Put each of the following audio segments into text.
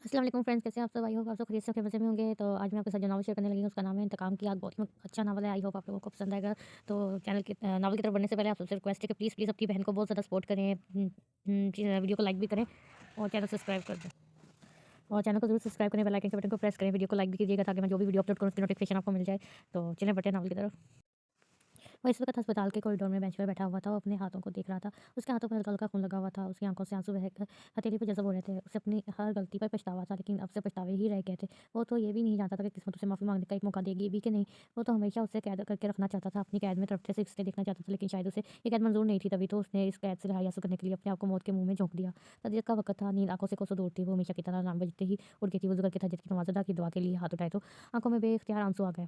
अस्सलाम वालेकुम फ्रेंड्स, कैसे हैं आप सब? आई होप आप सब खैरियत से मज़े में होंगे। तो आज मैं आपके साथ जो नावल शेयर करने लगी हूँ उसका नाम है इंतकाम की आग। बहुत ही अच्छा नावल है। आई होप आप लोगों को पसंद आएगा। तो चैनल की नावल की तरफ बढ़ने से पहले आप सबसे रिक्वेस्ट है कि प्लीज़ प्लीज़ अपनी बहन को बहुत ज़्यादा सपोर्ट करें। वीडियो को लाइक भी करें और चैनल सब्सक्राइब कर दें। और चैनल को जरूर सब्सक्राइब करें, बेल आइकन के बटन को प्रेस करें, वीडियो को लाइक भी कीजिएगा ताकि मैं जो भी वीडियो अपलोड करूँ उसकी नोटिफिकेशन आपको मिल जाए। तो चलें बढ़ते हैं नावल की तरफ। वो इस वक्त अस्पताल के कॉरिडोर में बेंच पर बैठा हुआ था। वो अपने हाथों को देख रहा था। उसके हाथों पर हल्का हल्का खून लगा हुआ था। उसकी आंखों से आंसू बह कर हथेली पर जज़ब हो रहे थे। उसे अपनी हर गलती पर पछतावा था, लेकिन अब से पछतावे ही रह गए थे। वो तो ये भी नहीं जानता था कि किस्मत उसे माफ़ी मांगने का एक मौका देगी भी कि नहीं। वो तो हमेशा उसे कैद करके रखना चाहता था, अपनी कैद में तड़पते से रिश्ते देखना चाहता था, लेकिन शायद उसे ये कैद मंजूर नहीं थी। तभी तो उसने इस कैद से रिहाई हासिल करने के लिए अपने आप को मौत के मुंह में झोंक दिया। तजदीद का वक्त था, नींद आंखों से कोसों दूर थी। वो हमेशा की तरह नाम बजते ही उठ गई थी। वज़ू करके तहज्जुद की नमाज़ अदा की, दुआ के लिए हाथ उठाए तो आंखों में बेइख्तियार आंसू आ गए।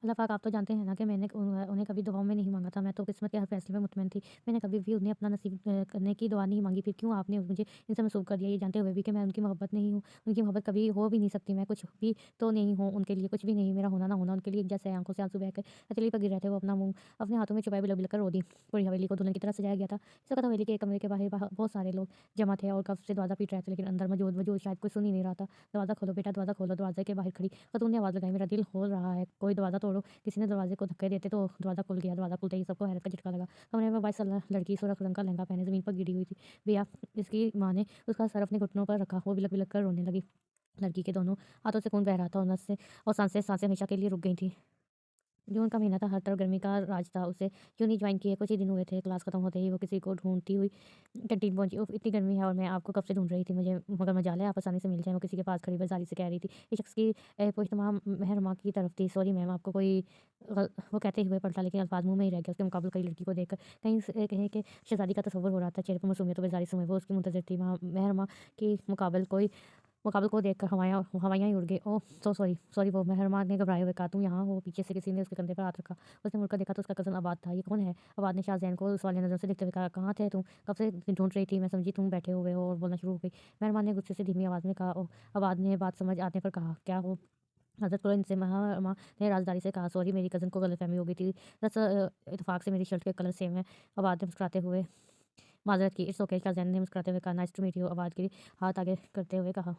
अल्लाह पाक, आप तो जानते हैं ना कि मैंने उन्हें कभी दुआओं में नहीं माँगा था। मैं तो किस्मत के हर फैसले में मुतमईन थी। मैंने कभी भी उन्हें अपना नसीब करने की दुआ नहीं माँगी। फिर क्यों आपने मुझे इनसे मसरूफ़ कर दिया, ये जानते हुए भी कि मैं उनकी मोहब्बत नहीं हूँ। उनकी मोहब्बत कभी हो भी नहीं सकती। मैं कुछ भी तो नहीं हूँ उनके लिए, कुछ भी नहीं। मेरा होना ना होना उनके लिए एक जैसा है। आँखों से आँसू बहकर हथेली पर गिर रहे थे। वो अपना मुँह अपने हाथों में छुपाए बिलख बिलख कर रो दी। पूरी हवेली को दुल्हन की तरह सजाया गया था। इस वक़्त हवेली के एक कमरे के बाहर बहुत सारे लोग जमा थे और कब से दरवाज़ा पीट रहे थे, लेकिन अंदर मौजूद वजूद शायद कोई सुन ही नहीं रहा था। "दरवाज़ा खोलो बेटा, दरवाज़ा खोलो।" दरवाज़े के बाहर खड़ी खातून ने आवाज़ लगाई, "मेरा दिल होल रहा है, कोई दरवाज़ा तोड़ो।" किसी ने दरवाज़े को धक्के देते तो दरवाज़ा खुल गया। दरवाज़ा खुलते ही सबको हैरत का झटका लगा। कमरे में 22 साला लड़की सुर्ख रंग का लहंगा पहने ज़मीन पर गिरी हुई थी। "भैया!" इसकी माँ ने उसका सर अपने घुटनों पर रखा। वो बिलख-बिलख कर रोने लगी। लड़की के दोनों हाथों से खून बह रहा था और नसें और साँसें हमेशा के लिए रुक गई थीं। जून का महीना था, हर तरफ गर्मी का राज था। उसे यूँ ज्वाइन किए कुछ ही दिन हुए थे। क्लास खत्म होते ही वो किसी को ढूँढती हुई कैंटीन पहुँची। उफ़! इतनी गर्मी है और मैं आपको कब से ढूँढ रही थी। मुझे मगर मजाल है आप आसानी से मिल जाएँ। वो किसी के पास खड़ी बेज़ारी से कह रही थी। इस शख्स की पूँछ तमाम मेहरमा की तरफ थी। सॉरी मैम, आपको कोई वो कहते हुए पलटा, लेकिन अल्फ़ाज़ मुँह में ही रह गया। उसके मुकाबले कई लड़की को देखकर कहीं के शहज़ादी का तसव्वुर हो रहा था। चेहरे पर मासूमियत और बेज़ारी समेत वो उसकी मुंतज़िर थी। मेहरमा की मुकाबले को देखकर हवाइयाँ ही उड़ गई। ओह! सो सॉरी सॉरी, वो मेहरमा ने घबराए हुए कहा, "तुम यहाँ हो?" पीछे से किसी ने उसके कंधे पर हाथ रखा। उसने मुड़कर देखा तो उसका कज़न अबाद था। "ये कौन है?" अबाद ने शाहज़ैन को सवालिया नज़रों से देखते हुए कहा, "कहाँ थे तुम? कब से ढूँढ रही थी। मैं समझी तुम बैठे हुए हो।" और बोलना शुरू हो गई। मेहरमा ने गुस्से से धीमी आवाज़ में कहा, "ओह!" अबाद ने बात समझ आने पर कहा, "क्या हो हज़रत करो इनसे।" मेहरमा ने राज़दारी से कहा, "सॉरी, मेरी कज़न को गलतफ़हमी हो गई थी। दरअसल इत्तेफ़ाक से मेरी शर्ट के कलर सेम है।" अबाद ने मुस्कुराते हुए माज़रत की। "It's okay." शाहज़ैन ने मुस्कुराते हुए कहा, "nice to meet you." Abad के हाथ आगे करते हुए कहा,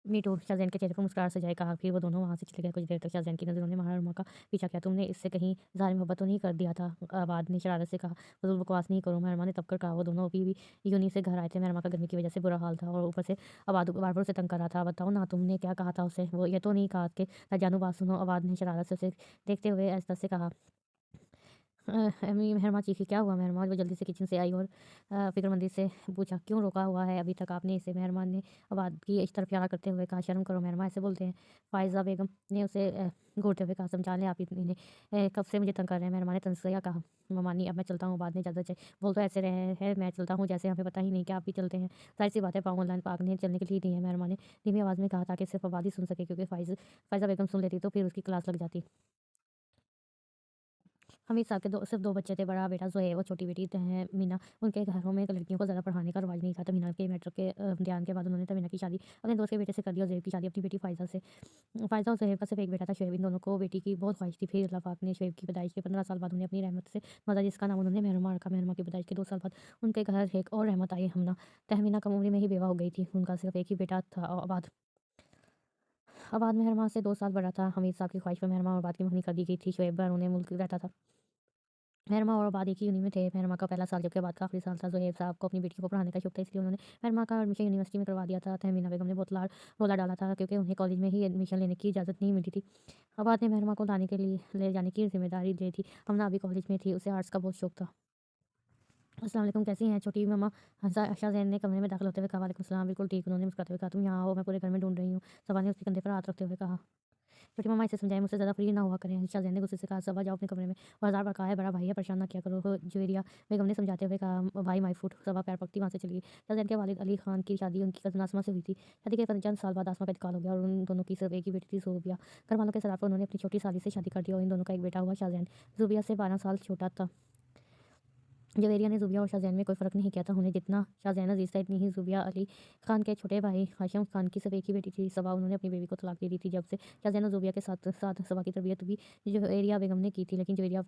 मी टू। शाहज़ैन के चेहरे पर मुस्कुराहट सजाए कहा। फिर वो दोनों वहाँ से चले गए। कुछ देर तक शाहज़ैन की नज़रों ने महरमा का पीछा किया। "तुमने इससे कहीं इज़हार मोहब्बत तो नहीं कर दिया था?" आबाद ने शरारत से कहा। "फ़ुज़ूल बकवास नहीं करो।" महरमा ने तब कहा। वो दोनों अभी भी यूनी से घर आए थे। महरमा का गर्मी की वजह से बुरा हाल था और ऊपर से आबाद बार-बार उसे तंग कर रहा था। "बताओ ना, तुमने क्या कहा था उसे? वो ये तो नहीं कहा कि जानू बात सुनो?" आबाद ने शरारत से उसे देखते हुए आहिस्ता से कहा। मेहरमा चीखी, "क्या हुआ मेहरमा?" वो जल्दी से किचन से आई और फ़िक्रमंदी से पूछा, "क्यों रोका हुआ है अभी तक आपने इसे?" मेहरमा ने आवाज़ की इस तरफ इशारा करते हुए कहा, "शर्म करो मेहरमा, ऐसे बोलते हैं?" फ़ायज़ा बेगम ने उसे घूरते हुए कहा, "समझा लें आप इन्हें, कब से मुझे तंग कर रहे हैं।" मेहरमा ने तंज़िया कहा, "ममानी, अब मैं चलता हूँ।" बाद ने इजाज़त चाहिए। "बोल तो ऐसे रहे हैं मैं चलता हूँ, जैसे हमें पता ही नहीं कि आप भी चलते हैं। ज़ाहिर-सी बात है पाँव अल्लाह पाक ने चलने के लिए दिए हैं।" मेहरमा ने धीमी आवाज़ में कहा ताकि सिर्फ़ आबाद ही सुन सके, क्योंकि फ़ायज़ा बेगम सुन लेती तो फिर उसकी क्लास लग जाती। हमीद साहब के सिर्फ 2 बच्चे थे, बड़ा बेटा ज़ुहैब और छोटी बेटी तहमीना। उनके घरों में लड़कियों को ज़्यादा पढ़ाने का रिवाज नहीं था। तहमीना के मैट्रिक के इम्तिहान के बाद उन्होंने तहमीना की शादी अपने दोस्त के बेटे से कर दी और ज़ुहैब की शादी अपनी बेटी फ़ायज़ा से। फ़ायज़ा और ज़ुहैब का सिर्फ एक बेटा था शुएब। इन दोनों को बेटी की बहुत ख्वाहिश थी। फिर अल्लाह पाक ने शुएब की पैदाइश के 15 साल बाद उन्हें अपनी रहमत से नवाज़ा, जिसका नाम उन्होंने मेहरमा रखा। मेहरमा की पैदाइश के 2 साल बाद उनके घर एक और रहमत आई, हमना। तहमीना कम उम्र में ही बेवा हो गई थी। उनका सिर्फ एक ही बेटा था, आबाद। आबाद मेहरमा से 2 साल बड़ा था। हमीद साहब की ख्वाहिश पर मेहरमा और आबाद की मंगनी कर दी गई थी। शुएब बैरून मुल्क रहता था। मेहरमा और आबाद एक ही यूनि में थे। मेहरमा का पहला साल जबकि आबाद का आखिरी साल था। ज़ुहैब साहब को अपनी बेटी को पढ़ाने का शौक था, इसलिए उन्होंने मेहरमा का एडमिशन यूनिवर्सिटी में करवा दिया था। तहमीना बेगम ने बहुत रोला डाला था, क्योंकि उन्हें कॉलेज में ही एडमिशन लेने की इजाज़त नहीं मिली थी। आबाद ने मेहरमा को ले जाने की ज़िम्मेदारी ली थी। हमना अभी कॉलेज में थी, उसे आर्ट्स का बहुत शौक था। अस्सलाम वालेकुम, कैसी हैं छोटी मम्मा? शाहज़ैन ने कमरे में दाखिल होते हुए कहा। वालेकुम सलाम, बिल्कुल ठीक। उन्होंने मुस्कुराते हुए कहा, "तुम यहाँ आओ, मैं पूरे घर में ढूँढ रही हूँ।" सबा ने उसके कंधे पर हाथ रखते हुए कहा। छोटी मम्मा, इसे समझाएं, मुझसे ज़्यादा फ्री ना हुआ करें। शाहज़ैन ने गुस्से से कहा, "सबा जाओ अपने कमरे में।" और हज़ार बार कहा है, बड़ा भाई है, परेशान ना किया करो। जुवेरिया बेगम ने समझाते हुए कहा, "भाई माय फूट।" सबा पैर पकती वहाँ से चली गई। शाहज़ैन के वालिद अली खान की शादी उनकी कज़न आसमा से हुई थी। शादी के चंद साल बाद आसमा का इंतकाल हो गया और उन दोनों की सिर्फ एक ही बेटी थी, ज़ूबिया। घर वालों के सलाह पर उन्होंने अपनी छोटी साली से शादी कर दी और इन दोनों का एक बेटा हुआ, शाहज़ैन। ज़ूबिया से 12 साल छोटा था। जवेरिया ने ज़ुबिया और शाहज़ैन में कोई फ़र्क नहीं किया था। उन्हें जितना शाहज़ैन अज़ीज़ था, इतनी ही ज़ुबिया अली खान के छोटे भाई हाशिम खान की सिर्फ एक ही बेटी थी, सबा। उन्होंने अपनी बीवी को तलाक दे दी थी। जब से शाहज़ैन और ज़ुबिया के साथ साथ सबा की तरबियत भी जवेरिया बेगम ने की थी, लेकिन जवेरिया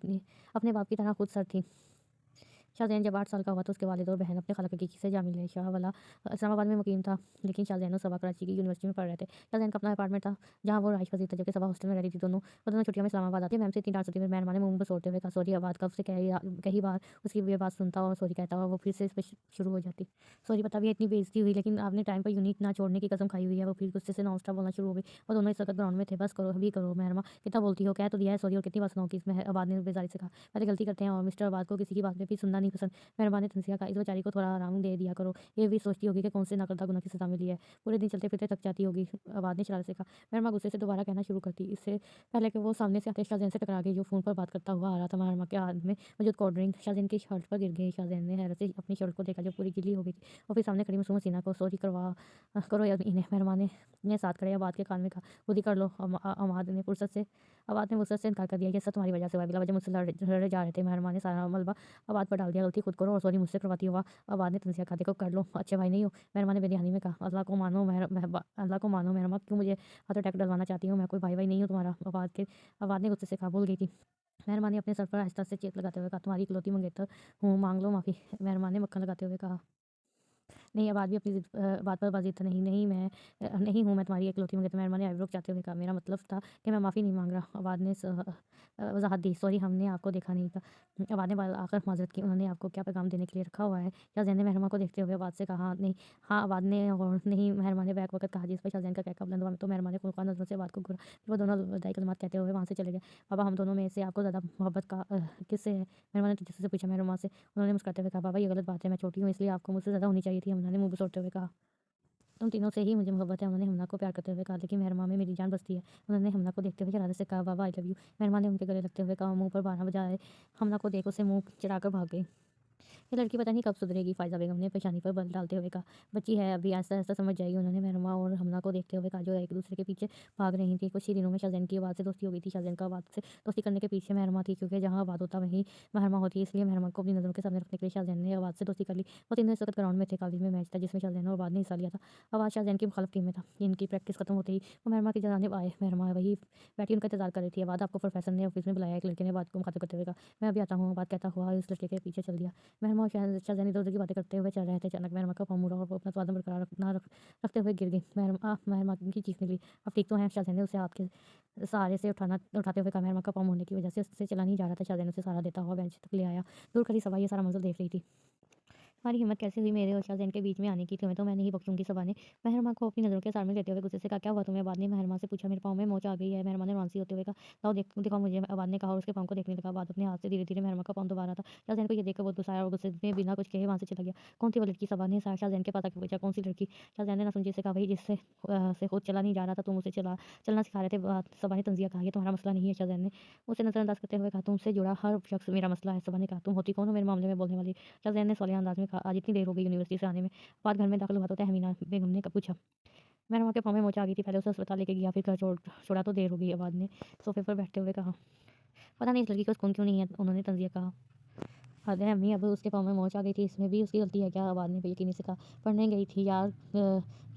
अपने बाप की तरह खुद सर थी। शाहज़ैन जब 8 साल का हुआ तो उसके वालिद और बहन अपने खाला के से जा मिले। शाह वाला इस्लामाबाद में मुकीम था, लेकिन शाहज़ैन और सबा कराची की यूनिवर्सिटी में पढ़ रहे थे। शाहज़ैन का अपना अपार्टमेंट था, जहाँ वो रहाइश पज़ीर था, जबकि सबा हॉस्टल में रह रही थी। वो दोनों छुट्टियों में इस्लामाबाद आती। मैम से इतनी डाँट सुनती, फिर मेहरबान ने मुँह बसोड़ते हुए कहा, सॉरी अबाद कब से कई बार उसकी ये बात सुनता और सॉरी कहता, और वो फिर से इस पे शुरू हो जाती। सॉरी बता भी इतनी बेइज़्ज़ती हुई, लेकिन आपने टाइम पर यूनिट ना छोड़ने की कसम खाई हुई है। वो फिर गुस्से से नॉन स्टॉप बोलना शुरू हो गई। वो दोनों इस वक़्त ग्राउंड में थे। बस करो, अभी करो मेहरमा, कितना बोलती हो, कह तो दिया है सॉरी, और कितनी बार सुनाऊँगी? इसमें आबाद ने बेज़ारी से कहा। पहले गलती करते हैं और मिस्टर आबाद को किसी की बात में भी सुनना नहीं पसंद। मेहरबान ने तंज़िया कहा, इस बेचारी को थोड़ा आराम दे दिया करो। ये भी सोचती होगी कि कौन से नाकर्दा गुनाह की सज़ा मिली है। पूरे दिन चलते-फिरते थक जाती होगी। आबाद ने शरारत से कहा। मेहरमा गुस्से से दोबारा कहना शुरू करती। इससे पहले कि वो सामने से आते शाहज़ैन से टकरा गई, जो फ़ोन पर बात करता हुआ आ रहा था। मेहरमा के हाथ में मौजूद कोल्ड ड्रिंक शाहज़ैन की शर्ट पर गिर गई। शाहज़ैन ने हैरत से अपनी शर्ट को देखा, जो पूरी गीली हो गई थी, और फिर सामने खड़ी मासूम हसीना को, सॉरी करो या इन्हें। मेहरमा ने साथ खड़े आबाद के कान में कहा, खुद ही कर लो। आबाद ने वुसअत से इनकार कर दिया। ये सब तुम्हारी वजह से हुआ है, बिला वजह मुझसे लड़े जा रहे थे। मेहरमा ने सारा मलबा आबाद पर डाल दिया। गलती खुद करो और सॉरी मुझसे करवाती हुआ आबाद ने तंज़िया कहा, देखो कर लो, अच्छे भाई नहीं हो। मेहरमा ने बेदहानी में कहा, अल्लाह को मानो मेहरमा, क्यों मुझे हार्ट अटैक डलवाना चाहती हो? मैं कोई भाई नहीं हूँ तुम्हारा। आबाद ने गुस्से से कहा, भूल गई थी। मेहरमा ने अपने सर पर आहिस्ता से चेप लगाते हुए कहा, तुम्हारी इकलौती मंगेतर हूँ, मांग लो माफ़ी। मेहरमा ने मक्खन लगाते हुए कहा, नहीं, आबाद भी अपनी बात पर बाज़िद था। नहीं हूँ मैं तुम्हारी इकलौती मंगेतर। मेहरबान ने आईब्रो खिंचाते हुए कहा, मेरा मतलब था कि मैं माफ़ी नहीं माँग रहा। आबाद ने वज़ाहत दी, सॉरी हमने आपको देखा नहीं था। आबाद ने बाल आकर माज़रत की, उन्होंने आपको क्या पैगाम देने के लिए रखा हुआ है? शाहज़ैन ने मेहरमा को देखते हुए आबाद से कहा, नहीं। हाँ, आबाद ने और नहीं, मेहरमा ने बैक वक़्त कहा, जिस पर शाहज़ैन का कहका बुलंद हुआ, तो मेहरमा ने खुनख्वार नज़रों से आबाद को घूरा। फिर वो दोनों विदाई कलिमात कहते हुए वहाँ से चले गए। बाबा, हम दोनों में से आपको ज़्यादा मोहब्बत किससे है? मेहरमा ने तजस्सुस से पूछा। मेहरमा से। उन्होंने मुस्कुराते हुए कहा, बाबा ये गलत बात है, मैं छोटी हूँ इसलिए आपको मुझसे ज़्यादा होनी चाहिए थी। हमना ने मुँह बसोड़ते हुए कहा, तुम तीनों से ही मुझे मोहब्बत है। उन्होंने हमना को प्यार करते हुए कहा, लेकिन मेहरमा में मेरी जान बसती है। उन्होंने हमना को देखते हुए शरारत से कहा, बाबा आई लव यू। मेहरमा ने उनके गले लगते हुए कहा, मुँह पर बारह बजाए। हमना को देख उसे मुँह चिढ़ाकर भाग गई। ये लड़की पता नहीं कब सुधरेगी, फ़ायज़ा बेगम ने पेशानी पर बल डालते हुए कहा, बच्ची है अभी, ऐसा समझ जाएगी। उन्होंने मेहरमा और हमना को देखते हुए कहा, जो एक दूसरे के पीछे भाग रही थी। कुछ ही दिनों में शाहज़ैन की आबाद से दोस्ती हो गई थी। शाहज़ैन का आबाद से दोस्ती करने के पीछे मेहरमा थी, क्योंकि जहाँ आबाद होता वहीं मेहरमा होती, इसलिए मेहरमा को अपनी नज़रों के सामने रखने के लिए शाहज़ैन ने आबाद से दोस्ती कर ली। वो तीनों इस वक्त ग्राउंड में थे। कॉलेज में मैच था, जिसमें शाहज़ैन और आबाद ने हिस्सा लिया था। आबाद शाहज़ैन की मुखालिफ टीम में था। इनकी प्रैक्टिस खत्म होते ही वो मेहरमा की जानिब आए। मेहरमा वही बैठी उनका इंतजार कर रही थी। आबाद, आपको प्रोफेसर ने ऑफिस में बुलाया। एक लड़के ने आबाद को मुखातिब करते हुए कहा, मैं अभी आता हूँ। आबाद कहता हुआ इस लड़के के पीछे चल दिया। मेहरमा और शाहज़ैन इधर-उधर की बातें करते हुए चल रहे थे। अचानक मेहरमा का पाँव मुड़ा और वो अपना तवाज़ुन बरकरार रखते हुए गिर गई। मेहरमा की चीख निकली, अब ठीक तो हैं? शाहज़ैन ने उसे हाथ के सहारे से उठाते हुए कहा। मेहरमा का पाँव मुड़ने की वजह से उससे चला नहीं जा रहा था। शाहज़ैन ने उसे सहारा देता हुआ बेंच तक ले आया। दूर खड़ी सबा ये सारा मंज़र देख रही थी। तुम्हारी हिम्मत कैसे हुई मेरे और शाहज़ैन के बीच में आने की? तुम्हें तो मैं नहीं बख्शूंगी, सबा ने मेहरमा को अपनी नज़रों के सामने लेते हुए गुस्से से कहा, क्या हुआ तुम्हें? आबाद ने मेहरमा से पूछा। मेरे पाँव में मोच आ गई है। मेहरमा ने रोमांसी होते हुए कहा, लाओ दिखाओ मुझे। आबाद ने कहा और उसके पाँव को देखने लगा। आबाद अपने हाथ से धीरे-धीरे मेहरमा का पाँव दबा रहा था। शाहज़ैन को ये देखकर बहुत गुस्सा आया और गुस्से में बिना कुछ कहे वहाँ से चला गया। कौन थी वो लड़की? सबा ने शाहज़ैन के पास आके पूछा। कौन सी लड़की? शाहज़ैन ने नासमझी से कहा, वही जिससे से खुद चला नहीं जा रहा था, तुम उसे चलना सिखा रहे थे। सबा ने तंज़िया कहा, ये तुम्हारा मसला नहीं है। शाहज़ैन ने उसे नज़रअंदाज करते हुए कहा, तुमसे जुड़ा हर शख्स मेरा मसला है। सबा ने कहा, तुम होती कौन हो मेरे मामले में बोलने वाली? शाहज़ैन ने सवालिया अंदाज में कहा, आज इतनी देर हो गई यूनिवर्सिटी से आने में। बाद घर में दाखिल हुआ तो तहमीना बेगम ने पूछा। मेहरमा के पाँव में मोच आ गई थी। पहले उसे अस्पताल लेके गया, फिर घर छोड़ा तो देर हो गई। आबाद ने सोफे पर बैठते हुए कहा, पता नहीं इस लड़की को सुकून क्यों नहीं है। उन्होंने तंज़िया कहा, हद है अम्मी, अब उसके पाँव में मोच आ गई थी, इसमें भी उसकी गलती है क्या? आबाद ने बेयकीनी से कहा, पढ़ने गई थी यार,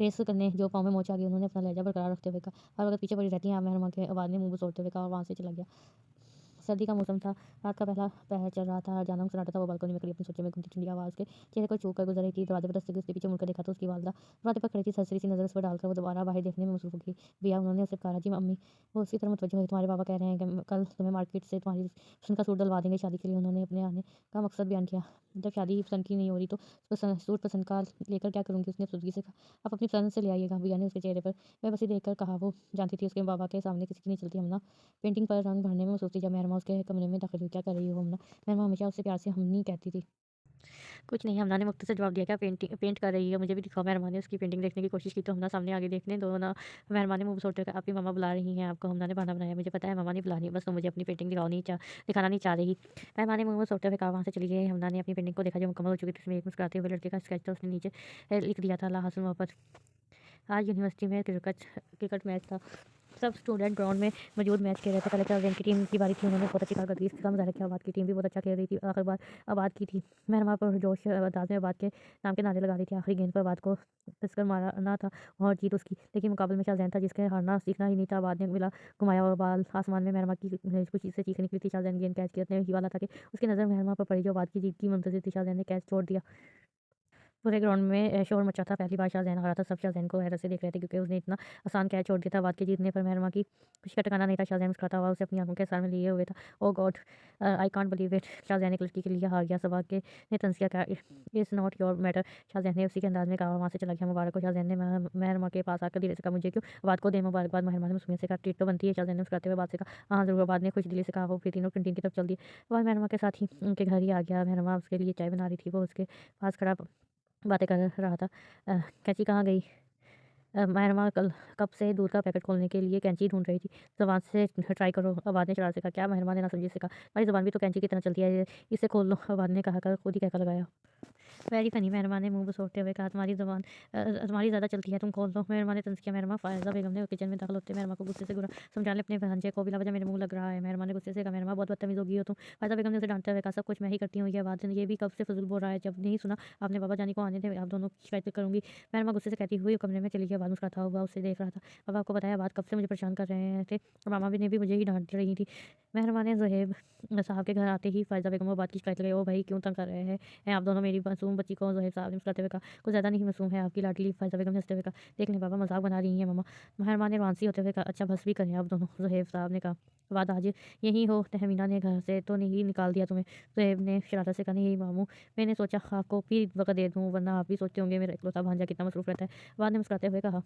रेस करने, जो पाँव में मोच आ गई। उन्होंने अपना लहजा बरकरार रखते हुए कहा, हर वक्त पीछे पड़ी रहती हैं आप मेहरमा के। आबाद ने मुँह बसोड़ते हुए कहा और वहाँ से चला गया। सर्दी का मौसम था। रात का पहला पहर चल रहा था। हर जानम सन्नाटा था। वो बालकनी में खड़ी अपनी सोचों में घूमती ठंडी आवाज़ के चेहरे को छू कर गुजर रही थी। दरवाजे पर दस्तक दी। उसने पीछे मुड़कर देखा तो उसकी वालदा दरवाजे पर खड़ी थी। सरसरी सी नज़र उस पर डालकर वो दोबारा बाहर देखने में मसरूफ़ हो गई। भैया, उन्होंने उसे कहा, जी अम्मी। वो उसकी तरफ मुतवज्जो हुई, तुम्हारे पापा कह रहे हैं कि कल तुम्हें मार्केट से तुम्हारी पसंद का सूट डलवा देंगे शादी के लिए। उन्होंने अपने आने का मकसद बयान किया। जब शादी ही पसंद की नहीं हो रही तो सूट पसंद का लेकर क्या करूँगी? उसने अफसुदगी से कहा, आप अपनी पसंद से ले आइएगा। भैया ने उसके चेहरे पर बेबसी देखकर कहा। वो जानती थी उसके बाबा के सामने किसी की नहीं चलती। हमना पेंटिंग पर रंग भरने में मसरूफ़ थी। जब मेहरमा उसके कमरे में दाखिल हुई, क्या कर रही हो हमना? मेहरमा हमेशा उससे प्यार से हमनी कहती थी। कुछ नहीं, हमना ने मुख्तसर जवाब दिया, क्या पेंट कर रही है? मुझे भी दिखाओ। मेहरमा ने उसकी पेंटिंग देखने की कोशिश की तो हमना सामने आगे देखने दो ना। मेहरमा ने मुँह छोड़ते हुए कहा, आपकी मम्मा बुला रही हैं आपको। हमना ने बहाना बनाया, मुझे पता है मम्मा नहीं बुला रही, बस तुम मुझे अपनी पेंटिंग दिखाना नहीं चाह रही। मेहरमा ने मुँह छोड़ते हुए कहा, वहाँ से चली गई। हमना ने अपनी पेंटिंग को देखा जो मुकम्मल हो चुकी थी। उसमें एक मुस्कुराते हुए लड़के का स्केच था। उसने नीचे लिख दिया था, ला हसन मोहब्बत। आज यूनिवर्सिटी में क्रिकेट मैच था। सब स्टूडेंट ग्राउंड में मौजूद मैच खेल रहे थे। पहले चार की टीम की बारी थी, उन्होंने बहुत अच्छी कारकर्दगी का मुजाहरा किया। आबाद की टीम भी बहुत अच्छा खेल रही थी। आखिर बार आबाद की थी। महरमा पर जोश अंदाज में आबाद के नाम के नारे लगा रही थी। आखिरी गेंद पर आबाद को पिसकर मारना था और जीत उसकी, लेकिन मुकाबले में शाहजैन था जिसके हारना सीखना ही नहीं था। आबाद ने मिला घुमाया और बाल आसमान में। महरमा की खुशी से चीख निकली थी। शाहजैन गेंद कैच करने ही वाला था कि उसकी नज़र महरमा पर पड़ी जो आबाद की जीत की मुंतजिर थी। शाहजैन ने कैच छोड़ दिया। पूरे ग्राउंड में शोर मचा था। पहली बार शाहज़ैन हारा था। सब शाहज़ैन को हैरत से देख रहे थे क्योंकि उसने इतना आसान कैच छोड़ दिया था। बाद के जीतने पर महरमा की खुशी का ठिकाना नहीं था। शाहज़ैन मुस्कुराता हुआ उसे अपनी आंखों के सामने लिए हुए था। Oh god, I can't believe it. Shahzain एक लड़की के लिए हार गया। सबा के ने तंज़ किया, it's not your matter. Shahzain ने उसी के अंदाज में कहा और वहाँ से चला गया। मुबारक हो। शाहज़ैन ने महरमा के पास आकर धीरे से कहा, मुझे क्यों? बाद को दे मुबारकबाद। महरमा ने मासूमियत से कहा, ट्रीट तो बनती है। शाहज़ैन ने मुस्कुराते हुए बात से कहा, हाँ ज़रूर। बाद ने खुश दिली से कहा। वो फिर तीनों कैंटीन की तरफ चल दिए। वह महरमा के साथ ही उनके घर ही आ गया। महरमा उसके लिए चाय बना रही थी। वो उसके पास खड़ा बातें कर रहा था। कैंची कहाँ गई? महरमा कल कब से दूध का पैकेट खोलने के लिए कैंची ढूंढ रही थी। ज़ुबान से ट्राई करो, आबाद ने शरारत से कहा। क्या? महरमा ने ना समझी से कहा, हमारी ज़ुबान भी तो कैंची की तरह चलती है, इसे खोल लो। आबाद ने कहा कर खुद ही कहकर लगाया। Very funny. महरमा ने मुंह बसोड़ते हुए कहा, तुम्हारी ज़ुबान तुम्हारी ज़्यादा चलती है, तुम खोल दो। महरमा ने तंज़ किया। महरमा फ़ायज़ा बेगम ने किचन में दाखिल होते महरमा को गुस्से से घूरा। समझा ले अपने भांजे को, बिला वजह मेरे मुंह लग रहा है। महरमा ने गुस्से से कहा, महरमा बहुत बदतमीज़ होगी हो तुम। फ़ायज़ा बेगम ने उसे डांटते हुए कहा, सब कुछ मैं ही करती हूँ। ये बात ये भी कब से फजूल बोल रहा है, जब नहीं सुना आपने बाबा जानी को आने दे, आप दोनों की शिकायत करूँगी। महरमा गुस्से से कहती हुई कमरे में चली गई। आबाद मुस्कुराता हुआ उसे देख रहा था। अब आपको बताया, बात कब से मुझे परेशान कर रहे थे और मामा भी ने भी मुझे ही डांट रही थी। महरमा ने ज़ुहैब साहब के घर आते ही फ़ायज़ा बेगम को बात की शिकायत लगाई। ओ भाई, क्यों तंग कर रहे हैं आप दोनों मेरी मासूम बच्ची को? ज़ुहैब साहब ने मुस्कुराते हुए कहा, कुछ ज़्यादा नहीं मासूम है आपकी लाडली। फ़ायज़ा बेगम ने हंसते हुए कहा, देख लें बाबा, मजाक बना रही हैं मम्मा। महरमा ने रोमांसी होते हुए कहा, अच्छा बस भी करें आप दोनों। ज़ुहैब साहब ने कहा, बाद आज यहीं हो? तहमीना ने घर से तो नहीं निकाल दिया तुम्हें? ज़ुहैब ने शरारत से कहा, नहीं मामू, मैंने सोचा आपको भी वक़्त दे दूँ, वरना आप भी सोचते होंगे मेरा इकलौता भांजा कितना मसरूफ़ रहता है। बाद ने मुस्कुराते हुए कहा,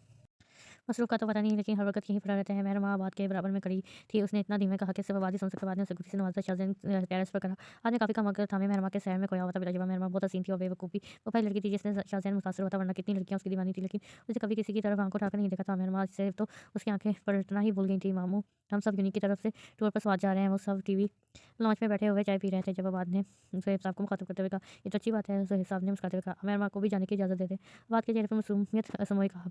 मसरूफ़ का तो पता नहीं, लेकिन हर वक़्त यहीं पड़ा रहता है। महरमा आबाद के बराबर में खड़ी थी। उसने इतना धीमे कहा कि सिर्फ़ आवाज़ ही सुन सकते। बाद ने उसे गुस्से से नवाज़ा। शाहज़ैन टेरेस पर खड़ा आदमी काफ़ी कम अगर थामे महरमा के सैर में खोया हुआ था। बिलाजवाब महरमा बहुत हसीन थी और बेवकूफ़ भी। वो पहली लड़की थी जिसने शाहज़ैन मुतासिर हुआ था, वरना कितनी लड़कियाँ उसकी दीवानी थी, लेकिन उसे कभी किसी की तरफ आँख उठाकर नहीं देखा था। महरमा से तो उसकी आँखें पलटना ही भूल गई थी। मामू, हम सब यूनिक की तरफ से टूर पर स्वाद जा रहे हैं। वो सब टीवी लॉन्च में बैठे हुए चाय पी रहे थे जब आबाद ने ज़ुहैब साहब को मुखातिब करते हुए कहा, ये तो अच्छी बात है। ज़ुहैब साहब ने मुस्कुराते हुए कहा, महरमा को भी जाने की इजाज़त दे दें। आबाद के चेहरे पर मासूमियत असमोई कहा,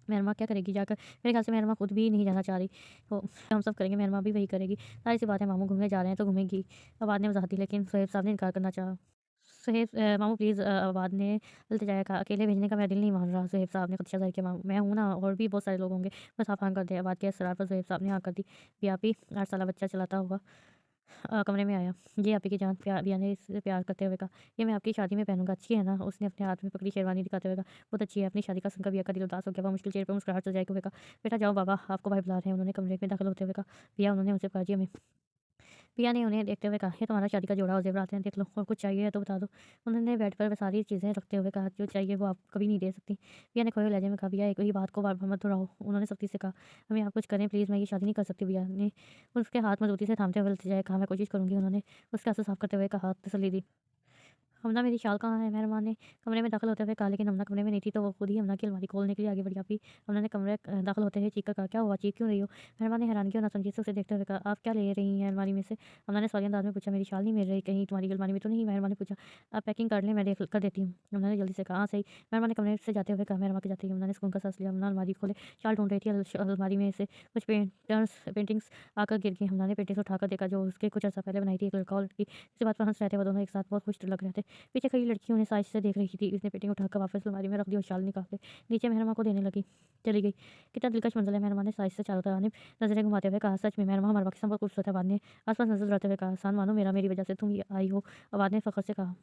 महरमा क्या करेगी जाकर? मेरे ख्याल से महरमा खुद भी नहीं जाना चाह रही। तो हम सब करेंगे, महरमा भी वही करेगी। ज़ाहिर-सी बात है, मामू घूमने जा रहे हैं तो घूमेगी। आबाद ने वज़ाहत दी, लेकिन ज़ुहैब साहब ने इनकार करना चाहा। मामू प्लीज़, आबाद ने इल्तिजाया कहा, अकेले भेजने का मेरा दिल नहीं मान रहा। ज़ुहैब साहब ने खदशा ज़ाहिर किया, मैं हूँ ना, और भी बहुत सारे लोग होंगे, बस आप हाँ कर दें। आबाद के इसरार पर ज़ुहैब साहब ने हाँ कर दी। बियापी 8 साला बच्चा चलाता हुआ कमरे में आया। ये आपी की जान, बिया ने इससे प्यार करते हुए कहा, ये मैं आपकी शादी में पहनूंगा, अच्छी है ना? उसने अपने हाथ में पकड़ी शेरवानी दिखाते हुए कहा, बहुत अच्छी है। अपनी शादी का सुनकर बिया का दिल उदास हो गया। वह मुश्किल चेहरे पर मुस्कुराहट सजाए हुए कहा, बेटा जाओ, बाबा आपको भाई बुला रहे हैं। उन्होंने कमरे में दाखिल होते हुए कहा, बिया, उन्होंने उनसे कहा, जी हमें। पिया ने उन्हें देखते हुए कहा, ये तुम्हारा शादी का जोड़ा और ज़ेवरात हैं, देख लो, और कुछ चाहिए है तो बता दो। उन्होंने बेड पर वह सारी चीज़ें रखते हुए कहा, जो चाहिए वो आप कभी नहीं दे सकती। पिया ने खोए लहजे में कहा, भैया एक ही बात को बार-बार मत दोहराओ। उन्होंने सख्ती से कहा, हमें आप कुछ करें प्लीज़, मैं ये शादी नहीं कर सकती। भैया ने उसके हाथ मजबूती से थामते हुए इल्तिजाया कहा, मैं कोशिश करूँगी। उन्होंने उसके आंसू साफ करते हुए कहा, तसल्ली दी। हमना, मेरी शाल कहाँ है? मेहरबान ने कमरे में दाखिल होते हुए कहा, लेकिन हमना कमरे में नहीं थी, तो वो खुद ही हमना की अलमारी खोलने के लिए आगे बढ़ी। आप ही? हमना ने कमरे दाखिल होते हुए चीख कर कहा, क्या हुआ, चीख क्यों रही हो? मेहरबान ने हैरानगी और नासमझी से उसे देखते हुए कहा, आप क्या ले रही हैं अलमारी में से? हमना ने सवालिया अंदाज में पूछा, मेरी शाल नहीं मिल रही कहीं तुम्हारी अलमारी में तो नहीं? मेहरबान ने पूछा, आप पैकिंग कर लें, मैं देख कर देती हूँ। हमना ने जल्दी से कहा, हाँ सही। मेहरबान ने कमरे से जाते हुए कहा, मेहरमा के जाते ही हमना ने सुकून का सांस लिया। हमना अलमारी खोले, शाल ढूंढ रही थी। अलमारी में से कुछ पेंटिंग्स आकर गिर गई। हमना ने पेंटिंग्स उठाकर देखा, जो उसके कुछ अर्सा पहले बनाई थी। एक लड़का और लड़की इसी बात पर हंस रहे थे। वो दोनों एक साथ बहुत खुश लग रहे थे। पीछे खड़ी लड़की उन्हें साइज से देख रही थी। उसने पेटिंग उठाकर वापस अलमारी में रख दी और शाल निकाल के नीचे मेहरमा को देने लगी, चली गई। कितना दिलकश मंजर है। मेहरमा ने साइज से चारों तरफ नजरें घुमाते हुए कहा, सच में मेहरमा हमारे पाकिस्तान बहुत खूबसूरत है। बाद ने आसपास नजर दौड़ाते हुए कहा, आसान मानो मेरा, मेरी वजह से तुम आई हो। बाद ने फख्र से कहा,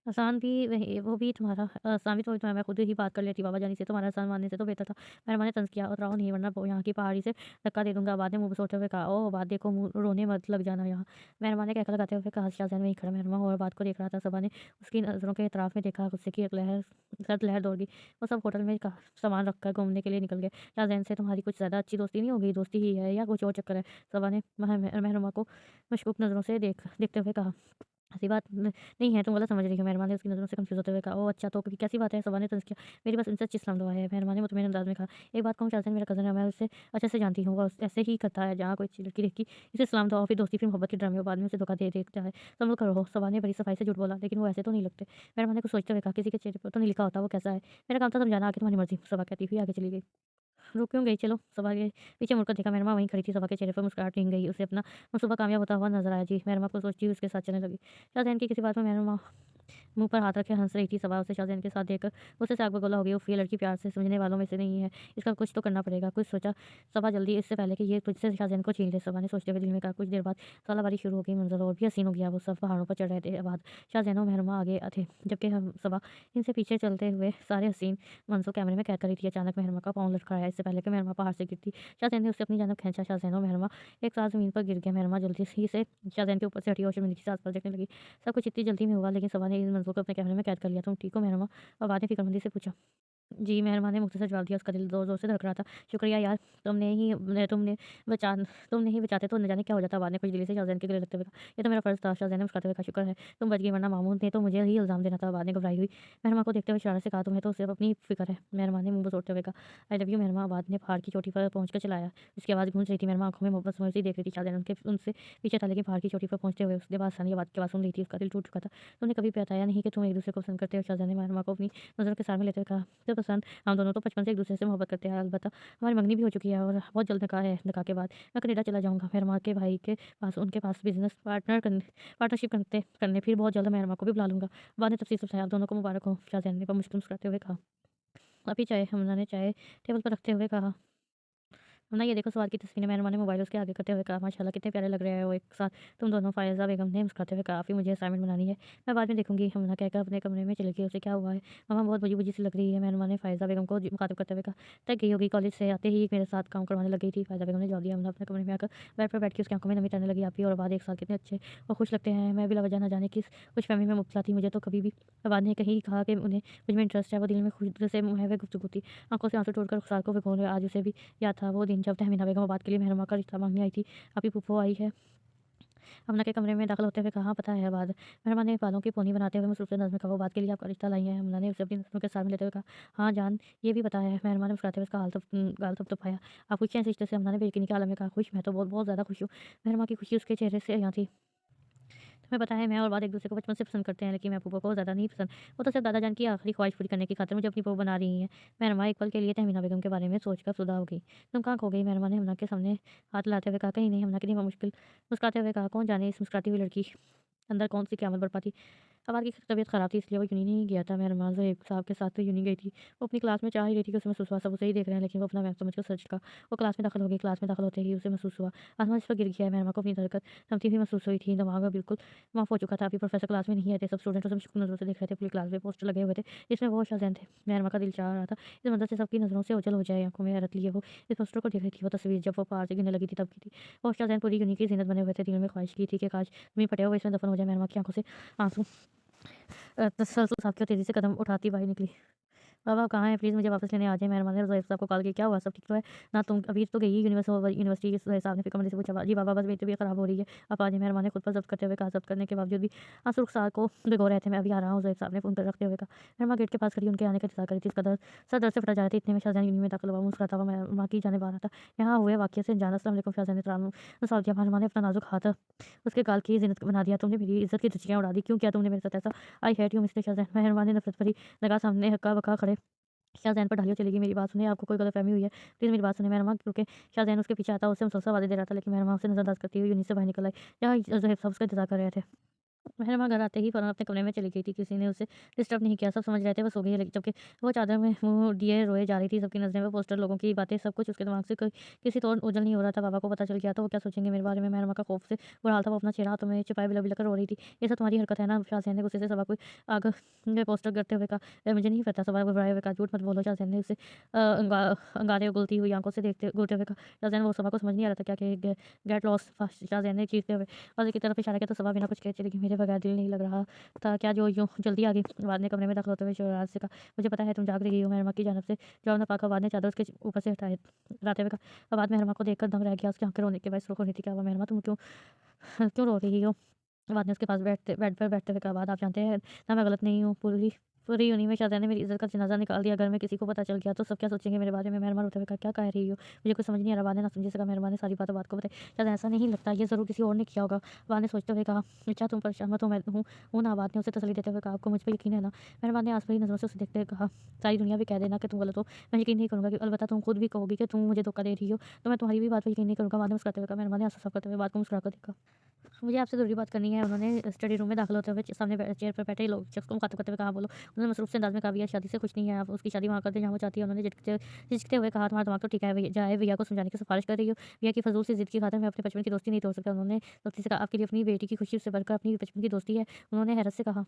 आसान भी वही, वो भी तुम्हारा आसान भी, तो मैं खुद ही बात कर लेती बाबा जानी से, तुम्हारा आसान मानने से तो बेहतर था। मेहरमा ने तंज किया, उतराओ नहीं वरना यहाँ की पहाड़ी से धक्का दे दूंगा। बाद ने मुंह बसोड़ते हुए कहा, ओह बात देखो, मुँह रोने मत लग जाना यहाँ। मेहरमा ने कहकर लगाते हुए कहा, शाहजहान वहीं खड़ा मेहरमा और बात को देख रहा था। सबा ने उसकी नज़रों के इतराफ में देखा, गुस्से की एक लहर सर्द लहर दौड़ गई। वो सब होटल में सामान रखकर घूमने के लिए निकल गए। शाहजहान से तुम्हारी कुछ ज़्यादा अच्छी दोस्ती नहीं हो गई? दोस्ती ही है या कुछ और चक्कर है? सबा ने मेहरमा को मशकूक नज़रों से देखते हुए कहा, ऐसी बात नहीं है, तुम गलत समझ रही हो। मेहरबान ने उसकी नज़रों से कंफ्यूज़ होते हुए कहा, ओह अच्छा, तो कभी कैसी बात है? सबा ने तंज़ किया, मेरी बस इनसे अच्छी सलाम दुआ है। मेहरबान ने मुतमईन अंदाज़ में कहा, एक बात कहूँ, शाहज़ैन मेरा कज़न है, मैं उससे अच्छे से जानती हूँ। वो ऐसे ही करता है, जहाँ कोई अच्छी लड़की देखी इसे सलाम दुआ, फिर दोस्ती, फिर मोहब्बत के ड्रामे, और बाद में उसे धोखा दे देता है। संभल कर रहो। सबा ने बड़ी सफाई से झूठ बोला, लेकिन वो ऐसे तो नहीं लगते। मेहरबान ने कुछ सोचते हुए कहा, किसी के चेहरे पर तो नहीं लिखा होता वो कैसा है? मेरा काम था समझाना, आगे तुम्हारी मर्ज़ी। सबा कहती हुई आगे चली गई। रुक क्यों गई? चलो, सबा के पीछे मुड़कर देखा, मेहरमा वहीं खड़ी थी, सबा के चेहरे पर मुस्कुराहट नहीं गई, उसे अपना मंसूबा कामयाब होता हुआ नज़र आया जी। मेहरमा को सोचती हुई उसके साथ चलने लगी। शाहज़ैन की किसी बात में मेहरमा मुँह पर हाथ रखे हँस रही थी। सबा उसे शाहज़ैन के साथ देखकर गुस्से से आग बगोला हो गई। उफ़! ये लड़की प्यार से समझने वालों में से नहीं है, इसका कुछ तो करना पड़ेगा। कुछ सोचा सबा जल्दी, इससे पहले कि ये तुझसे शाहज़ैन को छीन ले। सबा ने सोचते हुए दिल में कहा। कुछ देर बाद सालाबारी शुरू हो गई। मंज़र और भी हसीन हो गया। वो सब पहाड़ों पर चढ़ रहे थे। बाद शाहज़ैन और मेहरमा आगे थे, जबकि हम सबा इनसे पीछे चलते हुए सारे हसीन मंज़र कैमरे में कैद कर रही थी। अचानक मेहरमा का पाँव लड़खड़ाया। इससे पहले कि मेहरमा पहाड़ से गिरती, शाहज़ैन ने उसे अपनी जानब खींचा। शाहज़ैन और मेहरमा एक साथ ज़मीन पर गिर गए। मेहरमा जल्दी से शाहज़ैन के ऊपर से हटी और शर्मिंदगी से आस-पास देखने लगी। सब कुछ इतनी जल्दी में हुआ, लेकिन सबा ने इस मंज़र को अपने कैमरे में कैद कर लिया। तुम ठीक हो मेहरमा? और बाद ने फ़िक्रमंदी से पूछा। जी, मेहरमा ने मुख्तसर जवाब दिया। उसका दिल ज़ोर-ज़ोर से धड़क रहा था। शुक्रिया यार, तुमने ही ने तुमने बचा तुम नहीं बचाते तो न जाने क्या हो जाता। बाद ने खुजदिली से शाहज़ैन के गले लगते हुए कहा, ये तो मेरा फ़र्ज़ था। शाहज़ैन ने मुस्कुराते हुए कहा, शुक्र है तुम बच गई, वरना मामून ने तो मुझे ही इल्ज़ाम देना था। बाद ने घबराई हुई मेहरमा को देखते हुए इशारे से कहा, तुम्हें तो सिर्फ़ अपनी फ़िक्र है। मेहरमा ने मुँह बटोरते हुए कहा, आई लव यू मेहरमा। बाद ने पहाड़ की चोटी पर पहुँचकर चिल्लाया। उसकी आवाज़ गूंज रही थी। मेहरमा आँखों में मोहब्बत समझती देख रही थी। शाहज़ैन उनसे पीछे था, लेकिन पहाड़ की चोटी पर पहुँचते हुए उसने आसानी बात की आवाज़ सुन ली थी। उसका दिल टूट चुका था। तुमने कभी बताया नहीं कि तुम एक-दूसरे को पसंद करते हो। शाहज़ैन ने मेहरमा को अपनी नज़रों के सामने लेते हुए कहा, तो पसंद हम दोनों तो बचपन से एक-दूसरे से मोहब्बत करते हैं। अलबत्ता हमारी मंगनी भी हो चुकी है और बहुत जल्द निकाह है। निकाह के बाद मैं कनाडा चला जाऊँगा। मेहरमा के भाई के पास उनके पास बिज़नेस पार्टनरशिप करते करने फिर बहुत जल्द मेहरमा को भी बुला लूँगा। बाद ने तफ़सील से बताया, आप दोनों को मुबारक हो। शाहज़ैन ने मुश्किल मुस्कुराते हुए कहा। अभी चाय हमज़ा ने चाय टेबल पर रखते हुए कहा। वरना ये देखो स्वाद की तस्वीरें। मेहरमा ने मोबाइल उसके आगे करते हुए कहा, माशाल्लाह कितने प्यारे लग रहे हो एक साथ तुम दोनों। फ़ायज़ा बेगम ने मुस्कुराते हुए कहा, अभी मुझे असाइनमेंट बनानी है, मैं बाद में देखूँगी। हमना कहकर अपने कमरे में चली गई। उसे क्या हुआ है? मम्मा बहुत बुझी-बुझी सी लग रही है। मेहरमा ने फ़ायज़ा बेगम को मुखातिब करते हुए कहा, थक गई होगी, कॉलेज से आते ही मेरे साथ काम करवाने लग गई थी। फ़ायज़ा बेगम ने जवाब दिया। हमना अपने कमरे में आकर बेड पर बैठ के उसकी आँखों में नमी तैरने लगी। आप ही और बाद एक साल कितने अच्छे और खुश लगते हैं। मैं बिला वजह न जाने किस खुशफ़हमी में मुब्तला थी। मुझे तो कभी भी बाद ने कहीं कहा कि उन्हें मुझ में इंटरेस्ट है। वो दिल में खुद से मुँह हुए गुफ्तगू थी। आँखों से आँसू छोड़कर रुखसार को भिगोने आज उसे भी याद था वो दिन जब तहमीना बेगम बात के लिए मेहरमा का रिश्ता माँगने आई थी। आपकी फूफो आई है। हमना के कमरे में दाखिल होते हुए कहा, हाँ, पता है बाद। मेहरमा ने बालों की पोनी बनाते हुए मसरूफ़ अंदाज़ में कहा, वो बात के लिए आपका रिश्ता लाई हैं। हमना ने उसे अपनी नज़रों के सामने लेते हुए कहा, हाँ जान, ये भी पता है। मेहरमा ने मुस्कुराते हुए उसका गाल थपथपाया। आप खुश हैं इस रिश्ते से? हमना ने बेयकीनी के आलम में कहा, खुश? मैं तो बहुत बहुत ज़्यादा खुश हूँ। मेहरमा की खुशी उसके चेहरे से यहाँ थी। तुम्हें पता है मैं और बाद एक-दूसरे को बचपन से पसंद करते हैं, लेकिन महबूबा को ज़्यादा नहीं पसंद। वो तो सिर्फ़ दादा जान की आखिरी ख्वाहिश पूरी करने की खातिर मुझे अपनी बहू बना रही हैं। मेहरमा एक पल के लिए तहमीना बेगम के बारे में सोचकर अफ़सुर्दा हो गई। तुम कहाँ खो गई? मेहरमा ने हमना के सामने हाथ हिलाते हुए कहा, कहीं नहीं। हमना की मुस्कुराते हुए कहा, कौन जाने इस मुस्कुराती हुई लड़की अंदर कौन-सी क़यामत बरपा थी। अवार की तबीयत ख़राब थी, इसलिए वो यूँ नहीं गया था। मेहरमा ज़ोएब साहब के साथ तो यूँ नहीं गई थी। वो अपनी क्लास में चाह ही रही थी कि उसे महसूस हुआ सब उसे ही देख रहे हैं, लेकिन वो अपना महक समझकर सच का वो क्लास में दाखिल हो गई। क्लास में दाखिल होते ही उसे महसूस हुआ आसमान इस पर गिर गया है। मेहरमा को अपनी हरकत थमती हुई महसूस हुई थी। दिमाग बिल्कुल माफ़ हो चुका था। अभी प्रोफ़ेसर क्लास में नहीं आए थे। सब स्टूडेंट उसे मुश्किल नज़रों से देख रहे थे। पूरी क्लास में पोस्टर लगे हुए थे जिसमें वो शाहज़ैन थे। मेहरमा का दिल चाह रहा था इस मंज़र से सबकी नज़रों से ओझल हो जाए। आँखों में हैरत लिए वो इस पोस्टर को देख रही थी। वो तस्वीर जब वो पहाड़ से गिरने लगी थी तब की थी। वो शाहज़ैन पूरी यूनिक की ज़ीनत बने हुए थे। दिल में ख्वाहिश की थी कि काश ज़मीन फटे हुए इसमें दफ़न हो जाए। मेहरमा की आँखों से आँसू तसल्सल साहब की तेज़ी से कदम उठाती बाहर निकली। बाबा आप कहाँ हैं? प्लीज़ मुझे वापस लेने आ जाएँ। मेहरबानी ज़ोएब साहब को कॉल किया, क्या हुआ? सब ठीक तो है ना? तुम अभी तो गई यूनिवर्सिटी के ज़ोएब साहब ने फ़िक्रमंदी से पूछा। जी बाबा बस मेरी तबीयत ख़राब हो रही है। आप आ जाइए। मेहरबान ने खुद पर ज़ब्त करते हुए कहा। ज़ब्त करने के बावजूद भी आंसू रुखसार को भिगो रहे थे। मैं अभी आ रहा हूँ, ज़ोएब साहब ने फ़ोन पर रखते हुए कहा। मेहरमा गेट के पास खड़ी उनके आने का इंतज़ार कर रही थी। उसका सर दर्द से फटा जा रहा था। इतने में शाहज़ैन यूनी में दाखिल हुआ। मुस्कुराता हुआ मेहरमा की जानिब आ रहा था। यहाँ हुए वाक़ये से अनजान अस्सलाम वालेकुम। शाहज़ैन ने तराम मसवाल किया। मेहरमा ने अपना नाज़ुक हाथ उसके गाल की ज़ीनत बना दिया। तुमने मेरी इज़्ज़त की धज्जियाँ उड़ा दी। क्यों किया तुमने मेरे साथ ऐसा? I hate you mister Shahzain. Mehrama ने नफ़रत भरी निगाह सामने हक्का-बक्का खड़े शाहज़ैन पर ढालियो चली गई। मेरी बात सुनिए, आपको कोई गलतफ़हमी हुई है? प्लीज़ मेरी बात सुनिए। मेहरमा रुके। शाहज़ैन उसके पीछे आता उसे मुसलसल आवाज़ें दे रहा था, लेकिन मेहरमा उसे नज़रअंदाज़ करती हुई यूनिट से बाहर निकल आई। यहाँ ज़ोहैब साहब उसका इंतज़ार कर रहे थे। मेहरमा घर आते ही फ़ौरन अपने कमरे में चली गई थी। किसी ने उसे डिस्टर्ब नहीं किया। सब समझ रहे थे वो सो गई है, लेकिन जबकि वो चादर में मुँह दिए रोए जा रही थी। सबकी नज़रें वो पोस्टर, लोगों की बातें, सब कुछ उसके दिमाग से कोई किसी तो ओझल नहीं हो रहा था। बाबा को पता चल गया तो वो क्या सोचेंगे मेरे बारे में? मेहरमा का खौफ से बुरा हाल था। वो अपना चेहरा हाथों में छिपाए बिला-बिला कर रो रही थी। ये सब तुम्हारी हरकत है ना? शाहज़ैन ने गुस्से से सबा को आग में पोस्टर करते हुए कहा। मुझे नहीं पता। सबा घबराए हुए कहा, झूठ मत बोलो। शाहज़ैन ने उसे अंगारे उगलती हुई आँखों से देखते घूरते हुए कहा। शाहज़ैन वो सबा को समझ नहीं आ रहा था क्या कि गेट लॉस्ट शाहज़ैन ने चीखते हुए वाज़े की तरफ इशारा किया तो सबा बिना कुछ कहे चली गई। मेरे बगैर दिल नहीं लग रहा था क्या जो यूँ जल्दी आ गई? बाद ने कमरे में दाखिल होते हुए शरारत से कहा, मुझे पता है तुम जाग रही हो। मेहरमा की जानिब से जवाब न पाकर बाद ने चादर उसके ऊपर से हटाते हुए कहा। बाद मेहरमा को देखकर दंग रह गया। उसकी आँखें रोने के बाद सुर्ख हो रही थी। क्या हुआ मेहरमा, तुम क्यों क्यों रो रही हो? बाद ने उसके पास बेड पर बैठते हुए कहा, बाद आप जानते हैं ना मैं गलत नहीं हूँ। पूरी पूरी यूनी में शायद ने मेरी इज़्ज़त का जनाज़ा निकाल दिया। अगर मैं किसी को पता चल गया तो सब क्या सोचेंगे मेरे बारे में। मेहरबान रोते हुए कहा, "क्या कह रही हो? मुझे कुछ समझ नहीं आ रहा।" वाह ने ना समझे सका। मेहरबान ने सारी बातों बात को बताई। शायद ऐसा नहीं लगता, ये ज़रूर किसी और ने किया होगा। वाह ने सोचते हुए कहा, "अच्छा तुम परेशान मत हो, मैं हूँ ना।" वाह ने उसे तसल्ली देते हुए कहा, "आपको मुझ पे यकीन है ना?" मेहरबान ने आस भरी नज़रों से उसे देखते हुए कहा, "सारी दुनिया भी कह देना कि तुम गलत हो, मैं यकीन नहीं करूँगा। कि अलबत्ता तुम खुद भी कहोगी कि तुम मुझे धोखा दे रही हो, तो मैं तुम्हारी भी बात पे यकीन नहीं करूँगा।" वाह ने मुस्कुराते हुए कहा। मेहरबान ने आँसू साफ करते हुए बात को मुस्कुरा कर देखा। मुझे आपसे ज़रूरी बात करनी है। उन्होंने स्टडी रूम में दाखिल होते हुए सामने चेयर पर बैठे लोग शख्स को मुखातिब करते हुए कहा, "बोलो।" उन्होंने मसरूफ़ से अंदाज़ में कहा, "भैया शादी से खुश नहीं है, आप उसकी शादी वहाँ कर दें जहाँ वो चाहती है।" उन्होंने झिझकते हुए कहा, "तुम्हारा दिमाग तो ठीक है भैया, जाए भैया को समझाने की सिफ़ारिश कर रही हो। भैया की फ़ज़ूल सी ज़िद की खातिर मैं अपने बचपन की दोस्ती नहीं तोड़ सकता।" उन्होंने सख्ती से कहा, "आपके लिए अपनी बेटी की खुशी से बढ़कर अपनी बचपन की दोस्ती है।" उन्होंने हैरत से कहा,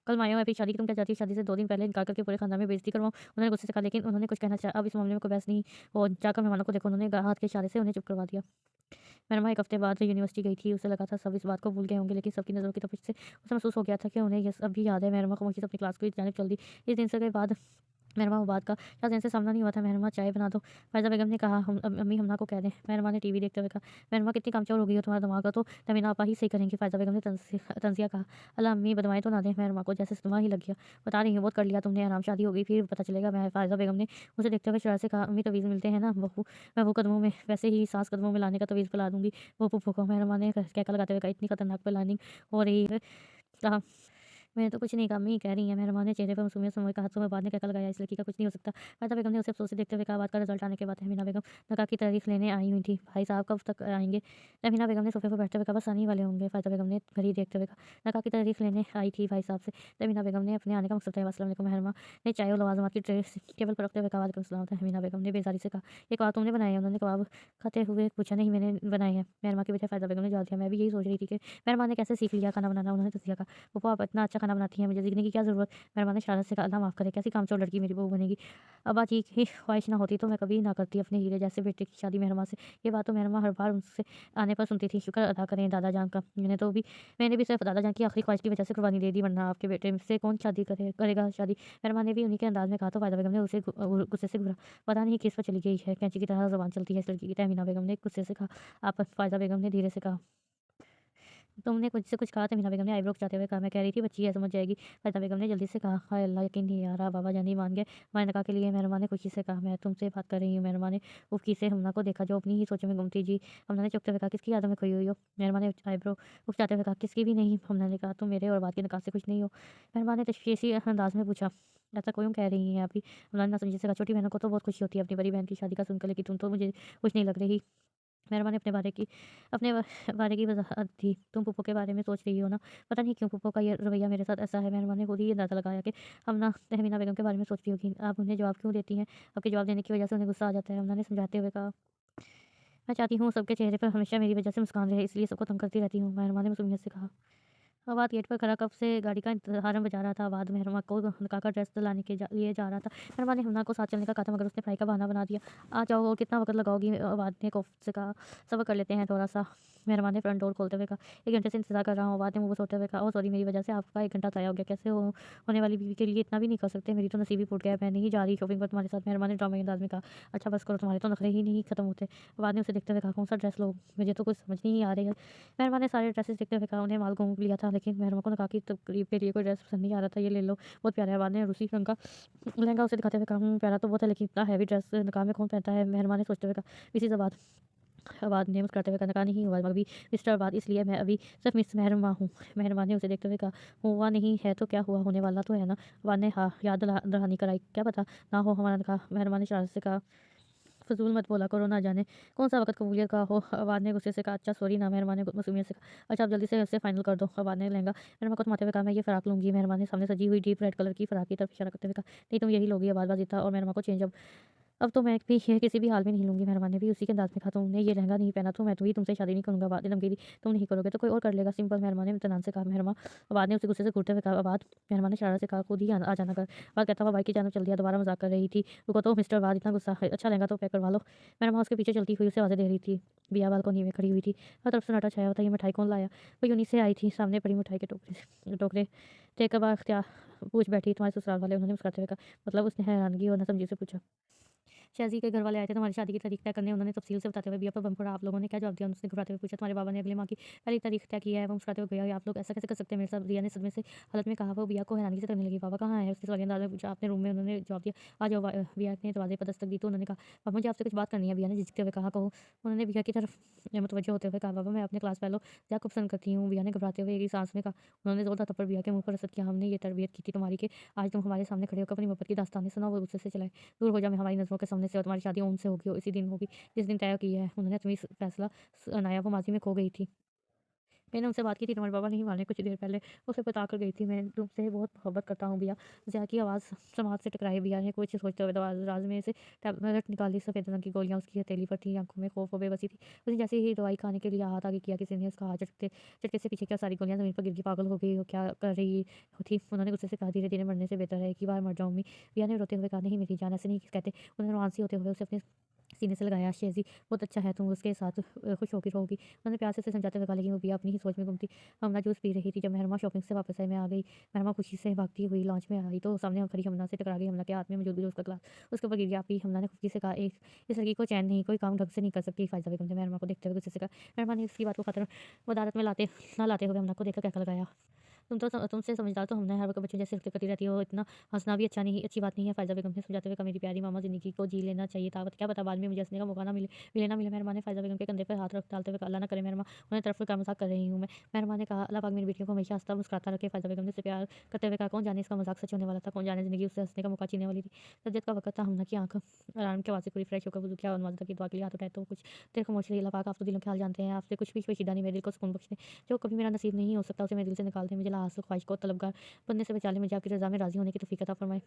"कल माया है अपनी शादी की, तुम क्या चाहती हो शादी से 2 दिन पहले इनकार करके पूरे खानदान में बेइज़्ज़ती करवाऊँ?" उन्होंने गुस्से से कहा, लेकिन उन्होंने कुछ कहना चाहा। अब इस मामले में कोई बहस नहीं और जाकर मेहमानों को देखो। उन्होंने हाथ के इशारे से उन्हें चुप करवा दिया। मेहरमा 1 हफ्ते बाद यूनिवर्सिटी गई थी। उसे लगा था सब इस बात को भूल गए होंगे, लेकिन सबकी नज़रों की तपिश से उसे महसूस हो गया था कि उन्हें ये सब भी याद है। मेहरमा खामोशी से अपनी क्लास की जानिब चल दी। इस दिन से के बाद मेहरमा को बात का शायद इनसे सामना नहीं हुआ था। "मेहरमा चाय बना दो।" फ़ायज़ा बेगम ने कहा, "हम अम्मी हमना को कह दें।" मेहरमा ने टीवी देखते हुए कहा, "मेहरमा कितनी कामचोर हो गई हो, तुम्हारा दिमाग का तो तमीना आपा ही सही करेंगी।" फ़ायज़ा बेगम ने तंज़िया कहा, "अल्लाह अम्मी बदवाएँ तो ना दें मेहरमा को, जैसे सदमा ही लग गया। बता रही हूँ बहुत कर लिया तुमने, आराम शादी हो गई फिर पता चलेगा।" फ़ायज़ा बेगम ने उसे देखते हुए शरारत से कहा, "अम्मी तवीज़ मिलते हैं ना बहू, मैं वो कदमों में वैसे ही सास कदमों में लाने का तवीज़ पिला दूँगी।" वो फूफो को मेहरमा ने कहका लगाते हुए कहा, "इतनी खतरनाक प्लानिंग हो रही है।" कहा, "मैंने तो कुछ नहीं कहा, अम्मी कह रही हैं।" मेहरबान ने चेहरे पर मासूमियत समय का हाथों में बाद ने कहका लगाया, "इस लड़की का कुछ नहीं हो सकता।" फ़ायज़ा बेगम ने उसे अफ़सोस से देखते हुए कहा, "बात का रिज़ल्ट आने के बाद तहमीना बेगम निकाह की तारीख लेने आई हुई थी। भाई साहब कब तक आएँगे?" तहमीना बेगम ने सोफ़े पर बैठते हुए कहा, "बस आने ही वाले होंगे।" फ़ायज़ा बेगम ने घड़ी देखते हुए कहा, "निकाह की तारीख लेने आई थी भाई साहब से।" तहमीना बेगम ने अपने आने का मकसद बताया। "अस्सलाम वालेकुम।" मेहरमा ने चाय और लवाज़मात की ट्रे टेबल पर रखते हुए कहा, "वालेकुम सलाम।" तहमीना बेगम ने बेज़ारी से कहा, "ये कबाब तुमने बनाए हैं?" उन्होंने कबाब खाते हुए पूछा, "नहीं मैंने बनाए हैं।" मेहरमा की बजाय फ़ायज़ा बेगम ने जवाब दिया, "मैं भी यही सोच रही थी कि मेहरमा ने कैसे सीख लिया खाना बनाना?" उन्होंने तज़किया कहा, "फूफो आप इतना अच्छा खाना बनाती हैं, मुझे सीखने की क्या ज़रूरत?" मेहरबान ने शरारत से कहा, "अल्लाह माफ़ करे, कैसी कामचोर लड़की मेरी बहू बनेगी। अब्बा जी की ख्वाहिश ना होती तो मैं कभी ना करती अपने हीरे जैसे बेटे की शादी मेहरमा से।" ये बात तो मेहरमा हर बार उनसे आने पर सुनती थी। शुक्र अदा करें दादा जान का, मैंने भी सिर्फ़ दादा जान की आखिरी ख्वाहिश की वजह से कुर्बानी दे दी, वरना आपके बेटे से कौन शादी करेगा शादी। मेहरमा ने भी उन्हीं के अंदाज़ में कहा तो फ़ायदा बेगम ने उसे गुस्से से घूरा। "पता नहीं किस पर चली गई है, कैंची की तरह ज़ुबान चलती है इस लड़की की।" तहमीना बेगम ने गुस्से से कहा। आप फ़ायदा बेगम ने धीरे से कहा, "तुमने मुझसे कुछ कहा?" तमीना बेगम ने आईब्रो खिंचाते हुए कहा, "मैं कह रही थी बच्ची है समझ जाएगी।" फ़ायदा बेगम ने जल्दी से कहा, "हाय अल्लाह यकीन नहीं आ रहा, बाबा जान ही मान गए हमारे निकाह के लिए।" मेहरमा ने खुशी से कहा, "मैं तुमसे बात कर रही हूँ।" मेहरमा ने उफ़की से हमना को देखा जो अपनी ही सोचों में गुम थी। "जी।" हमना ने चौंकते हुए कहा, "किसकी यादों में खोई हुई हो?" मेहरमा ने आईब्रो उकसाते हुए कहा, "किसकी भी नहीं।" हमना ने कहा, "तुम मेरे और बात के निकाह से खुश नहीं हो?" मेहरमा ने तशवीशी अंदाज़ में पूछा, "ऐसा क्यों कह रही हैं अभी?" हमना ने नासमझी से कहा, "छोटी बहनों को तो बहुत खुशी होती है अपनी बड़ी बहन की शादी का सुनकर, लेकिन तुम तो मुझे खुश नहीं लग रही।" मेहरबान ने अपने बारे की वज़ाहत दी। "तुम पुप्पो के बारे में सोच रही हो ना? पता नहीं क्यों पुप्पो का ये रवैया मेरे साथ ऐसा है।" मेहरबान ने खुद ही अंदाज़ा लगाया कि हमना तहमीना बेगम के बारे में सोच रही होगी। "आप उन्हें जवाब क्यों देती हैं? आपके जवाब देने की वज़ह से उन्हें गुस्सा आ जाता है।" हमना ने समझाते हुए कहा, "मैं चाहती हूँ सबके चेहरे पर हमेशा मेरी वज़ह से मुस्कान रहे, इसलिए सबको तंग करती रहती हूँ।" मेहरबान ने मासूमियत से कहा। अवाद गेट पर खड़ा कब से गाड़ी का हॉर्न बजा रहा था। अवाद मेहरमा को निकाह का ड्रेस दिलाने के लिए जा रहा था। मेहरमा ने हमना को साथ चलने का कहा था, मगर उसने पढ़ाई का बहाना बना दिया। "आ जाओ और कितना वक़्त लगाओगी?" अवाद ने खौफ़ से कहा। "सब्र कर लेते हैं थोड़ा-सा।" मेहरमा ने फ्रंट डोर खोलते हुए कहा, "1 घंटे से इंतज़ार कर रहा हूँ।" अवाद ने मुँह बसोड़ते हुए कहा, "ओह सॉरी मेरी वज़ह से आपका 1 घंटा ज़ाया हो गया। कैसे हो होने वाली बीवी के लिए इतना भी नहीं कर सकते? मेरी तो नसीब ही फूट गया है। मैं नहीं जा रही शॉपिंग पर तुम्हारे साथ।" मेहरमा ने ड्रामेई अंदाज़ में कहा, "अच्छा बस करो, तुम्हारे तो नखरे ही नहीं खत्म होते।" अवाद ने उसे देखते हुए कहा, "कौन-सा ड्रेस लूँ? मुझे तो कुछ समझ नहीं आ रही है।" मेहरमा ने सारे ड्रेसेस देखते हुए कहा, उन्हें माल घूम लिया था, लेकिन मेहरमा को निकाह की तकरीब के लिए कोई ड्रेस पसंद नहीं आ रहा था। "ये ले लो, बहुत प्यारा है।" बाद ने रूसी रंग का लहंगा उसे दिखाते हुए कहा, प्यारा तो बहुत है, लेकिन इतना हैवी ड्रेस निकाह में कौन पहनता है?" मेहरमा ने सोचते हुए कहा, "इसी से बात।" बाद ने मुस्कुराते हुए कहा, "निकाह नहीं हुआ अभी मिस्टर बाद, इसलिए मैं अभी सिर्फ मिस मेहरमा हूँ।" मेहरमा ने उसे देखते हुए कहा, "हुआ नहीं है तो क्या हुआ, होने वाला तो है ना?" बाद ने हाँ याद दहानी कराई, "क्या पता ना हो हमारा निकाह।" मेहरमा ने शरारत से कहा, "फ़िज़ूल मत बोला करो, ना जाने कौन-सा वक़्त कबूलियत का हो।" अवाद ने गुस्से से कहा, "अच्छा सॉरी ना।" मेहरमा ने मासूमियत से कहा, "अच्छा आप जल्दी से इसे फाइनल कर दो।" अवाद ने लहंगा मेहरमा को थमाते हुए कहा, "मैं ये फ़्रॉक लूँगी।" मेहरमा ने सामने सजी हुई डीप रेड कलर की फ़्रॉक की तरफ इशारा करते हुए कहा, "नहीं तुम यही लोगी।" अवाद ज़िद था और मेहरमा को चेंज अब तो मैं भी ये किसी भी हाल में नहीं लूँगी। मेहरमा ने भी उसी के अंदाज़ में कहा, "तुमने ये लहंगा नहीं पहना तो मैं तो ही तुमसे शादी नहीं करूँगा।" अवाद ने धमकी दी, "तुम नहीं करोगे तो कोई और कर लेगा, सिंपल।" मेहरमा ने इत्मीनान से कहा। अवाद ने उसे गुस्से से घूरते हुए कहा, "अवाद।" मेहरमा ने शरारत से कहा, "खुद ही आ जाना कर।" अवाद कहता हुआ बाइक की जानब चल दिया। दोबारा मज़ाक कर रही थी, "रुको तो मिस्टर अवाद, इतना गुस्सा है? अच्छा लहंगा तो पैक करवा लो।" मेहरमा उसके पीछे चलती हुई उसे आवाज़ें दे रही थी। बिया बालकनी में खड़ी हुई थी। हर तरफ सन्नाटा छाया हुआ था। "ये मिठाई कौन लाया?" वो यूनी से आई थी। सामने पड़ी मिठाई के टोकरे देखकर बाअख्तियार पूछ बैठी, "तुम्हारे ससुराल वाले?" उन्होंने मुस्कुराते हुए कहा। "मतलब?" उसने हैरानगी और नासमझी से पूछा। शाज़ी के घर वाले आए थे तुम्हारी शादी की तारीख तय करने, उन्होंने तफ़सील से बताते हुए बिया पर बम फोड़ा। आप लोगों ने क्या जवाब दिया? उसने घबराते हुए पूछा। तुम्हारे बाबा ने अगले माह की पहली तारीख तय की है। वो मुस्कुराते हुए गया। आप लोग ऐसा कैसे कर सकते हैं मेरे साथ? रिया ने सदमे से हालत में कहा। वो बिया को हैरानी से तकने लगी। बाबा कहाँ हैं? उसने सवालिया अंदाज़ में पूछा। अपने रूम में, उन्होंने जवाब दिया। आ जाओ। बिया ने दरवाज़े पर दस्तक दी तो उन्होंने कहा, पापा मुझे आपसे कुछ बात करनी है। बिया ने झिझकते हुए कहा, कहो। उन्होंने बिया की तरफ मुतवज्जो होते हुए कहा, बाबा मैं अपने क्लास फेलो ज़िया को पसंद करती हूँ। बिया ने घबराते हुए एक ही साँस में कहा। उन्होंने ज़ोरदार थप्पड़ बिया के मुँह पर असद किया। हमने ये तरबियत की थी तुम्हारी कि आज तुम हमारे सामने खड़े होकर अपनी मोहब्बत की दास्तानें सुनाओ। वो गुस्से से चलाए। दूर हो जा, मैं हमारी नज़रों के सामने से, और तुम्हारी शादी उनसे होगी, इसी दिन होगी जिस दिन तय की है। उन्होंने तुम्हें फैसला सुनाया। वो माज़ी में खो गई थी। मैंने उनसे बात की थी, तुम्हारे बाबा नहीं माने। कुछ देर पहले उसे बता कर गई थी, मैं तुमसे बहुत मोहब्बत करता हूँ बिया। ज़िया की आवाज़ समाज से टकराई। बिया ने कुछ सोचते हुए दराज में से टैबलेट निकाली। सफ़ेद रंग की गोलियाँ उसकी हथेली पर थी। आंखों में खौफ और बेबसी थी। उसने जैसे ही दवाई खाने के लिए हाथ आगे किया, किसी ने उसका हाथ झटके से पीछे किया। सारी गोलियाँ ज़मीन पर गिर गई। पागल हो गई हो, क्या कर रही थी? उन्होंने गुस्से से कहा, धीरे धीरे मरने से बेहतर है एक ही बार मर जाऊँ अम्मी। बिया ने रोते हुए कहा, नहीं मेरी जान, ऐसे नहीं कहते। उन्होंने रोमांसी होते हुए उसे अपने सीने से लगाया। शेज़ी बहुत अच्छा है, तुम उसके साथ खुश होकर रहोगी। उन्होंने प्यार से उसे समझाते हुए कहा, लेकिन वो बिया अपनी ही सोच में गुम थी। हमना जूस पी रही थी। जब मेहरमा शॉपिंग से वापस आई, मैं आ गई। मेहरमा खुशी से भागती हुई लॉन्च में आई तो सामने खड़ी हमना से टकरा गई। हमना के हाथ में मौजूद भी उसका ग्लास उसके ऊपर गिर गया। पी। हमना ने खुशी से कहा, एक इस लड़की को चैन नहीं, कोई काम ढंग से नहीं कर सकती। फ़ायज़ा बेगम ने मेहरमा को देखते हुए गुस्से से कहा। मेहरमा ने उसकी बात को खातिर वदारत में लाते हुए हमना को देखकर कहकर लगाया, तुमसे समझदार तो हमने, हर वक़्त बच्चों जैसे हरकतें करती रहती हो। इतना हँसना भी अच्छी बात नहीं है। फ़ायज़ा बेगम ने समझाते हुए कहा, मेरी प्यारी मामा, ज़िंदगी को जी लेना चाहिए था। क्या पता बाद में मुझे हँसने का मौका ना मिले। मेहरमा ने फ़ायज़ा बेगम के कंधे पर हाथ रख डालते हुए कहा, अल्लाह ना करे मेहरमा, उन्हें तरफ का मज़ाक कर रही हूँ मैं। मेहरमा ने कहा, अल्लाह पाक मेरी बेटियों को हमेशा हँसता मुस्कुराता रखे। फ़ायज़ा बेगम ने उसे प्यार करते हुए कहा, कौन जाने इसका मज़ाक सच होने वाला था, कौन जाने ज़िंदगी उससे हँसने का मौका छीनने वाली थी। सज्जत का वक़्त था। हमना की आँख आराम के आवाज़ से पूरी फ्रेश होकर वज़ू किया और नमाज़ की दुआ के लिए हाथ उठाए तो कुछ देर खामोश रही। अल्लाह पाक आप तो दिलों के हाल जानते हैं, आपसे कुछ भी पोशीदा नहीं, मेरे दिल को सुकून बख्श दें। जो कभी मेरा नसीब नहीं हो सकता, उसे मेरे दिल से निकाल दें। मुझे लाहासिल ख्वाहिश को तलबगार बनने से बचा लें। मुझे आपकी रज़ा में राज़ी होने की तौफ़ीक अता फ़रमाएँ।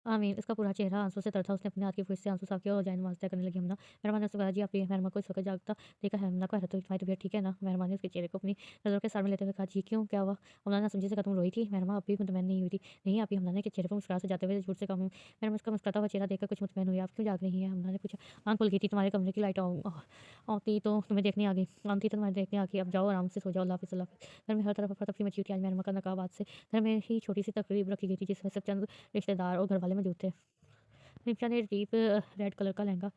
आमीन। उसका पूरा चेहरा आँसुओं से तर था। उसने अपने हाथ की फुर्श से आँसू साफ़ किए और जाए नमाज़ तय करने लगी। हमना मेहरबान ने उससे कहा, जी आप मेहरमा को इस वक़्त जागता देखा है? हमना को हैरत हुई, तुम्हारी तबीयत ठीक है ना? मेहरबान ने उसके चेहरे को अपनी नज़रों के साथ में लेते हुए कहा, जी क्यों, क्या हुआ? हमना ने समझे से कहा, तुम रोई थी? मेहरमा अब भी मुतमईन नहीं हुई थी। नहीं आप ही। हमना ने के चेहरे पर मुस्कुराहट सजाते हुए झूठ से कहा, मेहरमा उसका मुस्कुराता हुआ चेहरा देखकर कुछ मुतमईन हुई। आप क्यों जाग रही हैं? हमना ने पूछा। आँख खुल गई थी, तुम्हारे कमरे की लाइट औती तो तुम्हें देखने आ गई। आती तो तुम्हें देखने आ गई। अब जाओ आराम से सो जाओ। अल्लाह हाफ़िज़, अल्लाह हाफ़िज़। घर में हर तरफ अफ़रा-तफ़री मची हुई थी। आज मेहरमा का नकाब आज से घर में ही छोटी-सी तकरीब रखी गई थी, जिसमें सिर्फ़ चंद रिश्तेदार और घरवाले मौजूद थे। रिचा ने डीप रेड कलर का लहंगा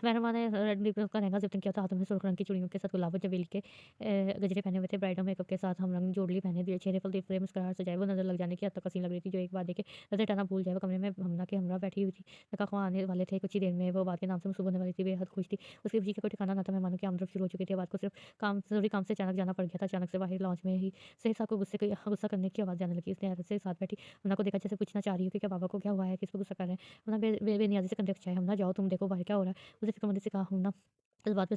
मेहरमा ने रेड डीप का लहंगा ज़िप किया था, हाथों में सुर्ख रंग की चूड़ियों के साथ गुलाब और चमेली के गजरे पहने हुए थे। ब्राइडल मेकअप के साथ हम रंग जोड़ली पहने दिए, चेहरे पर दीप मुस्कुराहट सजाए। वो नज़र लग जाने की हद तक हसीन लग रही थी, जो एक बार देखे नज़र हटाना भूल जाए। वो कमरे में हमना के हमरा बैठी हुई थी। नका ख़्वाह आने वाले थे, कुछ ही देर में वो बात के नाम से मसरूफ़ होने वाली थी, बेहद खुश थी। उसकी खुशी का कोई ठिकाना ना था। मेहमानों की आमद शुरू हो चुकी थी। बात को सिर्फ ज़रूरी काम से अचानक जाना पड़ गया था। अचानक से बाहर लॉन्च में ही सही साहब को गुस्सा करने की आवाज़ आने लगी। उसने हैरत से साथ बैठी हमना को देखा, जैसे पूछना चाह रही हो कि क्या बाबा को क्या हुआ है, किस पे गुस्सा कर रहे हैं। हमना बेनियाज़ी से कंधे खिंचाए। हमना जाओ, तुम देखो बाहर क्या हो रहा है। उसे फ़िक्रमंदी से कहा। हमना इस बात पे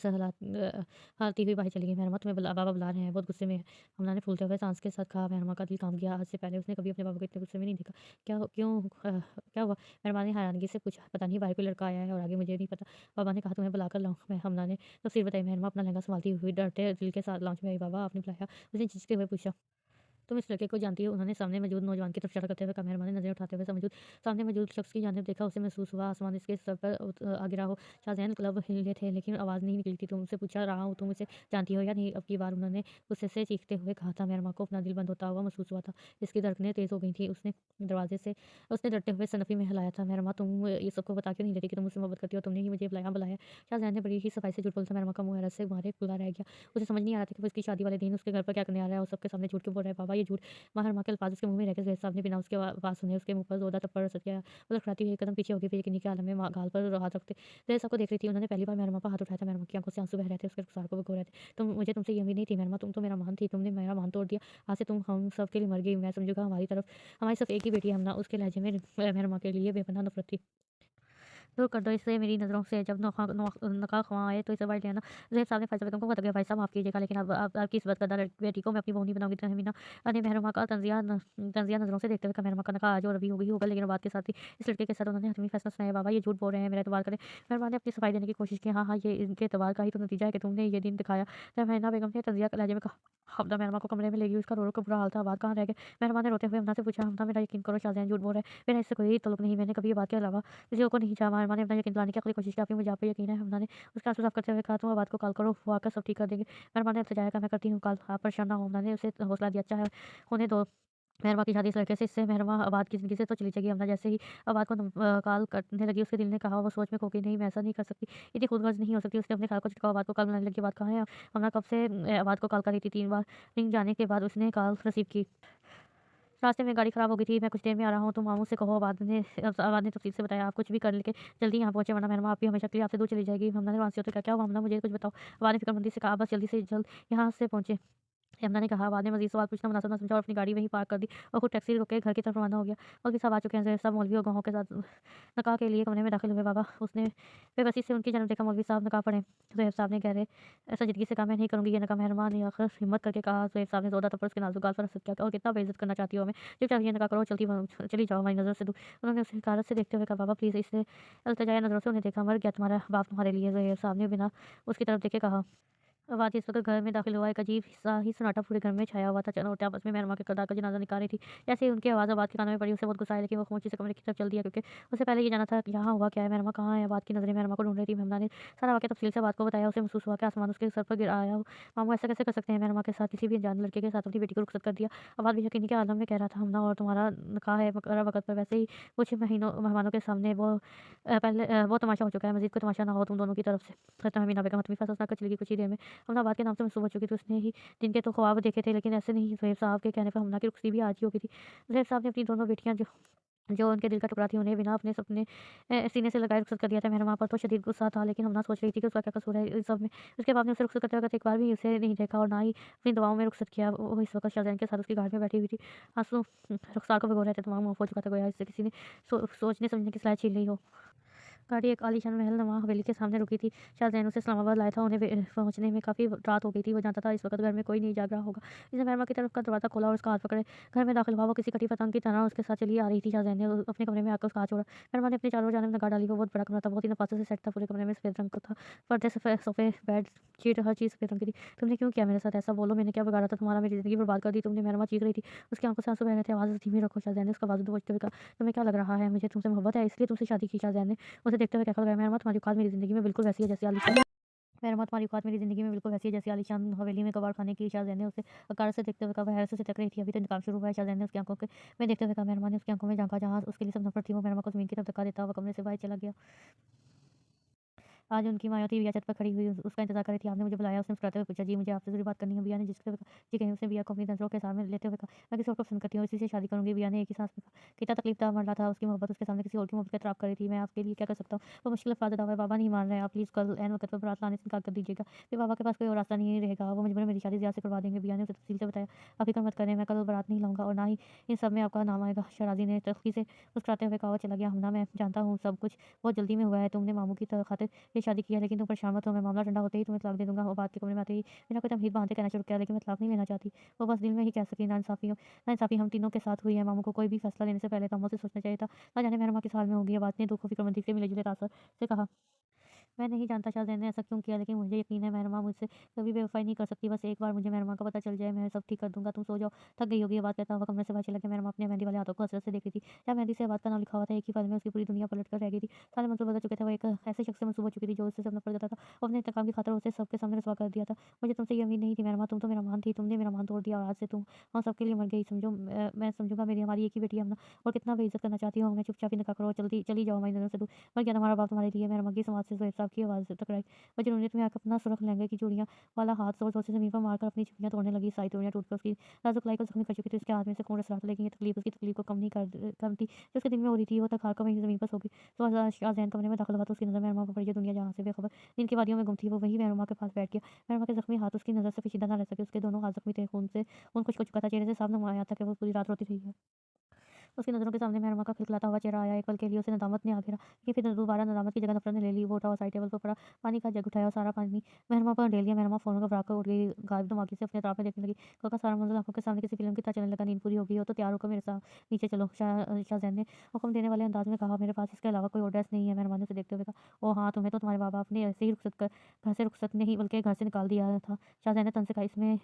हारती हुई बाहर चली गई। मेहरमा तुम्हें बाबा बुला रहे हैं, बहुत गुस्से में है। हमना ने फूलते हुए साँस के साथ कहा। मेहरमा का दिल काम गया। आज से पहले उसने कभी अपने बाबा को इतने गुस्से में नहीं देखा। क्या हुआ? मेहरमा ने हैरानगी से पूछा। पता नहीं, बाहर कोई लड़का आया है और आगे मुझे नहीं पता। बाबा ने कहा तुम्हें बुला कर लाऊँ मैं? हमना ने तफ़सीर बताई। मेहरमा अपना लहंगा सँभालती हुई डरते दिल के साथ लॉन्च में आई। बाबा आपने बुलाया? उसने झिझकते हुए पूछा। तुम इस लड़के को जानती हो? उन्होंने सामने मौजूद नौजवान की तरफ इशारा करते हुए कहा। मेहरमा ने नज़रें उठाते हुए सामने मौजूद शख्स की जानिब देखा। उसे महसूस हुआ आसमान इसके सर पर आ गिरा हो। शाहज़ैन क्लब हिले थे, लेकिन आवाज़ नहीं निकली थी। तुमसे पूछा रहा हूँ, तुम इसे जानती हो या नहीं? अब की बार उन्होंने गुस्से से चीखते हुए कहा था। मेहरमा को अपना दिल बंद होता हुआ महसूस हुआ था। इसकी धड़कनें तेज़ हो गई थी। उसने डरते हुए सनफी में हिलाया था। मेहरमा तुम ये सबको बता क्यों नहीं देती कि तुम मुझसे मोहब्बत करती हो? तुमने ही मुझे बुलाया। शाहज़ैन ने बड़ी ही सफाई से झूठ बोला था। मेहरमा का मुँह हैरत से मारे खुला रह गया। उसे समझ नहीं आ रहा था कि वो इसकी शादी वाले दिन उसके घर पर क्या करने आ रहा है और सबके सामने झूठ क्यों बोल रहा है। बाबा ये झूठ। माहरमा के अल्फाज़ उसके मुँह में रह गए। ज़ैद साहब ने बिना उसके बात सुने उसके मुँह पर ज़ोरदार थप्पड़ रसद किया। वो लड़खड़ाती हुई एक कदम पीछे हो गई। बेयकीनी के आलम में गाल पर हाथ रखते ज़ैद साहब को देख रही थी। उन्होंने पहली बार मेहरमा पर हाथ उठाया था। मेहरमा की आँखों से आंसू बह रहे थे, उसके रुखसार को भिगो रहे थे। मुझे तुमसे ये उम्मीद नहीं थी मेहरमा, तुम तो मेरा मान थी। तुमने मेरा मान तोड़ दिया। आज से तुम हम सब के लिए मर गई। मैं समझूँगा हमारी सिर्फ़ एक ही बेटी है हमना। उसके लहजे में मेहरमा के लिए बेपनाह नफ़रत थी। दूर कर दो इसे मेरी नज़रों से। जब नकाह ख़्वाह आए तो इसे बाँट लेना। ज़ैद साहब ने फ़ैज़ा बेगम को बता दिया। भाई साहब माफ़ कीजिएगा, लेकिन अब आपकी इस बदकिरदार बेटी को मैं अपनी बहू नहीं बनाऊँगी। तहमीना ने मेहरमा का तंज़िया नज़रों से देखते हुए कहा। मेहरमा का नकाह आज और अभी होगा, लेकिन बात के साथ ही इस लड़के के साथ उन्होंने हतमी फ़ैसला सुनाया। बाबा ये झूठ बोल रहे हैं, मेरा एतबार करें। मेहरमा ने अपनी सफाई देने की कोशिश की। हाँ, ये इनके एतबार का ही तो नतीजा है कि तुमने ये दिन दिखाया। तहमीना बेगम ने तंज़िया के लहजे में कहा। हमदा मेहरमा को कमरे में ले गई। उसका रो रो कर बुरा हाल था। आबाद कहाँ रह गए? मेहरमा ने रोते हुए हमदा से पूछा। हमदा मेरा यकीन करो, शाहज़ैन झूठ बोल रहा है। मेरा इससे कोई तल्लुक़ नहीं। मैंने कभी ये बात के अलावा किसी को नहीं चाहा। मेहरमा ने अपना यकीन दिलाने की आखिरी कोशिश की। आप ही मुझे आप पे यकीन है? हमदा ने उसके आँसू साफ़ करते हुए कहा। तुम अब बात को कॉल करो, वो आकर सब ठीक कर देंगे। मेहरमा ने इल्तिजाया कहा, मैं करती हूँ कॉल, आप परेशान ना हो। हमदा ने उसे हौसला दिया। अच्छा है, होने दो। मेहरमा की शादी इस लड़के से, इससे मेहरमा आबाद की ज़िंदगी से तो चली जाएगी। हमने जैसे ही आबाद को कॉल करने लगी, उसके दिल ने कहा, वो सोच में खो गई, नहीं मैं ऐसा नहीं कर सकती, इतनी खुदगर्ज़ नहीं हो सकती। उसने अपने ख़्याल को झटका आबाद को कॉल मिलाने लगी, आबाद कहाँ है? हमने कब से आबाद को कॉल कर रही थी, 3 बार रिंग जाने के बाद उसने कॉल रिसीव की। रास्ते में गाड़ी ख़राब हो गई थी, मैं कुछ देर में आ रहा हूँ, तुम मामू से कहो। आबाद ने तफ़सील से बताया, आप कुछ भी कर लेके जल्दी यहाँ पहुँचे, वरना मेहरमा आपकी हमेशा के लिए आपसे दूर चली जाएगी। हमने कहा, "तो क्या हुआ? हमने मुझे कुछ बताओ।" आबाद ने फ़िक्रमंदी से कहा, "बस जल्दी से जल्द यहाँ से पहुँचे।" यमुना ने कहा, बाद में मज़ीद सवाल पूछना मुनासिब ना समझा और अपनी गाड़ी वहीं पार्क कर दी और खुद टैक्सी रोक के घर की तरफ रवाना हो गया। मौलवी साहब आ चुके हैं, ज़ैर साहब मौलवी और गवाहों के साथ नकाह के लिए कमरे में दाखिल हुए। बाबा उसने बेबसी से उनकी जानब देखा। मौलवी साहब नकाह पढ़े। ज़ुहैब साहब ने गहरे संजीदगी से कहा, मैं नहीं करूँगी ये नकाह। मेहरमा ने आखिर हिम्मत करके कहा। ज़ुहैब साहब ने ज़ोरदार थप्पड़ उसके नाज़ुक गाल पर रगड़ दिया और कितना बेइज़्ज़त करना चाहती हो हमें? चुपचाप ये नकाह करो, चली जाओ हमारी नज़र से दूर। उन्होंने उसे हक़ारत से देखते हुए कहा, बाबा प्लीज़। इसने इल्तिजाया नज़रों से उन्हें देखा। मर गया तुम्हारा बाप तुम्हारे लिए। ज़ुहैब साहब ने बिना उसकी तरफ देखे कहा। वादी इस वक़्त घर में दाखिल हुआ। एक अजीब-सा ही सन्नाटा पूरे घर में छाया हुआ था। चारों औरतें आपस में मेहरमा के किरदार का जनाज़ा निकाल रही थी। जैसे ही उनकी आवाज़ आबाद के कानों में पड़ी, उसे बहुत गुस्सा आया, लेकिन वो खामोशी से कमरे की तरफ चल दिया, क्योंकि उसे पहले ये जानना था कि यहाँ हुआ क्या है, मेहरमा कहाँ है? आबाद की नज़रें मेहरमा को ढूँढ रही थी। मेमना ने सारा वाक़या तफ़सील से आबाद को बताया। उसे महसूस हुआ कि आसमान उसके सर पर गिर आया हो। मामू ऐसा कैसे कर सकते हैं? मेहरमा के साथ किसी भी अनजान लड़के के साथ अपनी बेटी को रुखसत कर दिया। आबाद बेयकीनी के आलम में कह रहा था, हमना और तुम्हारा निकाह है मुकर्रर वक़्त पर। वैसे ही कुछ मेहमानों के सामने वो तमाशा हो चुका है। मज़ीद कोई तमाशा ना हो तुम दोनों की तरफ से। ख़त्म है। मीना बेगम हतमी फैसला सुनाकर चली गई। कुछ ही देर में हमना बात के नाम से मनसूब हो चुकी थी। उसने ही दिन के तो ख्वाब देखे थे, लेकिन ऐसे नहीं। ज़ुहैब साहब के कहने पर हमना की रुखसती भी आज ही हो गई थी। ज़ुहैब साहब ने अपनी दोनों बेटियाँ जो जो उनके दिल का टुकड़ा थी, उन्हें बिना अपने सपने सीने से लगाए रुखसत कर दिया था। मेहरमा पर तो शदीद गुस्सा था, लेकिन हमना सोच रही थी कि उसका क्या कसूर है इस सब में। उसके बाप ने उसे रुखसत करते वक़्त एक बार भी उसे नहीं देखा और ना ही अपनी दुआओं में रुखसत किया। वो इस वक़्त शाहज़ैन के साथ उसकी गाड़ में बैठी हुई थी। आँसू रुखसार को भिगो रहे थे। दिमाग माफ़ हो चुका था, गोया इससे किसी ने सोचने समझने की सलाह छीन ली हो। गाड़ी एक आलीशान महल-नुमा हवेली के सामने रुकी थी। शाहज़ैन उसे इस्लामाबाद लाया था। उन्हें पहुँचने में काफ़ी रात हो गई थी। वो जानता था इस वक़्त घर में कोई नहीं जाग रहा होगा। उसने मेहरमा की तरफ का दरवाज़ा खोला और उसका हाथ पकड़े घर में दाखिल हुआ। वो किसी कटी पतंग की तरह उसके साथ चली आ रही थी। शाहज़ैन ने अपने कमरे में आकर उसका हाथ छोड़ा। मेहरमा ने अपनी चारों जानिब निगाह डाली। वो बहुत बड़ा कमरा था, बहुत ही नफ़ासत से सेट था। पूरे कमरे में सफ़ेद रंग का था। पर्दे, सफ़ेद सोफ़े, बेड शीट, हर चीज़ सफ़ेद रंग की थी। तुमने क्यों किया मेरे साथ ऐसा? बोलो, मैंने क्या बिगाड़ा था तुम्हारा? मेरी ज़िंदगी बर्बाद कर दी तुमने। मेहरमा चीख रही थी। उसकी आँखों से आँसू बह रहे थे। आवाज़ धीमी रखो। शाहज़ैन ने उसका बाजू दबोचते हुए कहा, तुम्हें क्या लग रहा है मुझे तुमसे मोहब्बत है, इसलिए तुमसे शादी की? शाहज़ैन ने उसे देखते हुए कहा, मेहरमा तुम्हारी औकात मेरी ज़िंदगी में बिल्कुल वैसी है जैसी आलीशान मेहरमा तुम्हारी औकात मेरी ज़िंदगी में बिल्कुल वैसी है जैसी आलीशान हवेली में कबाड़ खाने की। शाहज़ैन ने उसे हक़ारत से देखते हुए कहा। वह हैरत से सिसक रही थी। अभी तो इंतकाम शुरू हुआ है। शाहज़ैन ने उसकी आँखों में देखते हुए कहा। मेहरमा ने उसकी आँखों में झाँका, जहाँ उसके लिए सब नफ़रत थी। वो मेहरमा को ज़मीन की तरफ धक्का देता हुआ कमरे से बाहर चला गया। आज उनकी मायावती बिया छत पर खड़ी हुई उसका इंतज़ार कर रही थी। आपने मुझे बुलाया? उसने मुस्कुराते हुए पूछा। जी, मुझे आपसे ज़रूरी बात करनी है। बिया ने जिसके जी कही। उसने बिया को अपनी नज़रों के सामने लेते हुए कहा, मैं किसी और को पसंद करती हूँ, इसी से शादी करूँगी। बिया ने एक ही साँस में कहा। कितना तकलीफ़ मर रहा था। उसकी मोहब्बत उसके सामने किसी और की मोहब्बत का एतराफ़ कर रही थी। मैं आपके लिए क्या कर सकता हूँ? वो मुश्किल अल्फ़ाज़ अदा हुए। बाबा नहीं मान रहे। आप प्लीज़ कल ऐन वक़्त पर बारात लाने से इनकार कर दीजिएगा। फिर बाबा के पास कोई और रास्ता नहीं रहेगा। वो मजबूरन मेरी शादी ज़िया से करवा देंगे। बिया ने उसे तफ़सील से बताया। आप फ़िक्र मत करें, मैं कल बारात नहीं लाऊँगा और ना ही इन सब में आपका नाम आएगा। शराज़ी ने तल्ख़ी से मुस्कुराते हुए कहा। वो चला गया। हमना, मैं जानता हूँ सब कुछ बहुत जल्दी में हुआ है। तुमने मामू की खातिर ये शादी की है, लेकिन तुम परेशान मत हो। मैं मामला ठंडा होते ही तुम्हें तलाक दे दूँगा। वो बात के कमरे में आते ही बिना कोई तमहीद बाँधे कहना शुरू किया, लेकिन मैं तलाक नहीं लेना चाहती। वो बस दिल में ही कह सकी। नाइंसाफ़ी हम तीनों के साथ हुई है। मामू को कोई भी फ़ैसला लेने से पहले कामों से सोचना चाहिए था। ना जाने मेहरमा किस हाल में होगी। ये बात ने दुःख और फ़िक्रमंदी से मिले-जुले तासर से कहा। मैं नहीं जानता शाहज़ैन ने ऐसा क्यों किया, लेकिन मुझे यकीन है मेहरमा मुझसे कभी बेवफ़ाई नहीं कर सकती। बस एक बार मुझे मेहरमा का पता चल जाए, मैं सब ठीक कर दूँगा। तुम सो जाओ, थक गई होगी। ये बात कहता हुआ कमरे से बाहर चला गया। मेहरमा अपने मेहंदी वाले हाथों को हसरत से देख रही थी। जहाँ मेहंदी से आबाद का नाम लिखा हुआ था, एक ही पल में उसकी पूरी दुनिया पलट कर रह गई थी। सारे मंसूब बदल चुके थे। वो एक ऐसे शख़्स से मनसूब हो चुकी थी जो उससे सब नफ़रत करता था। वो अपने इंतकाम की खातिर उसे सबके सामने रुसवा कर दिया था। मुझे तुमसे ये उम्मीद नहीं थी मेहरमा, तुम तो मेरा मान थी। तुमने मेरा मान तोड़ दिया और आज से तुम हम सबके लिए मर गई। समझो, मैं समझूँगा मेरी हमारी एक ही बेटी है हमना, और कितना बेइज़्ज़त करना चाहती हो हमें। चुपचाप इनकार करो, जल्दी चली जाओ हमारी नज़रों से दूर। मर गया तुम्हारा बाप तुम्हारे लिए। मेहरमा की समाज से ज़ोहैब साहब की आवाज़ टकराई। मजनूनियत में आकर अपना सुर्ख़ लहंगे की चूड़ियाँ वाला हाथ ज़ोर-ज़ोर से ज़मीन पर मारकर अपनी चूड़ियाँ तोड़ने लगी। सारी चूड़ियाँ टूटकर उसकी नाज़ुक कलाई को ज़ख्मी कर चुकी थी। उसके हाथ में से खून रिस रहा था, लेकिन ये तकलीफ़ उसकी तकलीफ़ को कम थी जो उसके दिल में हो रही थी। वो थक-हार कर वहीं ज़मीन पर सो गई। सुबह शाहज़ैन कमरे में दाखिल हुआ तो उसकी नज़र मेहरमा पर पड़ी, जो दुनिया जहाँ से बेखबर नींद की वादियों में गुम थी। वो वहीं मेहरमा के पास बैठ गया। मेहरमा के ज़ख्मी हाथ उसकी नज़र से पोशीदा न रह सके। उसके दोनों हाथ ज़ख्मी थे, खून खुश्क हो चुका था। चेहरे से साफ नुमाया था कि वो पूरी रात रोती रही है। उसकी नज़रों के सामने मेहरमा का खिलखिलाता हुआ चेहरा आया। एक पल के लिए उसे नदामत ने आ घेरा, लेकिन फिर दोबारा नदामत की जगह नफ़रत ने ले ली। वो उठा और साइड टेबल पर पड़ा पानी का जग उठाया और सारा पानी मेहरमा पर ढेल दिया। मेहरमा फ़ौरन घबरा कर उठ गई, गायब दिमागी से अपने अताप में देखने लगी। कल का सारा मंज़र आँखों के सामने किसी फ़िल्म की तरह चलने लगा। नींद पूरी हो गई हो तो तैयार होकर मेरे साथ नीचे चलो। शाहज़ैन ने हुक्म देने वाले अंदाज़ में कहा। मेरे पास इसके अलावा कोई और ड्रेस नहीं है। मेहरमा ने उसे देखते हुए कहा। ओह हाँ, तुम्हें तो तुम्हारे माँ-बाप ने ऐसे ही घर से रुखसत नहीं बल्कि घर से निकाल दिया था। शाहज़ैन ने तन से कहा,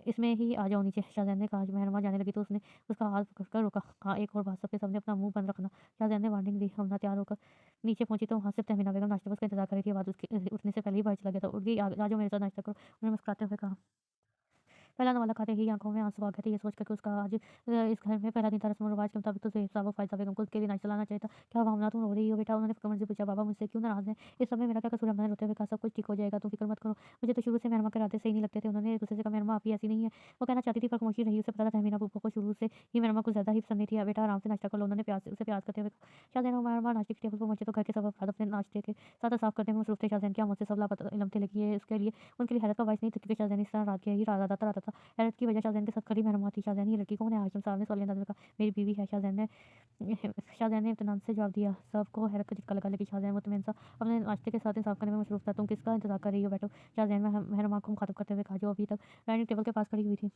इसमें ही आ जाओ नीचे। शाहज़ैन ने कहा। मेहरमा जाने लगी तो उसने उसका हाथ पकड़कर रोका। हाँ, एक और बात, सबके सामने अपना मुँह बंद रखना। शाहज़ैन ने वार्निंग दी। हमना तैयार होकर नीचे पहुँची तो वहाँ सिर्फ तहमीना बेगम नाश्ते का उसका इंतज़ार कर रही थी। आवाज़ उसके उठने से पहले ही बाहर चला गया था। उठ गई, आ जाओ मेरे साथ नाश्ता करो। उन्होंने मुस्कुराते हुए कहा। पहला नवाला खाते ही आँखों में आँसू आ गए थे, ये सोचकर कि उसका आज इस घर में पहला दिन था। रस्म-रिवाज के मुताबिक तो ज़हीर साहब और फ़ायज़ा बेगम को उसके लिए नाश्ता लाना चाहिए था। "क्या भावना, तुम रो रही हो बेटा?" उन्होंने फ़िक्रमंद से पूछा। "बाबा मुझसे क्यों नाराज़ हैं? इस सब में मेरा क्या कसूर है?" मैंने रोते हुए कहा, "सब कुछ ठीक हो जाएगा, तुम फ़िक्र मत करो।" मुझे तो शुरू से मेहरमा के इरादे सही नहीं लगते थे। उन्होंने गुस्से से कहा, "मेहरमा आप ही ऐसी नहीं है।" वो कहना चाहती थी पर खामोशी रही। उसे पता था तहमीना फूफो को शुरू से ही मेहरमा कुछ ज़्यादा ही पसंद नहीं थी। "बेटा आराम से नाश्ता कर लो।" उन्होंने प्यास करते हुए कहा। शाहज़ैन और मेहरमा नाश्ते की टेबल पर पहुँचे तो घर के सब अफ़राद अपने नाश्ते के साथ साफ़ करने में मसरूफ़ थे। शाहज़ैन के मुझसे सब लापता इल्म थे, लेकिन ये उसके लिए उनके लिए हैरत का बाइस नहीं था क्योंकि शाहज़ैन इस तरह रात के ही ज़्यादातर आता था। हैरत की वजह शाहज़ैन के साथ खड़ी मेहरमा थी। "शाहज़ैन ये लड़की कौन है?" हाशिम साहब ने सवालिया अंदाज़ में कहा। "मेरी बीवी है।" शाहज़ैन ने इत्मीनान से जवाब दिया। सबको हैरत का झटका लगा, लेकिन शाहज़ैन मुतमईन सा अपने नाश्ते के साथ इंसाफ़ करने में मसरूफ़ था। "तुम किसका इंतज़ार कर रही हो? बैठो।" शाहज़ैन मेहरमा को मुखातिब करते हुए कहा, जो अभी तक डाइनिंग टेबल के पास खड़ी हुई थी।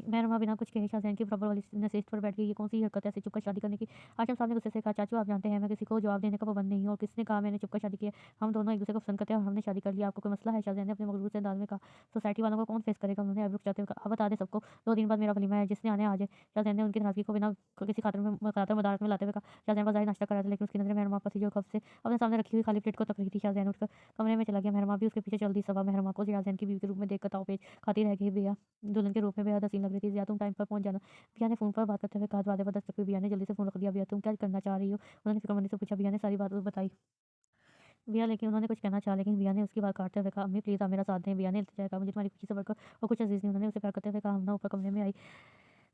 मेहरमा बिना कुछ कहे शाहज़ैन के बराबर वाली नशिस्त पर बैठ गई। ये कौन-सी हरकत है ऐसे चुपकर शादी करने की? हाशिम साहब ने गुस्से से कहा, "चाचू आप जानते हैं मैं किसी को जवाब देने का पाबंद नहीं हूँ और किसने कहा मैंने चुपकर शादी की है? हम दोनों एक-दूसरे को पसंद करते हैं और हमने शादी कर लिया। आपको कोई मसला है?" शाहज़ैन ने अपने मखलूस अंदाज़ में कहा। "सोसाइटी वालों को कौन फेस करेगा?" उन्होंने आईब्रो खिंचाते हुए कहा, "अब बता दें सबको, 2 दिन बाद मेरा वलीमा है, जिसने आना है आ जाए।" शाहज़ैन ने उनकी नाराज़गी को बिना किसी खातर मदारत में लाते हुए कहा। शाहज़ैन बाज़ाहिर नाश्ता कर रहा था, लेकिन उसकी नज़रें मेहरमा पर थी जो कब से अपने सामने रखी हुई खाली प्लेट को तक रही थी। शाहज़ैन उठकर कमरे में चला गया। मेहरमा भी उसके पीछे चल दी। सबा मेहरमा को शाहज़ैन की बीवी के रूप में देखकर ताव-पेच खाती रह गई। बिया दुल्हन के रूप में बेहद हसीन लग रही थी। "ज़िया तुम टाइम पर पहुँच जाना।" बिया ने फ़ोन पर बात करते हुए कहा। दरवाज़े पर दस्तक हुई। बिया ने जल्दी से फ़ोन रख दिया। "बिया तुम क्या करना चाह रही हो?" उन्होंने फ़िक्रमंदी से पूछा। बिया ने सारी बात बताई। बिया लेकिन उन्होंने कुछ कहना चाहा, लेकिन बिया ने उसकी बात काटते हुए कहा, "अम्मी प्लीज़ आप मेरा साथ दें।" बिया ने इल्तिजा कहा, "मुझे तुम्हारी खुशी से बढ़कर और कुछ अज़ीज़ नहीं।" उन्होंने उसे प्यार करते हुए कहा। "हमना ऊपर कमरे में आई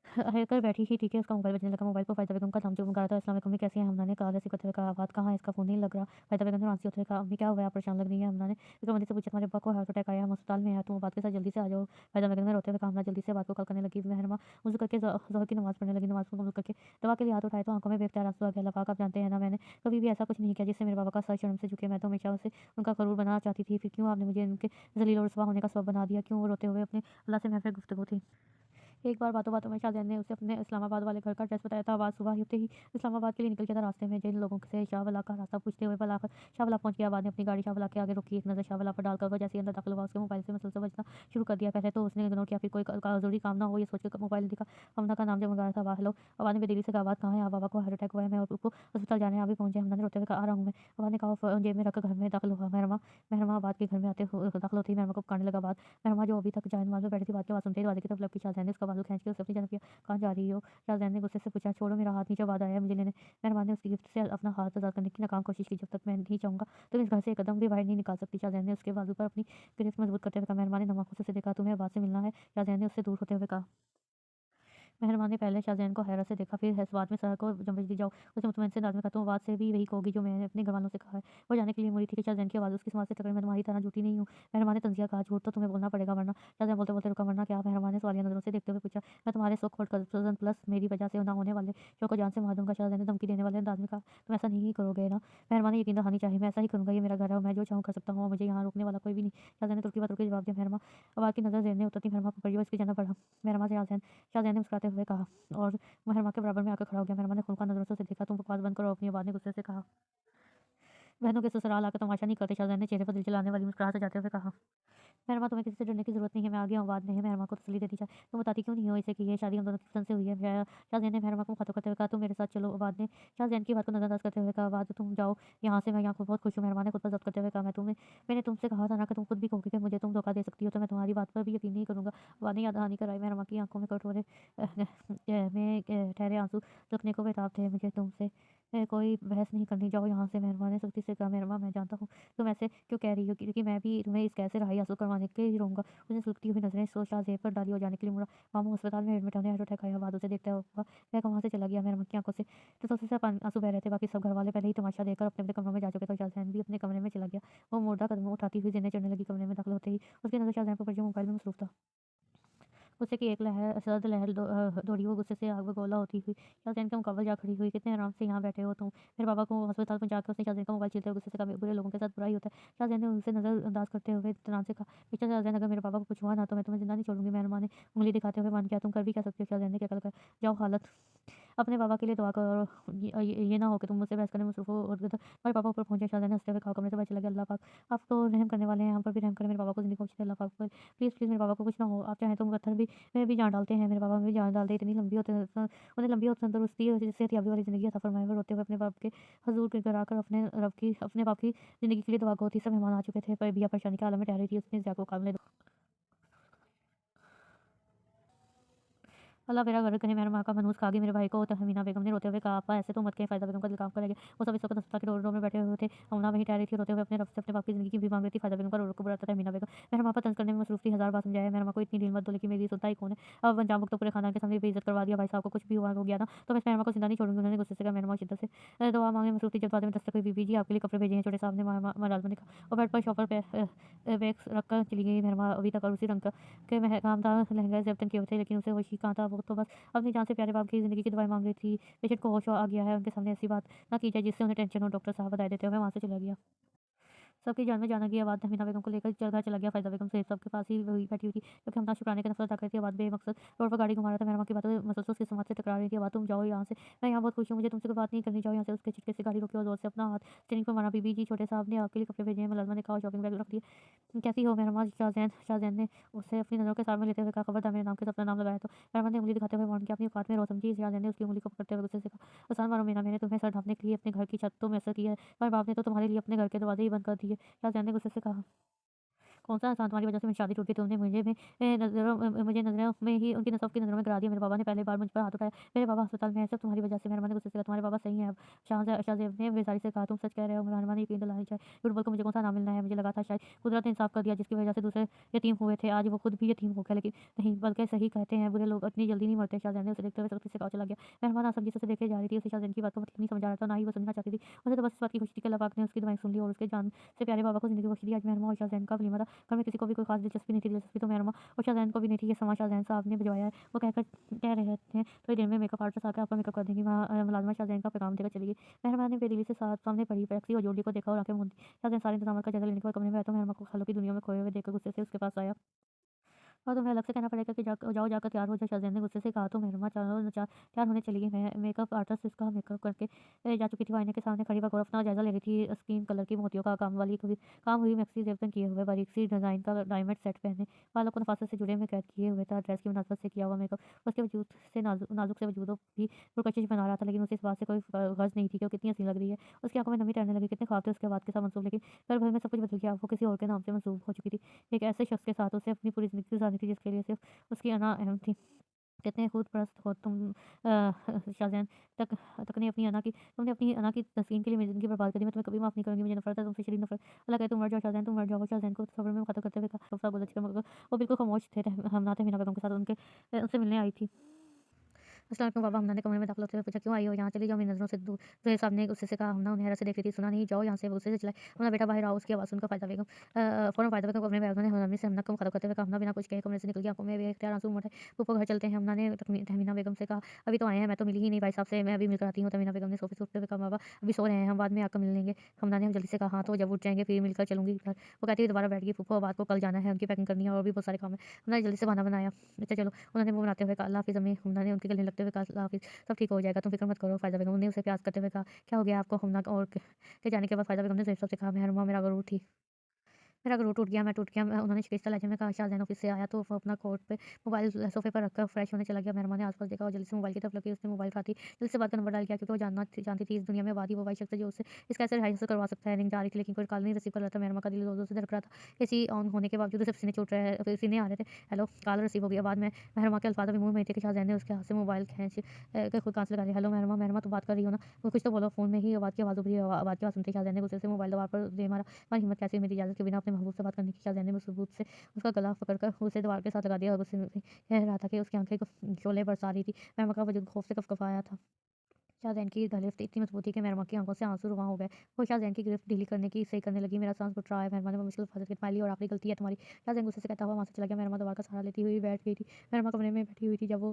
आकर बैठी ही ठीक है, उसका मोबाइल बजने लगा। मोबाइल पर फ़ायज़ा बेगम का नाम चमक रहा था। "अस्सलाम वालेकुम, अम्मी कैसी हैं?" हमना ने कहा रिसीव करते हुए कहा। "आवाज़ कहाँ है? इसका फ़ोन नहीं लग रहा।" फ़ायज़ा बेगम ने आंसू होते हुए कहा, "अम्मी क्या हुआ है? आप परेशान लग रही हैं।" हमना ने फिक्रमंदी से पूछा, "तुम्हारे अब्बा को हार्ट अटैक आया, हम अस्पताल में हैं, तुम बात के साथ जल्दी से आ जाओ।" फ़ायज़ा बेगम ने रोते हुए कहा। हमना जल्दी से बात को कल करने लगी। मेहरमा वज़ू करके ज़ोहर की नमाज़ पढ़ने लगी। नमाज़ मुकम्मल करके दवा के लिए हाथ उठाए तो आँखों में बेख्तियार आंसू आ गए। "अल्लाह पाक आप जानते हैं ना, मैंने कभी भी ऐसा कुछ नहीं किया जिससे मेरे बाबा का सर शर्म से झुके। मैं तो हमेशा उसे उनका करूर बनाना चाहती थी। फिर क्यों आपने मुझे उनके ज़लील और रुसवा होने का सबब बना दिया?" क्यों? वो रोते हुए अपने अल्लाह से महफ़िल गुफ्तगू थी। एक बार बातों-बातों में शाहज़ैन ने उसे अपने इस्लामाबाद वाले घर का एड्रेस बताया था। आवाज़ सुबह होते ही इस्लामाबाद के लिए निकल गया था। रास्ते में जिन लोगों से शाहवाला का रास्ता पूछते हुए भला आकर शाहवाला पहुँच गया। आबाद ने अपनी गाड़ी शाहवाला के आगे रोकी। एक नज़र शाहवाला पर डालकर वो जैसे ही अंदर दाखिल हुआ, उसके मोबाइल से मुसलसल बजना शुरू कर दिया। पहले तो उसने इग्नोर किया, फिर कोई ज़रूरी काम ना हो ये सोचकर मोबाइल दिखा। हमना का नाम जब रहा था। "हेलो।" आबाद ने बेदिली से कहा, "आबाद कहाँ है? आप? बाबा को हार्ट अटैक हुआ है, मैं और पप्पू अस्पताल जाने हैं, अभी पहुँचे हैं।" हमना ने रोते हुए कहा, "आ रहा हूँ मैं।" आबाद ने कहा फ़ोन जेब में रखकर घर में दाखिल हुआ। मेहरमा आबाद के घर में दाखिल होते ही मेहरमा को पुकारने लगा। आबाद मेहरमा जो अभी तक जाए नमाज़ में बैठी थी, बात की आवाज़ सुनते ही दरवाज़े की तरफ लपकी। शाहज़ैन ने उसका बाजू खींच के उसे अपनी जानब किया। "कहाँ जा रही हो?" शाहज़ैन ने गुस्से से पूछा। "छोड़ो मेरा हाथ, नीचे आबाद आया है मुझे लेने।" मेहरबान ने उसकी गिफ्ट से अपना हाथ आज़ाद करने की नाकाम कोशिश की। "जब तक मैं नहीं चाहूँगा तुम इस घर से एक कदम भी बाहर नहीं निकाल सकती।" शाहज़ैन ने उसके बाजू पर अपनी गिरफ्त मजबूत करते हुए कहा। मेहरबान ने नम आँखों से उसे देखा। "तुम्हें आबाद से मिलना है?" शाहज़ैन ने उससे दूर होते हुए कहा। मेहरबान ने पहले शाहज़ैन को हैरत से देखा, फिर बाद में सर को समझ ली। जाओ, उसने मुतमईन से अंदाज़ में कहा, "तुम आवाज़ से भी वही कहोगी जो मैंने अपने घरवालों से कहा है।" वो जाने के लिए मुड़ी थी कि शाहज़ैन की आवाज़ उसकी समाज से टकराई। "मैं तुम्हारी तरह झूठी नहीं हूँ।" मेहरबान ने तंज़िया कहा। "झूठ तो तुम्हें बोलना पड़ेगा वरना।" शाहज़ैन बोलते-बोलते रुका। "वरना क्या?" मेहरबान ने सवालिया नज़रों से देखते हुए पूछा। "मैं तुम्हारे सुख और कज़न प्लस मेरी वजह से ना होने वाले शौक को जान से मार दूँगा।" शाहज़ैन ने धमकी देने वाले अंदाज़ में कहा। "तुम ऐसा नहीं करोगे ना?" मेहरबान ने यकीन दहानी चाही। "मैं ऐसा ही करूँगा। ये मेरा घर है और मैं जो चाहूँ कर सकता हूँ और मुझे यहाँ रोकने वाला कोई भी नहीं।" शाहज़ैन ने तुर्की बात रुके जवाब दिया। मेहरमा आबाद की नज़र ज़ेर ने उतरती मेहरमा पर पड़ी और इसकी जन्नत बढ़ा। मेहरमा से शाहज़ैन ने मुस्कुराते हुए कहा और मेहरमा के बराबर में आकर खड़ा हो गया। मेहरमा ने खूनख़ार नज़रों से उसे देखा। "तुम बकवास बंद करो अपनी।" आबाद ने गुस्से से कहा। "बहनों के ससुराल आकर तमाशा नहीं करते।" शाहज़ैन ने चेहरे पर दिल जलाने वाली मुस्कुराहट सजाते हुए कहा। मेहरमा तुम्हें किसी से डरने की ज़रूरत नहीं है, मैं आ गया हूँ। बाद ने मेहरमा को तसल्ली दे दी जाए। "तुम बताती क्यों नहीं हो इसे कि ये शादी हम दोनों की पसंद से हुई है?" शाहज़ैन ने मेहरमा को मुखातिब करते हुए कहा, "तुम मेरे साथ चलो।" बाद ने शाहज़ैन की बात को नज़रअंदाज करते हुए कहा, "बाद तुम जाओ यहाँ से, मैं यहाँ बहुत खुश हूँ।" मेहरमा ने खुद पर ज़ब्त करते हुए कहा, मैंने तुमसे कहा था ना कि तुम खुद भी कहोगी कि मुझे तुम धोखा दे सकती हो, तो मैं तुम्हारी बात पर भी यकीन नहीं करूँगा। बाद ने याद दहानी कराई। मेहरमा की आँखों में कटोरे में ठहरे आंसू रुकने को बेताब थे। "मुझे तुमसे कोई बहस नहीं करनी, जाओ यहाँ से।" मेहरमा ने सख्ती से कहा। "मेहरमा मैं जानता हूँ तुम ऐसे क्यों कह रही हो, क्योंकि मैं भी तुम्हें इस कैद से रहाई हासिल करवाने के ही रहूँगा।" उसने सुलगती हुई नज़रें शाहज़ेब पर डाली और जाने के लिए मुड़ा। मामू अस्पताल में एडमिट है, उन्हें हार्ट अटैक आया। बाद उसे देखता हुआ वह वहाँ से चला गया। मेहरमा की आँखों से तसल्ली से आंसू बह रहे थे। बाकी सब घरवाले पहले ही तमाशा देखकर अपने-अपने कमरों में जा चुके थे। शाहज़ैन भी अपने कमरे में चला गया। वो मुर्दा कदम उठाती हुई ज़ीने चढ़ने लगी। कमरे में दाखिल होते ही उसकी नज़र शाहज़ैन पर पड़ी जो मोबाइल में मसरूफ़ था। गुस्से की एक सर्द लहर दौड़ी। वो गुस्से से आग बगोला होती हुई शाहज़ैन के मुक़ाबल जा खड़ी हुई। "कितने आराम से यहाँ बैठे हो तुम?" मेरे पापा को अस्पताल पहुँचा के उसने शाहज़ैन का मोबाइल छीनते हुए गुस्से से कहा, "बुरे लोगों के साथ बुरा ही होता है।" शाहज़ैन ने उसे नज़रअंदाज करते हुए इत्मीनान से कहा, "बेशक शाहज़ैन, अगर मेरे पापा को कुछ हुआ ना तो मैं तुम्हें ज़िंदा नहीं छोड़ूँगी।" मेहरमा ने उँगली दिखाते हुए मान किया। "तुम कर भी क्या सकती हो?" शाहज़ैन ने कहकर कहा, "जाओ हालत अपने पापा के लिए दुआ करो और ये ना हो कि तुम मुझसे बहस करने में मसरूफ़ हो और तुम्हारे पापा ऊपर पहुँच जाए।" शाहज़ैन ने हँसते हुए कहा। कमरे से बाहर चला गया। "अल्लाह पाक आप तो रहम करने वाले हैं, हम पर भी रहम करें। मेरे पापा को ज़िंदगी बख्श दे अल्लाह पाक पर। प्लीज़ मेरे पापा को कुछ ना हो। आप चाहें तो पत्थर भी में भी जान डालते हैं, मेरे पापा में भी जान डाल दें। इतनी लंबी और उन्हें लंबी और तंदुरुस्ती और सेहतयाबी वाली ज़िंदगी अता फरमाएँ।" वो रोते हुए अपने बाप के हज़ूर गिड़गिड़ा कर अपने बाप की ज़िंदगी के लिए दुआ गो थी। सब मेहमान आ चुके थे, पर बिया परेशानी के आलम में ठहरी थी। उसने ज़िया को काबिल अल्लाह मेरा घर करे, मेहरमा का मनहूस खा गई मेरे भाई को। तहमीना बेगम ने रोते हुए कहा, "अब्बा ऐसे तो मत कहें, फ़ायदा बेगम का दिल काँप कर रह गया। वो सब इस वक़्त अस्पताल के रो में बैठे हुए थे। अमुना वहीं ठहरी थी, रोते हुए अपने रब से अपने बाप की ज़िंदगी की भीख माँग रही थी। फ़ायदा बेगम का रो रो के बुलाता था तहमीना बेगम। मेहरमा पर तंज़ करने में मसरूफ़ थी, हज़ार बार समझाया, मेहरमा को इतनी ढील मत दो, लेकिन मेरी सुनता ही कौन है। अब अंजाम भुगतो, पूरे ख़ानदान के सामने बेइज़्ज़त करवा दिया। भाई साहब को कुछ भी हुआ हो गया ना, तो मैं इस मेहरमा को ज़िंदा नहीं छोड़ूँगी। उन्होंने गुस्से से कहा। मेहरमा शिद्दत से दुआ माँगने में मसरूफ़ थी, जब दरवाज़े में दस्तक हुई। बीबी जी, आपके लिए कपड़े भेजे हैं। छोटे साहब ने मुलाज़िमा ने कहा और बेड पर शॉपर पे बैग रख कर चली गई। मेहरमा अभी तक और उसी रंग का के महकमदार लहंगा ज़ेब किए हुए थे, लेकिन उसे होश ही कहाँ था। वो तो बस अपनी जान से प्यारे बाप की ज़िंदगी की दुआएँ माँग रही थी। पेशेंट को होश आ गया है, उनके सामने ऐसी बात ना की जाए जिससे उन्हें टेंशन हो। डॉक्टर साहब बधाई देते हुए वहाँ से चला गया। सबकी जान में जान आ गई। आवाज़ तहमीना बेगम को लेकर घर चला गया। फ़ायदा बेगम सेठ साहब के पास ही वही बैठी हुई थी, क्योंकि हमदा शुक्राने की नफ़रत अदा करती आवाज़ बेमकसद रोड पर गाड़ी घुमा रहा था। मेहरमा की बातों में मसलसल उसकी समाज से टकरा रही थी। आवाज़, तुम जाओ यहाँ से, मैं यहाँ बहुत खुश हूँ, मुझे तुमसे कोई बात नहीं करनी, जाओ यहाँ से। उसके झटके से गाड़ी रोकी और ज़ोर से अपना हाथ स्टीयरिंग पर मारा। बीबी जी, छोटे साहब ने आपके लिए कपड़े भेजे हैं। मुलाज़िमा ने कहा, शॉपिंग बैग रख दिए। कैसी हो मेहरमा? शाहज़ैन ने उसे अपनी नज़रों के सामने लेते हुए कहा, खबरदार मेरे नाम के साथ अपना नाम लगाया तो। मेहरमा ने उँगली दिखाते हुए वार्न किया, अपनी औकात में रहो समझी। शाहज़ैन ने उसकी उँगली को पकड़ते हुए गुस्से से कहा, आसान मारो मीना, मैंने तुम्हें सर ढाँपने के लिए अपने घर की छत तो मैसर की है, पर बाप ने तो तुम्हारे लिए अपने घर के दरवाजे ही बंद कर दिए। शाहज़ैन ने गुस्से से कहा, कौन-सा एहसान, तुम्हारी वजह से मेरी शादी टूटी, तुमने मुझे नज़रों में ही उनकी सबकी नज़रों में गिरा दिया। मेरे बाबा ने पहली बार मुझ पर हाथ उठाया, मेरे बाबा अस्पताल में हैं, सब तुम्हारी वजह से। मेहरमा ने गुस्से से कहा, तुम्हारे बाबा सही हैं अब। शाहज़ेब ने बेज़ारी से कहा, तुम सच कह रहे हो? मेहरमा ने यकीन दिलाना चाहिए, झूठ बोलकर मुझे कौन-सा इनाम मिलना है? मुझे लगा था शायद कुदरत ने इंसाफ़ कर दिया, जिसकी वजह से दूसरे यतीम हुए थे, आज वो खुद भी यतीम हो गया, लेकिन नहीं, बल्कि सही कहते हैं, बुरे लोग इतनी जल्दी नहीं मरते। शाहज़ैन ने उसे देखते हुए सख्ती से कहा, चला गया। मेहरमा नासमझी से उसे देखे जा रही थी, उसे शाहज़ैन की बात का मतलब नहीं समझ आ रहा था, ना ही वो समझना चाहती थी। उसे तो बस इस बात की खुशी थी कि अल्लाह पाक ने उसकी दुआएँ सुन ली और उसके जान से प्यारे बाबा को ज़िंदगी बख्श दी। आज मेहरमा और शाहज़ैन का वलीमा था। घर में किसी को भी कोई ख़ास दिलचस्पी नहीं थी। दिलचस्पी तो मेहरमा और शाहज़ैन को भी नहीं थी। ये समां शाहज़ैन साहब ने भिजवाया है। वो कह रहे थे, थोड़ी देर में मेकअप आर्टिस्ट आकर आपका मेकअप कर देंगी। वहाँ मुलाज़िमा शाहज़ैन का पैगाम देकर चली गई। मेहरमा ने बेदिली से सामने पड़ी टैक्सी और जोड़ी को देखा और आँखें मूंद दी। शाहज़ैन सारे इंतज़ामात का जायज़ा लेने के बाद कमरे में आया तो मेहरमा को ख़ालों की दुनिया में खोए हुए देखकर गुस्से से उसके पास आया। और तुम्हें अलग से कहना पड़ेगा कि जाओ जाकर तैयार हो जाओ। शाहज़ैन ने गुस्से से कहा तो मेहरमा तैयार होने चली गई। मेकअप आर्टिस्ट इसका मेकअप करके जा चुकी थी। वो आईने के सामने खड़ी वक़्त अपना जायज़ा ले रही थी। स्किन कलर की मोतियों का काम हुई मैक्सी ज़ेब किए हुए बारीक सी डिज़ाइन का डायमंड सेट पहने, बालों को नफ़ासत से जुड़े में कैद किए हुए था। ड्रेस की मुनासबत से किया हुआ मेकअप उसके वजूद से नाज़ुक से वजूदों भी पुरकशिश बना रहा था, लेकिन उसे इस बात से कोई गर्ज़ नहीं थी कि वो कितनी हसीन लग रही है। उसकी आँखों में नमी तैरने लगी। कितने ख्वाब थे उसके बाद के साथ मंसूब, लेकिन पल भर में सब कुछ बदल गया। वो किसी और के नाम से मंसूब हो चुकी थी। एक ऐसे शख्स के साथ उसे अपनी पूरी ज़िंदगी गुज़ारनी थी जिसके लिए सिर्फ़ उसकी अना अहम थी। कितने खुदपरस्त हो तुम शाहज़ैन तक तक ने अपनी अना की तुमने अपनी अना की तस्कीन के लिए मेरी ज़िंदगी बर्बाद कर दी। मैं तुम्हें कभी माफ़ नहीं करूँगी। मुझे नफ़रत है तुमसे, शदीद नफ़रत। अल्लाह करे तुम मर जाओ शाहज़ैन, तुम मर जाओ। शाहज़ैन को सब्र में ख़त्म करते हुए कहा, गुफ्तार गुज़र चुके मगर वो बिल्कुल खामोश थे। हमना तहमीना बेगम के साथ उनसे मिलने आई थी। अस्सलाम वालेकुम बाबा। हमना ने कमरे में दाखिल होते हुए पूछा, क्यों आई हो यहाँ? चली जाओ मेरी नज़रों से दूर। ज़ुहैर साहब ने गुस्से से कहा। हमना उन्हें हैरत से देख रही थी। सुना नहीं? जाओ यहाँ से। वो गुस्से से चिल्लाई। हमना बेटा बाहर आओ। उसकी आवाज़ सुनकर फ़ौरन फ़ायदा बेगम कमरे में आई। उन्होंने हमना से हमना को मुखातिब करते हुए कहा। हमना बिना कुछ कहे कमरे से निकल गई। आँखों में बेइख्तियार आंसू उमड़ आए। फूफो घर चलते हैं। हमना ने तहमीना बेगम से कहा, अभी तो आए हैं, मैं तो मिली ही नहीं भाई साहब से, मैं अभी मिलकर आती हूँ। तहमीना बेगम ने सोफ़े से उठते हुए कहा, बाबा अभी सो रहे हैं, हम बाद में आकर मिल लेंगे। हमना ने जल्दी से कहा, हाँ तो जब उठ जाएँगे फिर मिलकर चलूँगी घर। वो कहती हुई दोबारा बैठ गई। फूफो बात को कल जाना है, उनकी पैकिंग करनी है और भी बहुत सारे काम हैं। हमना ने जल्दी से बहाना बनाया, अच्छा चलो। उन्होंने मुँह बनाते हुए कहा, अल्लाह हाफ़िज़ अम्मी। हमना ने उनके गले लगते हुए कहा, अल्लाह हाफ़िज़, सब ठीक हो जाएगा, तुम फ़िक्र मत करो। फ़ायदा बेगम ने उसे प्यास करते हुए कहा, क्या हो गया आपको? हमना और के जाने के बाद फ़ायदा बेगम ने ज़हीर साहब से कहा, मेहरमा मेरा गरूर थी। मेरा गरूर टूट गया, मैं टूट गया। उन्होंने शिकस्त लहजे में कहा। शाहज़ैन ऑफ़िस से आया तो वो अपना कोट पे मोबाइल सोफ़े पर रखकर फ्रेश होने चला गया। मेहरमा ने आस-पास देखा और जल्दी से मोबाइल की तरफ लगी। उसने मोबाइल उठाते ही जल्दी से बात का नंबर डायल किया, क्योंकि वो जानती थी इस दुनिया में वादी वो वाही शख्स है जो उससे इस कैसे रिहाई हासिल करवा सकता है। रिंग जा रही थी, लेकिन कोई कॉल नहीं रिसीव कर रहा था। मेहरमा का दिल ज़ोर-ज़ोर से धड़क रहा था। एसी ऑन होने के बावजूद उसे पसीने आ रहे थे। हेलो, कॉल रिसीव हो गई। बाद में मेहरमा के अल्फ़ाज़ अभी मुँह में थे कि शाहज़ैन ने उसके हाथ से मोबाइल खींच के खुद कान से लगा लिया। हेलो मेहरमा, मेहरमा तुम बात कर रही हो ना? वो कुछ तो बोलो। फ़ोन में ही आवाज़ की आवाज़ उभरी। आवाज़ की आवाज़ सुनते ही शाहज़ैन ने गुस्से से मोबाइल दीवार पर दे मारा। तुम्हारी हिम्मत कैसे हुई मेरी इजाज़त के बिना अपने महबूब से बात करने की? शाहज़ैन ने सबूत से उसका गला पकड़कर उसे दीवार के साथ लगा दिया और गुस्से में कह रहा था कि उसकी आँखें शोले बरसा रही थी। मेहरमा का वजूद खौफ से कँपकँपाया था। शाहज़ैन की गिरफ्त इतनी मजबूत थी कि मेहरमा की आँखों से आंसू रुआँ हो गए। वो शाहज़ैन की गिरफ्त ढीली करने की सही करने लगी। मेरा सांस घुट रहा है। मेहरमा ने मुश्किल अल्फ़ाज़ में पहली और आखिरी गलती है तुम्हारी। शाहज़ैन गुस्से से कहता हुआ वहाँ से चला गया। मेहरमा दीवार का सहारा लेती हुई बैठ गई थी। मेहरमा कमरे में बैठी हुई थी। जब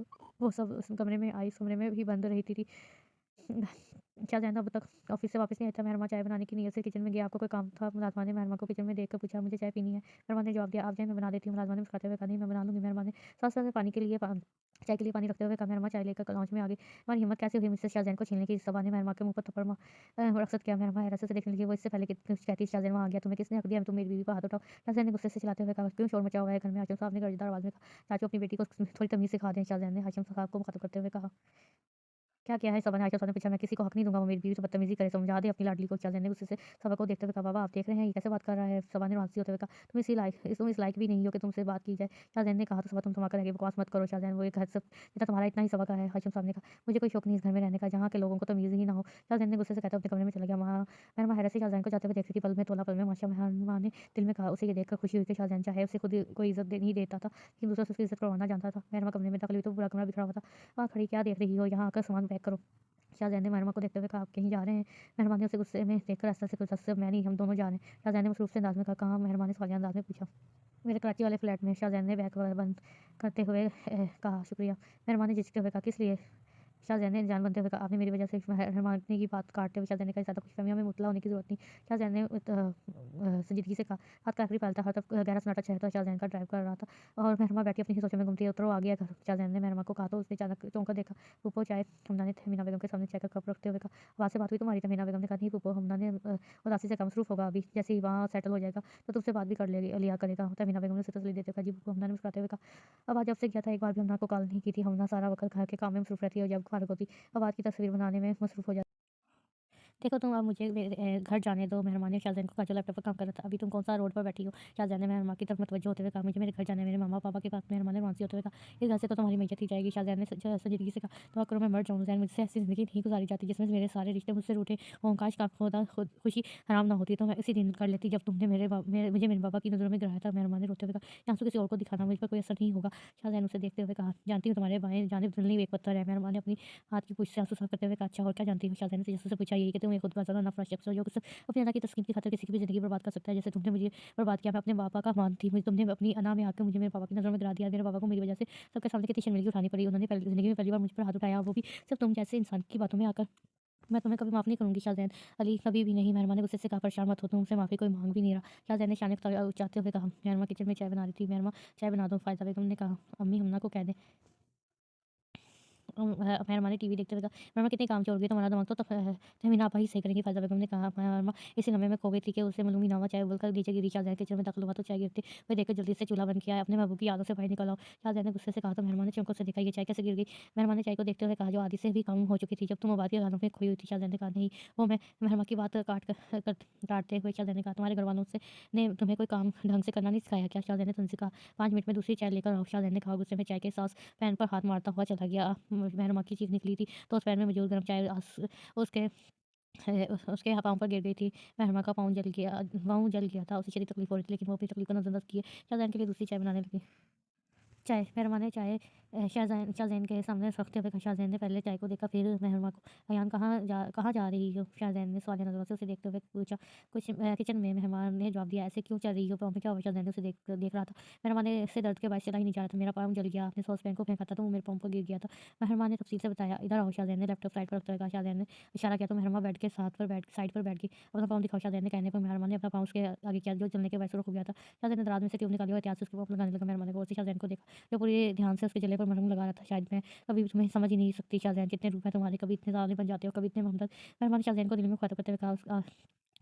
वो सब उस कमरे में आई, इस कमरे में भी बंद रहती थी। शाहज़ैन अब तक ऑफ़िस से वापस नहीं आया था। मेहरमा चाय बनाने की नीयत से किचन में गया। आपको कोई काम था? मुलाज़िमा ने मेहरमा को किचन में देखकर पूछा। मुझे चाय पीनी है। मेहरमा ने जवाब दिया, आप जाएँ मैं बना देती हूँ। मुलाज़िमा ने मुस्कुराते हुए कहा, नहीं मैं बना लूँगी। मेहरमा ने साथ-साथ में चाय के लिए पानी रखते हुए कहा। मेहरमा चाय लेकर लॉन्च में आ गई। तुम्हारी हिम्मत कैसे हुई मिसेज़ शाहज़ैन को छीनने की? इस ज़बान ने मेहरमा के मुँह पर थप्पड़ रखसत किया। मेहरमा हैरत से देखने लगी। वो इससे पहले कि कुछ कहती शाहज़ैन वहाँ आ गया। तुम्हें किसने हक दिया तुम मेरी बीवी पर हाथ उठाओ? शाहज़ैन ने गुस्से से चिल्लाते हुए कहा, क्यों शोर मचा हुआ है घर में? हाशिम साहब ने गर्जदार आवाज़ में कहा। चाचू अपनी बेटी को थोड़ी तमीज़ सिखा दें। शाहज़ैन ने हाशिम साहब को मुखातिब करते हुए कहा। क्या किया है सबा ने? आयशा साहब ने पूछा। मैं किसी को हक नहीं दूँगा, वो मेरी बीवी से बदतमीज़ी करे, समझा दे अपनी लाडली को। शाहज़ैन ने गुस्से से सबा को देखते हुए कहा, बाबा आप देख रहे हैं ये कैसे बात कर रहा है? सबा ने रोंसी होते हुए कहा, तुम इस लायक भी नहीं हो कि तुमसे बात की जाए। शाहज़ैन ने कहा, तो सबा तुम थमा कर रह गई, बकवास मत करो शाहज़ैन, वो एक घर सब जितना तुम्हारा इतना ही सबा का है। हाशिम साहब ने कहा, मुझे कोई शौक नहीं इस घर में रहने का, जहाँ के लोगों को तमीज़ ही ना हो। शाहज़ैन ने गुस्से से कहते हुए अपने कमरे में चला गया। महरमा हैरत से शाहज़ैन को जाते हुए देख रही थी, पल में तोला पल में माशा। महरमा ने दिल में कहा, उसे ये देखकर खुशी हुई कि शाहज़ैन चाहे उसे खुद कोई इज़्ज़त दे नहीं देता था, लेकिन दूसरों से उसकी इज़्ज़त करवाना जानता था। महरमा कमरे में दाखिल हुई तो पूरा कमरा बिखरा हुआ था। वहाँ खड़ी क्या देख रही हो? यहाँ आकर सामान पैक करो। शाहज़ैन ने महरमा को देखते हुए कहा, आप कहीं जा रहे हैं? महरमा ने उसे गुस्से में देखकर आस्ते से कुछ मैं नहीं, हम दोनों जा रहे हैं। शाहज़ैन ने मसरूफ़ से अंदाज़ में कहा, कहाँ? महरमा ने सवालिया अंदाज़ में पूछा। मेरे कराची वाले फ्लैट में। शाहज़ैन ने बैग बंद करते हुए कहा, शुक्रिया। महरमा ने झिझकते हुए कहा, किस लिए? शाहज़ैन ने जान बनते हुए कहा, आपने मेरी वजह से रहमानी की बात काटते हुए शाहज़ैन ने कहा, ज़्यादा खुशफ़हमियों में मुबतला होने की ज़रूरत नहीं। शाहज़ैन ने संजीदगी से कहा, हाथ का आखिरी पल था, हर तरफ गहरा सन्नाटा छाया था। शाहज़ैन का ड्राइव कर रहा था और महरमा बैठी अपनी ही सोचों में गुमती है। उतरो, आ गया घर। शाहज़ैन ने महरमा को कहा तो उसने अचानक चौंक कर देखा। फूफो चाय? हमना ने तहमीना बेगम के सामने चाय का कप रखते हुए कहा, आवाज़ से बात हुई तुम्हारी? तहमीना बेगम ने कहा, नहीं फूफो, हमना ने उदासी से कहा, मसरूफ़ होगा अभी, जैसे ही वहाँ सेटल हो जाएगा तो तुमसे बात भी कर लिया करेगा। तहमीना बेगम ने उसे तसल्ली देते हुए कहा, जी फूफो। हमना ने मुस्कुराते हुए कहा, अब आज जब से गया था एक बार भी हमना को कॉल नहीं की थी। हमना सारा वक़्त घर के काम में मसरूफ़ रहती है और जब फारिग होती अब आज की तस्वीर बनाने में मसरूफ़ हो जाती। देखो तुम अब मुझे मेरे घर जाने दो। मेहरमा ने शाहज़ैन को कहा, जो लैपटॉप पर काम कर रहा था, अभी तुम कौन-सा रोड पर बैठी हो? शाहज़ैन ने मेहरमा की तरफ मुतवज्जो होते हुए कहा, मुझे मेरे घर जाना है, मेरे मम्मा-पापा के पास। मेहरमा ने रोंसी होते हुए कहा, इस घर से तो तुम्हारी मैय्यत ही जाएगी। शाहज़ैन ने संजीदगी से कहा, दुआ करो मैं मर जाऊँ ज़ैन, मुझसे ऐसी ज़िंदगी नहीं गुज़ारी जाती जिसमें मेरे सारे रिश्ते मुझसे रूठे हों। काश का खुदा खुद खुशी हराम ना होती तो मैं इसी दिन कर लेती जब तुमने मुझे मेरे बाबा की नज़रों में गिराया था। मेहरमा ने रोते हुए कहा, ये आंसू किसी और को दिखाना, मुझ पर कोई असर नहीं होगा। शाहज़ैन उसे देखते हुए कहा, जानती हूँ तुम्हारे बाएँ जानिब दिल एक पत्थर है। मेहरमा ने अपनी हाथ की पूँछ से आंसू साफ करते हुए कहा, अच्छा और क्या जानती हो? शाहज़ैन ने तजस्सुस से पूछा, यही कि तुम एक खुदबाज़ाना नफ़रत शख़्स हो जो सिर्फ़ अपनी अना की तस्कीन की खातिर किसी की भी ज़िंदगी बर्बाद कर सकता है। जैसे तुमने मुझे बर्बाद किया, मैं अपने पापा का मान थी, मुझे तुमने अपनी अना में आकर मुझे मेरे पापा की नज़रों में गिरा दिया। मेरे पापा को मेरी वजह से सबके सामने कितनी शर्मिंदगी उठानी पड़ी। उन्होंने पहली ज़िंदगी में पहली बार मुझ पर हाथ उठाया, वो भी सिर्फ़ तुम जैसे इंसान की बातों में आकर। मैं तुम्हें कभी माफ़ नहीं करूँगी शाहज़ैन अली, कभी भी नहीं। मेहरमा ने गुस्से से कहा, परेशान मत हो, तुमसे माफ़ी कोई माँग भी नहीं रहा। शाहज़ैन ने शान उचाते हुए कहा, मेहरमा किचन में चाय बना रही थी। मेहरमा चाय बना दो। फ़ायज़ा बेगम ने कहा, अम्मी हमना को कह दें। मेहरमा ने टीवी देखते हुए कहा, मेहरमा कितनी कामचोर हो गई, तुम्हारा दिमाग तो तहमीना आपा ही सही करेंगी। फ़ायज़ा बेगम ने कहा, मेहरमा इसी लम्हे में खो गई थी कि उसे मालूम ही ना हुआ, चाय उबलकर नीचे गिरी। शाहज़ैन किचन में दाखिल हुआ तो चाय गिरती हुई देखकर जल्दी से चूल्हा बंद किया। अपने महबूब की यादों से बाहर निकल आओ। शाहज़ैन ने गुस्से से कहा तो मेहरमा ने चौंकों से देखा, ये चाय कैसे गिर गई? मेहरमा ने चाय को देखते हुए कहा, जो आधी से भी कम हो चुकी थी जब तुम आबाद के गानों में खोई हुई थी। शाहज़ैन ने कहा, नहीं वो मैं। मेहरमा की बात काटते हुए शाहज़ैन ने कहा, तुम्हारे घर वालों से ने तुम्हें कोई काम ढंग से करना नहीं सिखाया क्या? शाहज़ैन ने तुमसे कहा, 5 मिनट में दूसरी चाय लेकर आओ। शाहज़ैन ने कहा, गुस्से में चाय के सॉस पैन पर हाथ मारता हुआ चला गया। मेहरमा की चीख निकली थी तो उस पैन में मौजूद गर्म चाय उसके उसके पाँव पर गिर गई थी। मेहरमा का पाँव जल गया था। उसे शदीद तकलीफ़ हो रही थी, लेकिन वो अपनी तकलीफ़ को नज़रअंदाज़ किए शाहज़ैन के लिए दूसरी चाय बनाने लगी। चाय मेहरमा ने चाय शाहज़ैन के सामने रखते हुए कहा। शाहज़ैन ने पहले चाय को देखा, फिर मेहरमा को। अयान कहाँ जा रही हो? शाहज़ैन ने सवालिया नज़रों से उसे देखते हुए पूछा। कुछ किचन में। मेहमान ने जवाब दिया, ऐसे क्यों चल रही हो? पाँव में क्या हुआ? शाहज़ैन ने उसे देख रहा था। मेहरमा ने से दर्द के बायस चला ही नहीं जा रहा था। मेरा पाँव जल गया, आपने सॉस पैन को फेंका था तो वो मेरे पाँव पर गिर गया था। मेहरमा ने तफसील से बताया। इधर आओ। शाहज़ैन ने लैपटॉप साइड पर रखते हुए कहा। शाहज़ैन ने इशारा किया तो मेहरमा बेड के साइड पर बैठ गई। अपना पाँव दिखाओ। शाहज़ैन ने कहने पर मेहरमा ने अपना पाँव उसके आगे किया, जो जलने के बायस रुक गया था। शाहज़ैन ने दराज में से ट्यूब निकाली और एहतियात से उसके पाँव पर लगाने लगा। मेहरमा ने गौर से शाहज़ैन को देखा, जो पूरे ध्यान से उसके जले पर मरहम लगा रहा था। शायद मैं कभी तुम्हें समझ ही नहीं सकती शाहज़ैन, कितने रूप हैं तुम्हारे, कभी इतने ज़ालिम बन जाते हो, कभी इतने हमदर्द। मेहरमा ने शाहज़ैन को दिल में मुखातिब करते हुए कहा,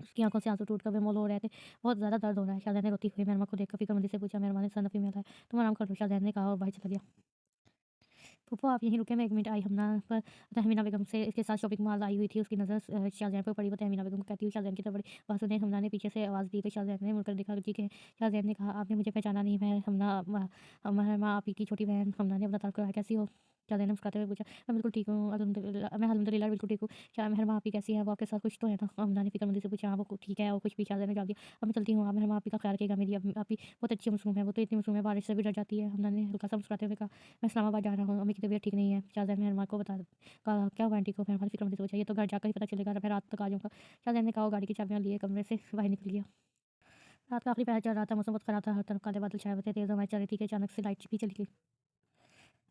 उसकी आँखों से आंसू टूट कर बेमौल हो रहे थे। बहुत ज़्यादा दर्द हो रहा है। शाहज़ैन ने रोती हुई मेहरमा को देखकर फ़िक्रमंदी से पूछा। मेहरमा ने सर नफ़ी में हिलाया। तुम आराम कर लो, शाहज़ैन ने कहा और बाहर चला गया। फूफो आप यहीं रुके, मैं 1 मिनट आई। हमना पर तहमीना बेगम से इसके साथ शॉपिंग मॉल आई हुई थी। उसकी नज़र शाहज़ैन पर पड़ी। वो तहमीना बेगम को कहती हुई शाहज़ैन की तरफ बढ़ी। वहाँ सुने हमना ने पीछे से आवाज़ दी तो शाहज़ैन ने मुड़कर देखा, जी के। शाहज़ैन ने कहा, आपने मुझे पहचाना नहीं? मैं महरमा आप ही की छोटी बहन। हमना ने अपना तारुफ कराया, कैसी हो? शाहज़ैन ने मुस्कुराते हुए पूछा। मैं बिल्कुल ठीक हूँ अल्हम्दुलिल्लाह बिल्कुल ठीक हूँ। क्या महरमा आप ही कैसी है? वो आपके साथ कुछ तो है ना? हमना ने फ़िक्रमंदी से पूछा। हाँ वो ठीक है और कुछ भी। शाहज़ैन ने जवाब दिया। अब मैं चलती हूँ, आप महरमा आप ही का ख़्याल रखिएगा। मेरी आप ही बहुत अच्छी मासूम है। वो तो इतनी मासूम है, बारिश से भी डर जाती है। हमना ने हल्का सा मुस्कुराते हुए कहा, मैं इस्लामाबाद जा रहा हूँ, अम्मी की तबीयत ठीक नहीं है। शाहज़ैन ने मेहरमा को कहा, क्या हुआ आंटी को? मेहरमा ने फ़िक्रमंदी से पूछा, ये तो घर जाकर ही पता चलेगा, मैं रात तक आ जाऊँगा। शाहज़ैन ने कहा और गाड़ी की चाबियाँ लिए कमरे से बाहर निकल गया। रात का आखिरी पहर चल रहा था, मौसम बहुत ख़राब था, हर तरफ काले बादल छाए हुए थे, तेज़ हवाएँ चल रही थी कि अचानक से लाइट भी चली गई।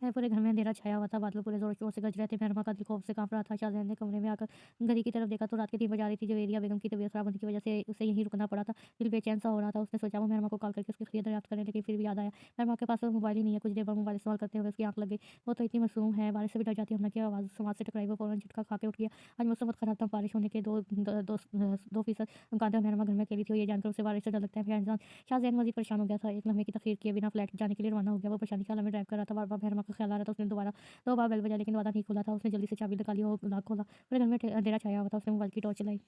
पूरे घर में अंधेरा छाया हुआ था, बादल पूरे ज़ोर-शोर से गरज रहे थे। मेहरमा का दिल खौफ से काँप रहा था। शाहज़ैन ने कमरे में आकर घड़ी की तरफ देखा तो रात के 3 बज आ रही थी। जवेरिया बेगम की तबीयत ख़राब होने की वजह से उसे यहीं रुकना पड़ा था। दिल बेचैन सा हो रहा था। उसने सोचा वो मेहरमा को कॉल करके उसकी खैरियत दरियाफ़्त करें, लेकिन फिर भी याद आया मेहरमा के पास तो मोबाइल ही नहीं है। कुछ देर बाद मोबाइल इस्तेमाल करते हुए उसकी आँख लग गई। वो तो इतनी मासूम है, बारिश से भी डर जाती है। हमने की आवाज़ समाज से टकराई, वो फ़ौरन झटका खा के उठ गया। आज मौसम बहुत ख़राब था, बारिश होने के 2% इम्कान था। मेहरमा घर में अकेली थी और ये जानकर उसे बारिश से डर लगता है। फिर इंसान शाहज़ैन मज़ीद परेशान हो गया था। एक लम्हे की तख़ीर किए बिना फ्लैट जाने के लिए रवाना हो गया। वो परेशानी के आलम में ड्राइव कर रहा था, बार-बार मेहरमा ख्याल आ रहा था। उसने दोबारा 2 बार बेल बजाया लेकिन दरवाज़ा नहीं खुला था। उसने जल्दी से चाबी निकाली और लॉक खोला। पूरे घर में अंधेरा छाया हुआ था। उसने मोबाइल की टॉर्च जलाई।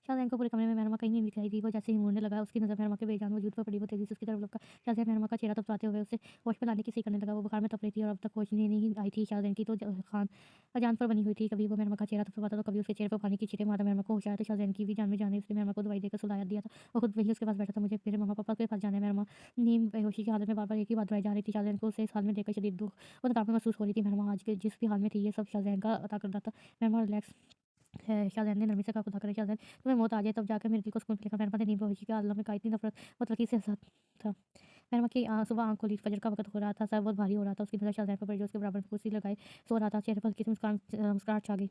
शाहज़ैन को पूरे कमरे में मेहरमा कहीं नहीं दिखाई दी। वो जैसे ही मुड़ने लगा, उसकी नज़र मेहरमा के बेजान वजूद पर पड़ी। वो तेज़ी से उसकी तरफ लपका। शाहज़ैन मेहरमा का चेहरा थपथपाते हुए उसे होश में लाने की कोशिश करने लगा। वो बुखार में तप रही थी और अब तक होश नहीं आई थी। शाहज़ैन की तो खान अजान पर बनी हुई थी। कभी वो मेहरमा का चेहरा थपथपाता तो कभी उसके चेहरे पर पानी की छींटे मारता। मेहरमा को होश आया तो शाहज़ैन की भी जान में जान है। उसने मेहरमा को दवाई देकर सुला दिया था। वो खुद वहीं उसके पास बैठा था। मुझे मेरे मम्मा-पापा के पास जाना है। मेहरमा नींद बेहोशी की हालत में बार-बार एक ही बात दोहराई जा रही थी। शाहज़ैन को उसे इस हाल में देखकर शदीद दुःख और थकावट महसूस हो रही थी। मेहरमा आज के जिस भी हाल में थी, ये सब शाहज़ैन का अता करता था। मेहरमा रिलैक्स है। शाहज़ैन ने नरमी से कहा, खुदा करे शाहज़ैन तुम्हें मौत आ जाए तब जाकर मेरे दिल को सुकून मिलेगा। मेहरमा ने नींद बेहोशी के आलम में कहा, इतनी नफ़रत और तलख़ी से एहसास था। मेहरमा की सुबह आँख खुली, फजर का वक़्त हो रहा था, सर बहुत भारी हो रहा था। उसकी नज़र शाहज़ैन पर पड़ी जो उसके बराबर में कुर्सी लगाए सो रहा था। चेहरे पर हल्की सी मुस्कुराहट छा गई।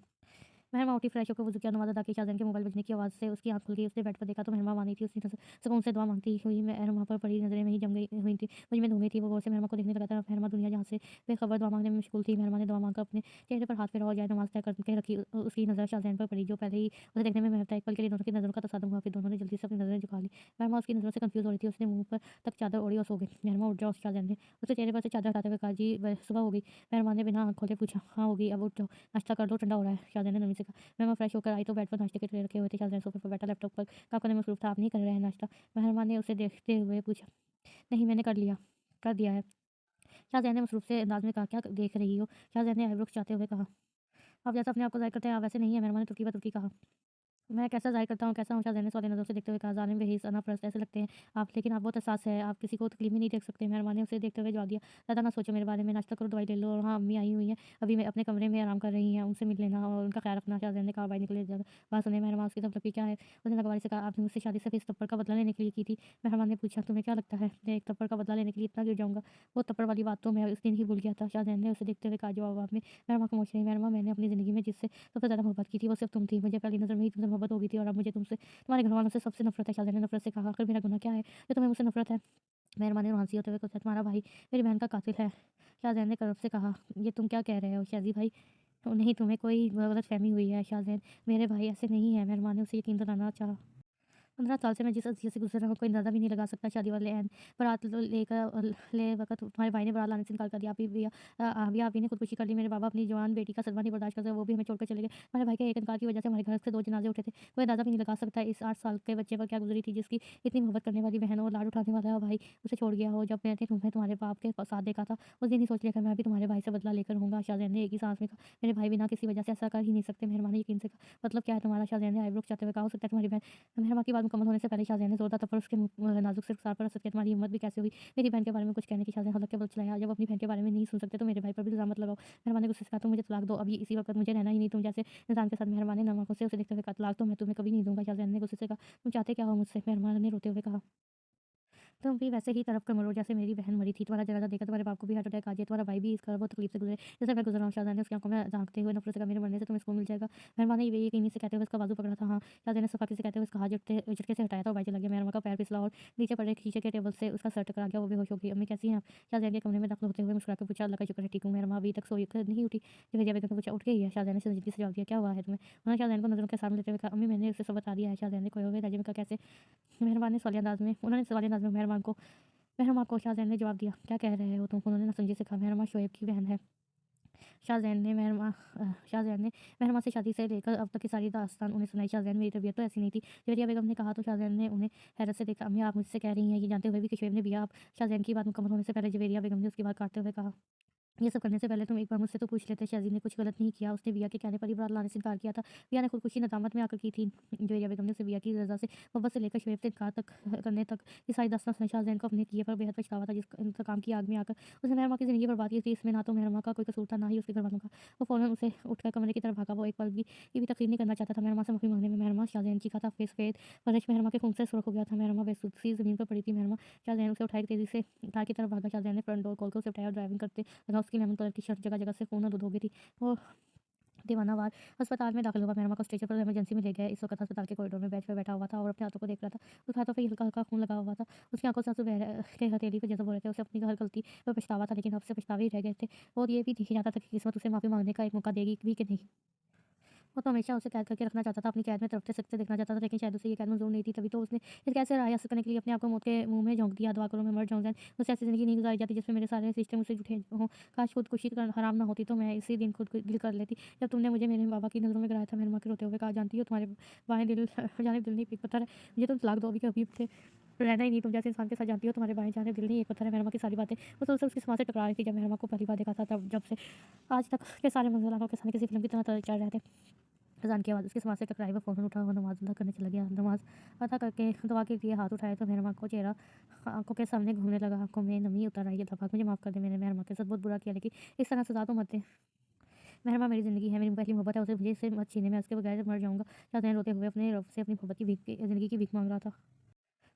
मेहरमा उठी, फ्रेश होकर वज़ू किया, नमाज़ अदा की। शाहज़ैन के मोबाइल बजने की आवाज़ से उसकी आँख खुल गई। उसने बेड पर देखा तो मेहरमा वहाँ नहीं थी। उसकी नज़र सुकून से दुआ माँगती हुई मेहरमा पर पड़ी, नज़रें वहीं जम गई हुई थी, मुझ में धो गई थी। वो गौर से मेहरमा को देखने लगा था। मेहरमा दुनिया जहाँ से बेखबर दुआ माँगने में मशगूल थी। मेहरमा ने दुआ माँगकर अपने चेहरे पर हाथ फेरा और जाए नमाज़ तय करके रखी। उसकी नज़र शाहज़ैन पर पड़ी, जो पहले ही उसे देखने में महल था। एक पल के लिए दोनों की नज़रों का तसादुम हुआ, फिर दोनों ने जल्दी से अपनी नज़रें झुका ली। मेहरमा उसकी नज़रों से कन्फ्यूज़ हो रही थी। उसने मुँह पर तक चादर ओढ़ी और सो गई। मेहरमा उठ जाओ, शाहज़ैन ने उसके चेहरे पर से चादर हटाते हुए कहा, जी सुबह हो गई। मेहरमा ने बिना आँख खोले पूछा, हाँ हो गई, अब उठ जाओ, नाश्ता कर दो, ठंडा हो रहा है। शाहज़ैन ने नरमी से कहा। मेहरमा फ्रेश होकर आई तो बेड पर नाश्ते के ट्रे रखे हुए थे। शाहज़ैन सोफे पर बैठा लैपटॉप पर काम करने में मसरूफ़ था। आप नहीं कर रहे हैं नाश्ता? मेहरमा ने उसे देखते हुए पूछा। नहीं, मैंने कर दिया है। शाहज़ैन ने मसरूफ़ से अंदाज़ में कहा, क्या देख रही हो? शाहज़ैन ने आईब्रो खिंचाते हुए कहा, आप जैसा अपने आप को ज़ाहिर करते हैं आप वैसे नहीं है। मेहरमा ने तुर्की ब तुर्की कहा। मैं कैसा ज़ाहिर करता हूँ, कैसा हूँ? शाहज़ैन ने सौदे नज़रों से देखते हुए कहा, ज़ालिम, बेहिस, अनापरस्त ऐसे लगते हैं आप, लेकिन आप बहुत एहसास है, आप किसी को तकलीफ़ में नहीं देख सकते। मेहरमा ने उसे देखते हुए जवाब दिया, ज़्यादा ना सोचो मेरे बारे में, नाश्ता करो, दवाई ले लो और हाँ, अम्मी आई हुई हैं, अभी मैं अपने कमरे में आराम कर रही हैं, उनसे मिल लेना और उनका ख़्याल रखना। शाहज़ैन ने कहा, बाहर निकले जब बात सुने। मेहरमा उसकी तरफ लपकी, क्या है? उसने नागवारी से कहा, आपने मुझसे शादी सिर्फ़ इस थप्पड़ का बदला लेने के लिए की थी। मेहरमा ने पूछा, तुम्हें क्या लगता है मैं एक थप्पड़ का बदला लेने के लिए इतना गिर जाऊँगा? वो थप्पड़ वाली बात तो मैं उस दिन ही भूल गया था। शाहज़ैन ने उसे देखते हुए कहा, जवाब में मेहरमा खामोश रही। मेहरमा, मैंने अपनी ज़िंदगी में जिससे सबसे ज़्यादा मोहब्बत की थी वो सिर्फ़ तुम थी। मुझे पहली नज़र में ही तुमसे मोहब्बत हो गई थी और अब मुझे तुमसे तुम्हारे घरवालों से सबसे नफ़रत है। शाहज़ैन ने नफ़रत से कहा, आखिर मेरा गुनाह क्या है जो तुम्हें मुझसे नफ़रत है? मेहरमा ने रुआँसी होते हुए पूछा, तुम्हारा भाई मेरी बहन का कातिल है। शाहज़ैन ने कर्ब से कहा, ये तुम क्या कह रहे हो शाज़ी भाई? नहीं, तुम्हें कोई गलतफ़हमी हुई है शाहज़ैन, मेरे भाई ऐसे नहीं है। मेहरमा ने उसे यकीन दिलाना चाहा। 15 साल से मैं जिस अज़ियत से गुज़र रहा हूँ, कोई अंदाज़ा भी नहीं लगा सकता। शादी वाले ऐन बारात ले वक़्त तुम्हारे भाई ने बारात लाने से इनकार कर दिया। आप ही ने खुदकुशी कर ली। मेरे बाबा अपनी जवान बेटी का सदमा नहीं बर्दाश्त कर सके, वो भी हमें छोड़कर चले गए। हमारे भाई के एक इनकार की वजह से हमारे घर से 2 जनाज़े उठे थे। कोई अंदाज़ा भी नहीं लगा सकता इस 8 साल के बच्चे पर क्या गुज़री थी, जिसकी इतनी मोहब्बत करने वाली बहन और लाड उठाने वाला भाई उसे छोड़ गया हो। जब मैंने तुम्हें तुम्हारे बाप के साथ देखा था, उस दिन ही सोच लिया कि मैं भी तुम्हारे भाई से बदला लेकर रहूँगा। शाहज़ैन ने एक ही साँस में कहा, मेरे भाई बिना किसी वजह से ऐसा कर ही नहीं सकते। मेहरमा ने यकीन से कहा, मतलब क्या है तुम्हारा? शाहज़ैन ने आईब्रो खिंचाते हुए कहा, हो सकता है तुम्हारी बहन। मेहरमा की बात मुकम्मल होने से पहले शाहज़ैन ने ज़ोरदार थप्पड़ उसके नाज़ुक से रुखसार पर रगड़ दिया। तुम्हारी हिम्मत भी कैसे हुई मेरी बहन के बारे में कुछ कहने की? शाहज़ैन हलक के बल चलाया, जब अपनी बहन के बारे में नहीं सुन सकते तो मेरे भाई पर भी इल्ज़ाम मत लगाओ। मेहरमा ने गुस्से से कहा, तुम मुझे तलाक दो अभी इसी वक़्त, मुझे रहना ही नहीं तुम जैसे इंसान के साथ। मेहरमा ने नम आँखों से उसे देखते हुए कहा, तलाक तो मैं तुम्हें कभी नहीं दूँगा। शाहज़ैन ने गुस्से से कहा, तुम चाहते क्या हो मुझसे? मेहरमा ने रोते हुए कहा, तुम भी वैसे ही तड़प कर मरो जैसे मेरी बहन मरी थी। तुम्हारा जनाज़ा देखकर तुम्हारे बाप को भी हार्ट अटैक आ जाए। तुम्हारा भाई भी इस कदर बहुत तकलीफ से गुजरे जैसे मैं गुज़र रहा हूँ। शाहज़ैन ने उसकी आँखों में झाँकते हुए नफ़रत से कहा, मेरे मरने से तुम्हें सुकून मिल जाएगा। मेहरमा ने बेयकीनी से कहते हुए उसका बाजू पकड़ा था। हाँ, शाहज़ैन ने सफाकी से कहते हुए उसका हाथ झटके से हटाया था और बाहर चला गया। मेहरमा का पैर फिसला और नीचे पड़े शीशे के टेबल से उसका सर टकरा गया। वो बेहोश हो गई। अम्मी कैसी हैं आप? शाहज़ैन के कमरे में दाखिल होते हुए मुस्कुरा कर पूछा, अल्लाह का शुक्र है ठीक हूँ। मेहरमा अभी तक सोई कर नहीं उठी। जवेरिया बेगम ने पूछा, उठ गई है? शाहज़ैन ने संजीदगी से जवाब दिया, क्या हुआ है तुम्हें? उन्होंने शाहज़ैन को नज़रों के सामने लेते हुए कहा, अम्मी मैंने उसे सब बता दिया है। शाहज़ैन ने खोए हुए लहजे में कहा, कैसे? सवालिया अंदाज़ में मेहरमा को शाहज़ैन ने जवाब दिया, क्या कह रहे हो तुम? उन्होंने नासमझी से कहा, मेहरमा शोएब की बहन है। शाहज़ैन ने मेहरमा से शादी से लेकर अब तक की सारी दास्तान उन्हें सुनाई। शाहज़ैन, मेरी तबीयत तो ऐसी नहीं थी, जवेरिया बेगम ने कहा। तो शाहज़ैन ने उन्हें हैरत से देखा। अम्मी आप मुझसे कह रही हैं ये जानते हुए भी कि शोएब ने भी आप? शाहज़ैन की बात मुकम्मल होने से पहले जवेरिया बेगम ने उसकी बात काटते हुए कहा, ये सब करने से पहले तुम एक बार मुझसे तो पूछ लेते। शाज़ी ने कुछ गलत नहीं किया, उसने बिया के कहने पर ही बारात लाने से इनकार किया था। बिया ने खुदकुशी नदामत में आकर की थी। जोरिया बेगम ने उसे बिया की रज़ा से मोहब्बत से लेकर शोएब से इनकार तक करने तक की सारी दास्तान सुनाई। शाहज़ैन को अपने किए पर बेहद पछतावा था, जिस इंतकाम की आग में आकर उसने मेहरमा की ज़िंदगी बर्बाद की थी। इसमें ना तो मेहरमा का कोई कसूर था, ना ही उसके घरवालों का। वो फ़ौरन उसे उठकर कमरे की तरफ भागा। वो एक पल भी ये भी तकलीफ नहीं करना चाहता था। मेहरमा से माफ़ी मांगने में मेहरमा शाहज़ैन चीखा था, फेस सफ़ेद फर्श मेहरमा के खून से सुर्ख हो गया था। मेहरमा बेसुध सी ज़मीन पर पड़ी थी। मेहरमा शाहज़ैन उसे उठाए तेज़ी से कार की तरफ भागा। शाहज़ैन ने फ्रंट डोर खोलकर उसे उठाया और ड्राइविंग करते लगा। उसकी लेमन कलर की शर्ट जगह-जगह से खून और दूध हो गई थी। वो दीवानावार अस्पताल में दाखिल हुआ। मेहरमा को स्ट्रेचर पर इमरजेंसी में ले गए। इस वक़्त अस्पताल के कॉरिडोर में बेंच पे बैठा हुआ था और अपने हाथों को देख रहा था। उसके हाथों पे हल्का-हल्का खून लगा हुआ था। उसकी आँखों से आँसू बह के हथेली पे जज़्ब हो रहे थे। उसे अपनी हर गलती पर पछतावा था, लेकिन अब से पछतावे ही रह गए थे और ये भी नहीं जानता था कि किस्मत उसे माफ़ी माँगने का एक मौका देगी भी कि नहीं। वो तो हमेशा उसे कैद करके रखना चाहता था, अपनी कैद में तड़पते सख्त से देखना चाहता था, लेकिन शायद उसे ये कैद मंज़ूर नहीं थी। तभी तो उसने इस कैद से राह हासिल करने के लिए अपने आप को मौत के मुँह में झोंक दिया। दुआ करो मैं मर जाऊँ ज़ैन, मुझसे ऐसी ज़िंदगी नहीं गुज़ारी जाती जिसमें मेरे सारे रिश्ते मुझसे जुड़े हों। काश खुदकुशी कर हराम ना होती तो मैं इसी दिन खुदकुशी कर लेती। जब तुमने मुझे मेरे बाबा की नज़रों में गिराया था, मेरी माँ के रोते हुए कहा, जानती हो तुम्हारे बाएँ दिल जानिब दिल नहीं एक पत्थर है। मुझे तुम तलाक दो अभी के अभी से रहना ही नहीं तुम जैसे इंसान के साथ। जानती हो तुम्हारे बाएँ जानिब दिल नहीं एक पत्थर है। मेहरमा की सारी बातें उस वक़्त उसकी समाज से टकरा रही थी जब मेहरमा को पहली बार देखा था, तब जब से आज तक के सारे मंज़िल आँखों के सामने किसी फ़िल्म की तरह चल रहे थे। अज़ान की आवाज़ उसकी समाज से टकराई, वो फ़ौरन उठा और नमाज़ अदा करने चला गया। नमाज़ अदा करके दुआ के लिए हाथ उठाए तो मेहरमा को चेहरा आँखों के सामने घूमने लगा, आँखों में नमी उतर आई। अल्लाह पाक मुझे माफ़ कर दे, मैंने मेहरमा के साथ बहुत बुरा किया, लेकिन इस तरह सज़ा तो मत दे। मेहरमा मेरी ज़िंदगी है, मेरी पहली मोहब्बत है, उसे मुझे इससे मत छीने, मैं उसके बगैर मर जाऊँगा। शाहज़ैन रोते हुए अपने रब से अपनी मोहब्बत की भीख ज़िंदगी की भीख माँग रहा था।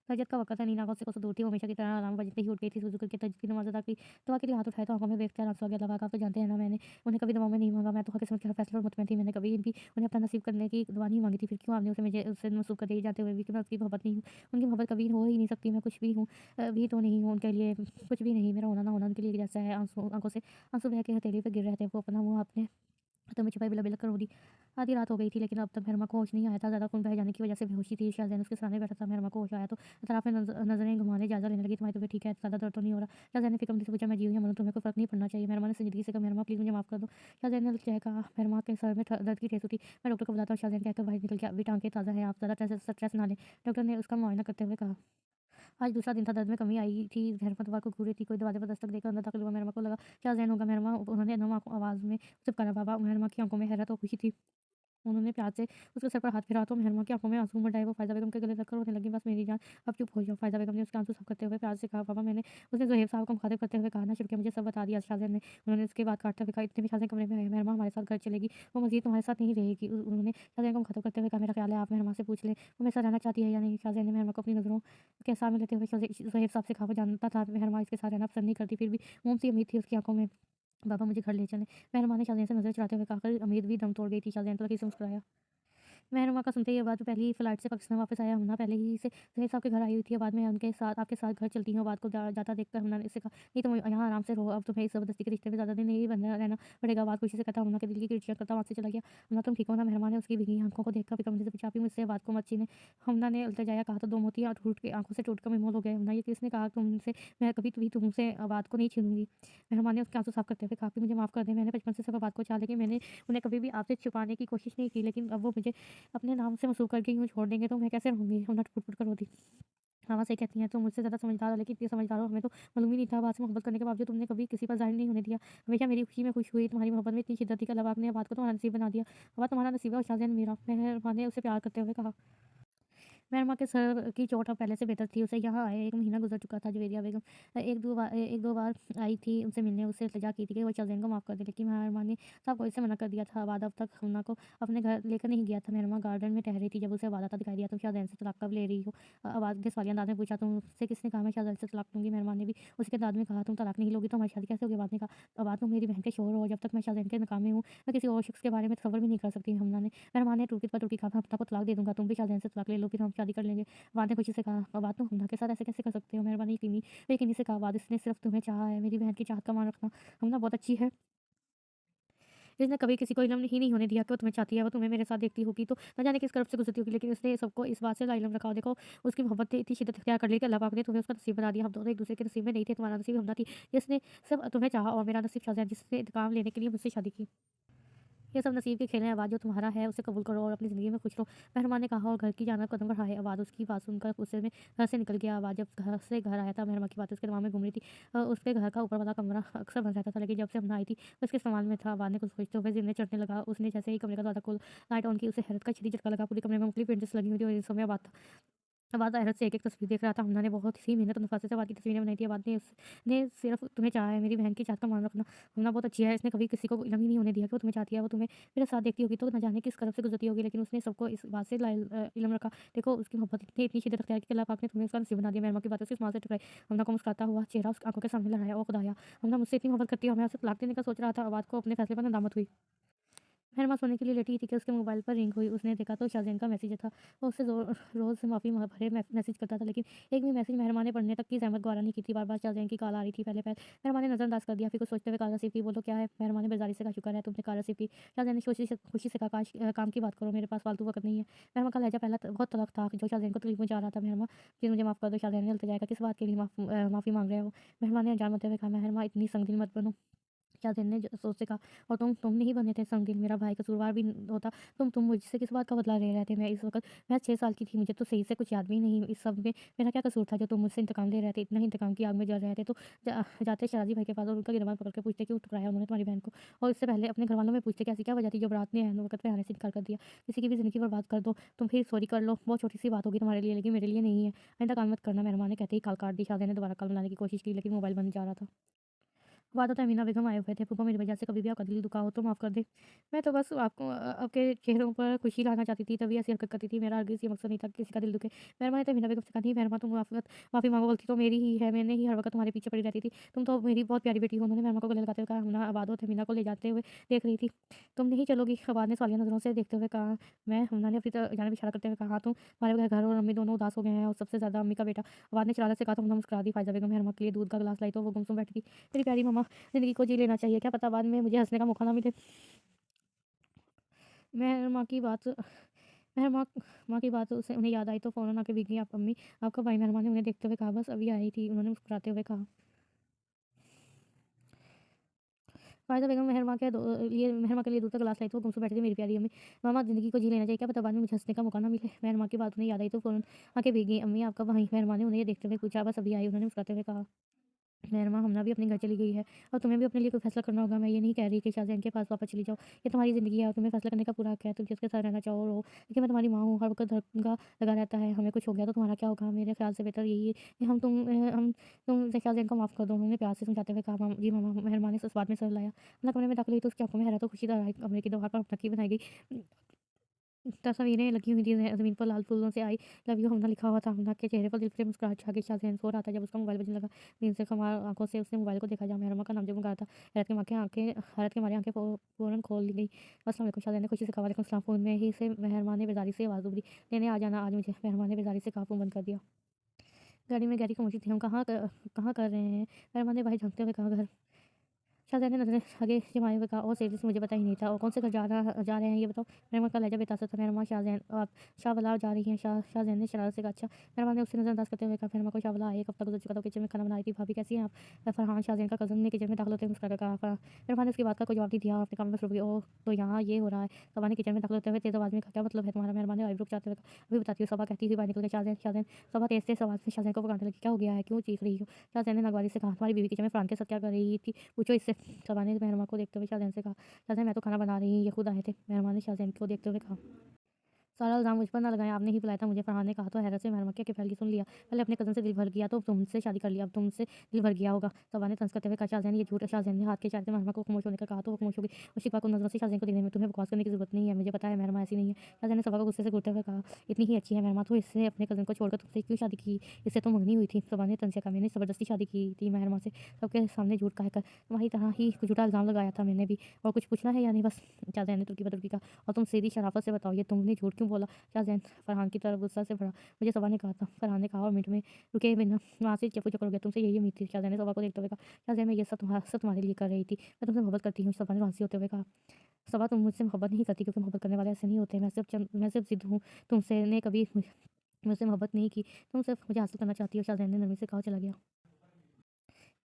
फजर का वक़्त था, नींद आँखों से कोसों दूर थी, वो हमेशा की तरह अलार्म बजते ही उठ गई थी, वुज़ू करके तहज्जुद की नमाज़ अदा की, दुआ के लिए हाथ उठाए तो आँखों में बेख्तियार आँसू आ गए। अल्लाह पाक आप तो जानते हैं ना, मैंने उन्हें कभी दुआओं में नहीं माँगा, मैं तो हर किस्मत के हर फैसले पर मुतमईन थी, मैंने कभी भी उन्हें अपना नसीब करने की दुआ नहीं माँगी थी, फिर क्यों आपने उसे मुझे उससे मनसूब कर दिया जानते हुए भी कि मैं उसकी मोहब्बत नहीं हूँ। उनकी मोहब्बत कभी हो ही नहीं सकती, मैं कुछ भी हूँ भी तो नहीं हूँ उनके लिए, कुछ भी नहीं, मेरा होना ना होना उनके लिए एक जैसा है। आँसू आँखों से आँसू बह के हथेली पे गिर रहे थे, वो अपना मुँह अपने हाथों में छुपाई बिला-बिला कर रो दी। आधी रात हो गई थी, लेकिन अब तक मेहरमा को होश नहीं आया था। ज़्यादा खून बह जाने की वजह से बेहोशी थी। शाहज़ैन उसके सामने बैठा था। मेहरमा को होश आया तो अतराफ में नज़रें घुमाने जायज़ा लेने लगी। तुम्हारी तबीयत ठीक है? ज़्यादा दर्द तो नहीं हो रहा? शाहज़ैन ने फ़िक्रमंदी से पूछा। मैं जी हूँ या मरूँ, तुम्हें कोई फ़र्क नहीं पड़ना चाहिए। मेहरमा ने संजीदगी से कहा, मेहरमा प्लीज़ मुझे माफ़ कर दो। शाहज़ैन ने चाहे कहा। मेहरमा के सर में दर्द की ठेस उठी। मैं डॉक्टर को बुलाता हूँ। शाहज़ैन कहकर बाहर निकल गया। अभी टाँगें ताज़ा हैं, आप ज़्यादा स्ट्रेस ना लें। डॉक्टर ने उसका मुआयना करते हुए कहा। आज दूसरा दिन था, दर्द में कमी आई थी। मेहरमा दोबारा को घूर रही थी। कोई दरवाज़े पर दस्तक देकर अंदर दाखिल हुआ। मेहरमा को लगा क्या ज़हन होगा। मेहरमा उन्होंने नम आवाज़ में उसे पुकारा। बाबा। मेहरमा की आँखों में हैरत और खुशी थी। उन्होंने प्यार से उसके सर पर हाथ फिरा तो मेहरमा की आँखों में आँसू उमड़ आए। वो फ़ायज़ा बेगम के गले लगकर रोने लगी। बस मेरी जान, अब चुप हो जाओ। फ़ायज़ा बेगम ने उसके आँसू साफ़ करते हुए प्यार से कहा, पापा मैंने उसने ज़ुहैब साहब को मुखातिब करते हुए कहा ना, शुक्रिया मुझे सब बता दिया शाहज़ैन ने। उन्होंने उसके बाद काटते हुए कहा, इतने में शाहज़ैन कमरे में आए। मेहरमा हमारे साथ घर चलेगी, वो मज़ीद तुम्हारे साथ नहीं रहेगी। उन्होंने शाहज़ैन को मुखातिब करते हुए कहा, मेरा ख़्याल है आप मेहरमा से पूछ लें, वो मेरे साथ रहना चाहती है या नहीं। शाहज़ैन ने मेहरमा को अपनी नज़रों के सामने लेते हुए ज़ुहैब साहब से कहा, वो जानता था मेहरमा इसके साथ रहना पसंद नहीं करती, फिर भी मोम सी उम्मीद थी उसकी आँखों में। बाबा मुझे घर ले चलें। मेहरमा ने शाहज़ैन से नज़र चुराते हुए कहा, उम्मीद भी दम तोड़ गई थी। शाहज़ैन तो लकीर से मुस्कुराया। मेहरमा का सुनते ही ये बात पहली ही फ्लाइट से पाकिस्तान वापस आया। हुन्ना पहले ही से ज़हीर साहब के घर आई हुई थी। बाद में उनके साथ आपके साथ घर चलती हूँ। बात को जाता देखकर हुन्ना ने इससे कहा, नहीं तुम यहाँ आराम से रहो, अब तुम्हें इस ज़बरदस्ती के रिश्ते में ज़्यादा दिन नहीं बंधा रहना पड़ेगा। बात खुशी से कहता हुन्ना के दिल की किरचियाँ करता वहाँ से चला गया। हुन्ना तुम ठीक हो ना? मेहरमा ने उसकी भीगी आँखों को देखकर फिक्रमंदी से पूछा, आप ही मुझसे बात को मत छीने। हुन्ना ने उलझाया कहा तो दो मोतियाँ टूट के आँखों से टूटकर बेमोल हो गए। हुन्ना ये किसने कहा तुमसे मैं कभी भी तुमसे बात को नहीं छीनूंगी। मेहरमा ने उसके आंसू साफ करते हुए कहा, "आप मुझे माफ़ कर दें, मैंने बचपन से सिर्फ बात को चाहा, लेकिन मैंने उन्हें कभी भी आपसे छुपाने की कोशिश नहीं की, लेकिन अब वो मुझे अपने नाम से मसूख करके यूँ छोड़ देंगे तो मैं कैसे रहूँगी?" हुन्ना फुट-फुट कर रोती। हाँ, सही कहती हैं, तुम मुझसे ज़्यादा समझदार हो, लेकिन इतनी समझदार हो हमें तो मालूम ही नहीं था। बात से मोहब्बत करने के बावजूद तुमने कभी किसी पर ज़ाहिर नहीं होने दिया। हमेशा मेरी खुशी में खुश हुई, तुम्हारी मोहब्बत में इतनी शिद्दत थी कि अल्लाह पाक ने बात को तुम्हारा नसीब बना दिया। अब तुम्हारा नसीब है और शाज़ैन मेरा। मेहरमा ने उसे प्यार करते हुए कहा। मेहरमा के सर की चोट अब पहले से बेहतर थी। उसे यहाँ आए 1 महीना गुज़र चुका था। जवेरिया बेगम 1-2 बार आई थी उनसे मिलने, उससे इल्तिजा की थी कि वो शाज़ैन को माफ़ कर दे, लेकिन मेहरमा ने साफ़ गोई से मना कर दिया था। अबाद अब तक हुन्ना को अपने घर लेकर नहीं गया था। मेहरमा गार्डन में ठहरी थी, जब उसे अबाद आता दिखाई दिया, तुम शाज़ैन से तलाक कब ले रही हो? अबाद ने सवालिया अंदाज़ में पूछा, तुमसे किसने कहा मैं शाज़ैन से तलाक लूँगी? मेहरमा ने भी उसी के अंदाज़ में कहा, तुम तलाक नहीं लोगी तो हमारी शादी कैसे होगी? अबाद ने कहा, अबाद तुम मेरी बहन के शौहर हो, जब तक मैं शाज़ैन के नकाम में हूँ, मैं किसी और शख्स के बारे में तसव्वुर भी नहीं कर सकती। मेहरमा ने टूटी पर टूटी कहा, मैं अपना को तलाक दे दूँगा, तुम भी शाज़ैन से तलाक ले लो, फिर हम शादी कर लेंगे। वाद ने खुशी से कहा, "बात तुम हुन्ना के साथ ऐसे कैसे कर सकते हो? मेहरबानी यकीनी बेयकीनी से कहा, वाद इसने सिर्फ़ तुम्हें चाहा है, मेरी बहन की चाहत का मान रखना। हुन्ना बहुत अच्छी है। इसने कभी किसी को इल्म ही नहीं होने दिया कि वो तुम्हें चाहती है, वो तुम्हें मेरे साथ देखती होगी तो न जाने किस कर्ब से गुज़रती होगी, लेकिन उसने सबको इस बात से लाइलम रखा। देखो, उसकी मोहब्बत ने इतनी शिद्दत इख्तियार कर ली कि अल्लाह पाक ने तुम्हें उसका नसीब बना दिया। हम दोनों एक-दूसरे के नसीब में नहीं थे, तुम्हारा नसीब हुन्ना थी, जिसने सिर्फ़ तुम्हें चाहा, और मेरा नसीब शाज़ैन, जिसने इंतकाम लेने के लिए मुझसे शादी की। ये सब नसीब के खेल हैं। आवाज़ जो तुम्हारा है उसे कबूल करो और अपनी ज़िंदगी में खुश रहो। मेहरबान ने कहा और घर की जानब कदम बढ़ाए। आवाज़ उसकी बात सुनकर गुस्से में घर से निकल गया। आवाज़ जब घर से घर आया था, मेहरमा की बातें उसके दिमाग में घूम रही थी। उसके घर का ऊपर वाला कमरा अक्सर बंद रहता था, लेकिन जब से हम आई थी वो इसके इस्तेमाल में था। आवाज़ ने कुछ सोचते हुए ज़िम्मे चढ़ने लगा। उसने जैसे ही कमरे का दरवाज़ा खोला, लाइट ऑन की, उसे हैरत का शदीद झटका लगा। पूरे कमरे में मुख्तलिफ पेंटिंग्स लगी हुई थी और इस समय आवाज़ आवाज़ हैरत से एक-एक तस्वीर देख रहा था। हमने बहुत ही मेहनत और नफ़ासत से आवाज़ की तस्वीरें बनाई थी। आवाज़ ने उसने सिर्फ़ तुम्हें चाहा है, मेरी बहन की चाहत का मान रखना। हमना बहुत अच्छी है, इसने कभी किसी को इल्म ही नहीं होने दिया कि वो तुम्हें चाहती है। वो तुम्हें मेरे साथ देखती होगी तो न जाने किस कर्ब से गुज़रती होगी, लेकिन उसने सबको इस बात से इल्म रखा। देखो, उसकी मोहब्बत ने इतनी शिद्दत अख्तियार की कि अल्लाह पाक ने तुम्हें उसका नसीब बना दिया। मेहरमा की बातें उसकी आँसू से टकराई। हमना को मुस्कुराता हुआ चेहरा उसकी आँखों के सामने लहराया। ओह खुदाया! हमना मुझसे इतनी मोहब्बत करती है और मैं उसे तलाक देने का सोच रहा था। आवाज़ को अपने फैसले पर नदामत हुई। महरमा सोने के लिए लेटी थी कि उसके मोबाइल पर रिंग हुई। उसने देखा तो शाहज़ैन का मैसेज था। वो उससे रोज़ माफ़ी भरे मैसेज करता था, लेकिन एक भी मैसेज महरमा ने पढ़ने तक की ज़हमत गवारा नहीं की थी। बार-बार शाहज़ैन की कॉल आ रही थी। पहले महरमा ने नज़रअंदाज कर दिया, फिर कुछ सोचते हुए कॉल रिसीव की। बोलो क्या है? महरमा ने बेज़ारी से कहा, शुक्र है तुमने कॉल रिसीव की। शाहज़ैन ने खुशी से कहा, काश काम की बात करो, मेरे पास फालतू वक़्त नहीं है। महरमा का लहज़ा पहला बहुत तल्ख़ था, जो शाहज़ैन को तकलीफ़ पहुँचा रहा था। महरमा प्लीज़ मुझे माफ़ कर दो। शाहज़ैन ने इल्तिजाया, किस बात के लिए माफ़ी माँग रहे हो? महरमा ने अनजान होते हुए कहा, महरमा इतनी संगीन मत बनो। शाहज़ैन ने सोच से कहा, और तुम नहीं बने थे संगीन, मेरा भाई कसूरवार भी होता। तुम मुझसे किस बात का बदला ले रहे थे? मैं इस वक़्त मैं 6 साल की थी, मुझे तो सही से कुछ याद भी नहीं। इस सब में मेरा क्या कसूर था जो तुम मुझसे इंतकाम ले रहे थे? इतना ही इंतकाम की आग में जल रहे थे तो जाते शराजी भाई के पास और उनका गिरबान पकड़ के पूछते, क्यों ठुकराया उन्होंने तुम्हारी बहन को? और इससे पहले अपने घरवालों में पूछते कि ऐसी क्या वजह थी जो बारात ने ऐन वक़्त पे आने से इनकार कर दिया? किसी की भी ज़िंदगी बर्बाद कर दो, तुम फिर सॉरी कर लो, बहुत छोटी-सी बात होगी तुम्हारे लिए, लेकिन मेरे लिए नहीं है। आइंदा कॉल मत करना। मेहरबान ने कहते ही कॉल काट दी। शाहज़ैन ने दोबारा कॉल मिलाने की कोशिश की, लेकिन मोबाइल बंद जा रहा था। वादा तो अमीना बेगम आए हुए थे। फूफा मेरी वजह से कभी भी आपका दिल दुखा हो तो माफ़ कर दें। मैं तो बस आपके चेहरों पर खुशी लाना चाहती थी, तभी ऐसी हरकत करती थी। मेरा हरगिज़ ये मकसद नहीं था कि किसी का दिल दुखे। मेहरमा ने तो अमीना बेगम से कहा, नहीं मेहरमा तुम माफ़ी माँगो, गलती तो मेरी ही है। मैंने ही हर वक़्त तुम्हारे पीछे पड़ी रहती थी। तुम तो मेरी बहुत प्यारी बेटी हो। उन्होंने मेहरमा को गले लगाते हुए कहा। अमीना आबाद अमीना को ले जाते हुए देख रही थी। तुम नहीं चलोगी? आबाद ने सवालिया नज़रों से देखते हुए कहा। हमना ने अपनी जानिब इशारा करते हुए कहा, हाँ तुम तुम्हारे बगैर घर और अम्मी दोनों उदास हो गए हैं, और सबसे ज़्यादा अम्मी का बेटा। आबाद ने शरारत से कहा तो हमना मुस्कुरा दी। फ़ायज़ा बेगम मेहरमा के लिए दूध का गिलास लाई तो वो गुमसुम बैठी थी। मेरी प्यारी मम्मा, ज़िंदगी को जी लेना चाहिए, क्या पता बाद में मुझे हँसने का मौका ना मिले। मैं माँ की बात मैं माँ की बात उसे उन्हें याद आई तो फ़ौरन आके भीग गई। आप अम्मी, आपका भाई? मेहरमा ने उन्हें देखते हुए कहा। बस अभी आई थी, उन्होंने मुस्कुराते हुए कहा। फ़ायज़ा बेगम मेहरमा के लिए दूध का गिलास लाई तो वो गुमसुम बैठी थी। मेरी प्यारी अम्मी, मामा ज़िंदगी को जी लेना चाहिए, क्या पता बाद में मुझे हँसने का मौका ना मिले। मेहरमा की बात उन्हें याद आई तो फ़ौरन आके भीग गई। अम्मी, आपका भाई? मेहरमा ने उन्हें देखते हुए पूछा। बस अभी आई, उन्होंने मुस्कुराते हुए कहा। मेहरमा, हमना भी अपने घर चली गई है और तुम्हें भी अपने लिए कोई फैसला करना होगा। मैं ये नहीं कह रही कि शाहज़ैन के पास वापस चली जाओ। ये तुम्हारी ज़िंदगी है और तुम्हें फैसला करने का पूरा हक है। तुम जिसके साथ रहना चाहो रहो, लेकिन मैं तुम्हारी माँ हूँ, हर वक़्त धक्का लगा रहता है। हमें कुछ हो गया तो तुम्हारा क्या होगा? मेरे ख़्याल से बेहतर यही है कि तुम शाहज़ैन को माफ़ कर दो। उन्होंने प्यार से समझाते हुए कहा। जी मामा। मेहरमा ने इस बात में सर लाया। अपना कमरे में दाखिल हुई तो उसकी आँखों में हैरत और खुशी नज़र आई। कमरे की दीवार पर नक्की बनाई गई तस्वीरें लगी हुई थी। ज़मीन पर लाल फूलों से आई लव यू हमना लिखा हुआ था। हमना के चेहरे पर दिल से मुस्कुराहट छा गई। शाहज़ैन सो रहा था जब उसका मोबाइल बजने लगा। नींद से खुमार आँखों से उसने मोबाइल को देखा, जहाँ मेहरमा का नाम जगमगा था। हैरत के मारी आँखें फ़ौरन खोल ली गई। अस्सलाम वालेकुम। शाहज़ैन ने खुशी से कहा। वालेकुम सलाम। फ़ोन में ही से मेहरमा ने बेज़ारी से आवाज़ दूरी, लेने आ जाना आज मुझे। मेहरमा ने बेज़ारी से कहा। फ़ोन बंद कर दिया। गाड़ी में गहरी खामोशी थी। हम कहाँ कर रहे हैं? मेहरमा ने भाई झाँकते हुए कहा, घर। शाहज़ैन ने नज़रें आगे जमाए हुए कहा, और सीरियस मुझे पता ही नहीं था। और कौन से घर जा रहे हैं ये बताओ? मेहरमा का लहज़ा बेतासर था। मेहरमा, शाहज़ैन आप शाहवाला जा रही हैं? शाहज़ैन ने शरारत से कहा। अच्छा। मेहरमा ने उससे नज़रअंदाज करते हुए कहा। मेहरमा को शाहवाला आए 1 हफ़्ता गुज़र चुका था। किचन में खाना बना रही थी। भाभी कैसी हैं आप? फरहान, शाहज़ैन का कज़न ने किचन में दाखिल होते हुए मुस्कुराकर कहा। मेहरमा ने उसकी बात का कोई जवाब नहीं दिया और अपने काम में मसरूफ़ हो गई। ओह! तो यहाँ ये हो रहा है। सबा ने किचन में दाखिल होते हुए तेज़ आवाज़ में कहा, क्या मतलब है तुम्हारा? मेहरमा ने आईब्रो खिंचाते हुए कहा, अभी बताती हूँ। सबा कहती हुई बाहर निकल गई। शाहज़ैन। सबा तेज़-तेज़ आवाज़ में शाहज़ैन को पुकारने लगी। क्या हो गया है? क्यों चीख रही हो? शाहज़ैन ने नागवारी से कहा, तुम्हारी बीवी किचन में फरहान के साथ क्या कर रही थी? पूछो इससे। सबा ने मेहरमा को देखते हुए शाहज़ैन से कहा। शाहज़ैन, मैं तो खाना बना रही, ये खुद आए थे। मेहरमा ने शाहज़ैन को देखते हुए कहा। सारा इल्ज़ाम मुझ पर ना लगाएँ, आपने ही बुलाया था मुझे। फरहान ने कहा तो हैरत से मेहरमा की फैल की सुन लिया। पहले अपने कज़न से दिल भर गया तो तुमसे शादी कर लिया, अब तुमसे दिल भर गया होगा। सबा ने तंज़ करते हुए कहा। शाहज़ैन, ये झूठ है। शाहज़ैन ने हाथ के इशारे से मेहरमा को खामोश होने का कहा तो वो खामोश हो गई। उस शिकवा को नज़रों से शाहज़ैन को देखने में, तुम्हें बकवास करने की ज़रूरत नहीं है, मुझे पता है मेहरमा ऐसी नहीं है। शाहज़ैन ने सबा को गुस्से से घूरते हुए कहा। इतनी ही अच्छी है मेहरमा तो इससे अपने कज़न को छोड़कर तुमसे क्यों शादी की? इससे तो मंगनी हुई थी। सबा ने तंज़ से कहा। मैंने ज़बरदस्ती शादी की थी मेहरमा से, सबके सामने झूठ कह कर। तुम्हारी तरह ही झूठा इल्ज़ाम लगाया था मैंने भी। और कुछ पूछना है या नहीं बस? शाहज़ैन ने तुर्की बदुर्की कहा। और तुम सीधी शराफ़त से बताओ, ये तुमने झूठ क्यों बोला? शाहज़ैन फरहान की तरफ गुस्सा से बढ़ा। मुझे सबा ने कहा था। फरहान ने कहा और मिनट में रुके बिना वहाँ से चप्पू चक्कर हो गया। तुमसे यही उम्मीद थी। शाहज़ैन ने सबा को देखते हुए कहा। शाहज़ैन, मैं ये सब तुम्हारे लिए कर रही थी। मैं तुमसे मोहब्बत करती हूँ। सबा ने हँसी होते हुए कहा। सबा, तुम मुझसे मोहब्बत नहीं करती, क्योंकि मोहब्बत करने वाले ऐसे नहीं होते। मैं सिर्फ ज़िद हूँ। तुमसे ने कभी मुझसे मोहब्बत नहीं की। तुम सिर्फ मुझे हासिल करना चाहती हो। शाहज़ैन ने नरमी से कहा, चला गया।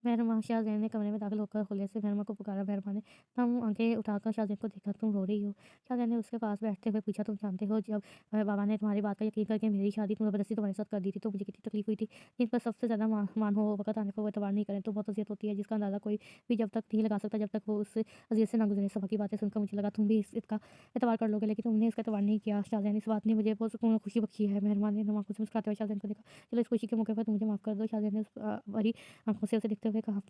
मेहरमा, शाहज़ैन ने कमरे में दाखिल होकर खुले से मेहरमा को पुकारा। मेहरमा ने हम आंखें उठाकर शाहज़ैन को देखा। तुम रो रही हो? शाहज़ैन ने उसके पास बैठते हुए पूछा। तुम जानते हो, जब बाबा ने तुम्हारी बात का यकीन करके मेरी शादी ज़बरदस्ती तुम्हारे साथ कर दी थी तो मुझे कितनी तकलीफ हुई थी। जिन पर सबसे ज़्यादा मान हो वक़्त आने पर वो एतबार नहीं करें तो बहुत अज़ियत होती है, जिसका अंदाज़ा कोई भी जब तक नहीं लगा सकता जब तक वो उस अज़ियत से ना गुज़रे। सबा की बातें सुनकर मुझे लगा तुम भी इसका एतबार कर लोगे, लेकिन तुमने इसका एतबार नहीं किया। शाहज़ैन, इस बात ने मुझे बहुत सुकून और खुशी बख्शी है। मेहरमा ने नम आँखों से मुस्कुराते हुए शाहज़ैन को देखा। चलो, इस खुशी के मौके पर तुम मुझे माफ़ कर दो। शाहज़ैन ने भरी आँखों से उसे देखते हुए कहा।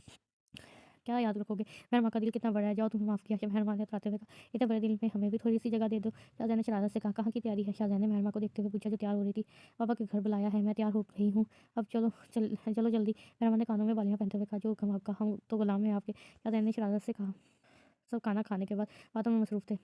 क्या याद रखोगे? मेहरमा का दिल कितना बड़ा है, जाओ तुम्हें माफ़ किया। मेहरमा ने इतराते हुए कहा। इतने बड़े दिल में हमें भी थोड़ी-सी जगह दे दो। शाहज़ैन ने शरारत से कहा। कहाँ की तैयारी है? शाहज़ैन ने मेहरमा को देखते हुए पूछा, जो तैयार हो रही थी। पापा के घर बुलाया है, मैं तैयार हो गई हूँ। अब चलो जल्दी। मेहरमा ने कानों में बालियाँ पहनते हुए कहा। जो हुक्म आपका, हम तो गुलाम हैं आपके। शाहज़ैन ने शरारत से कहा। सब खाना खाने के बाद बातों में मसरूफ़ थे।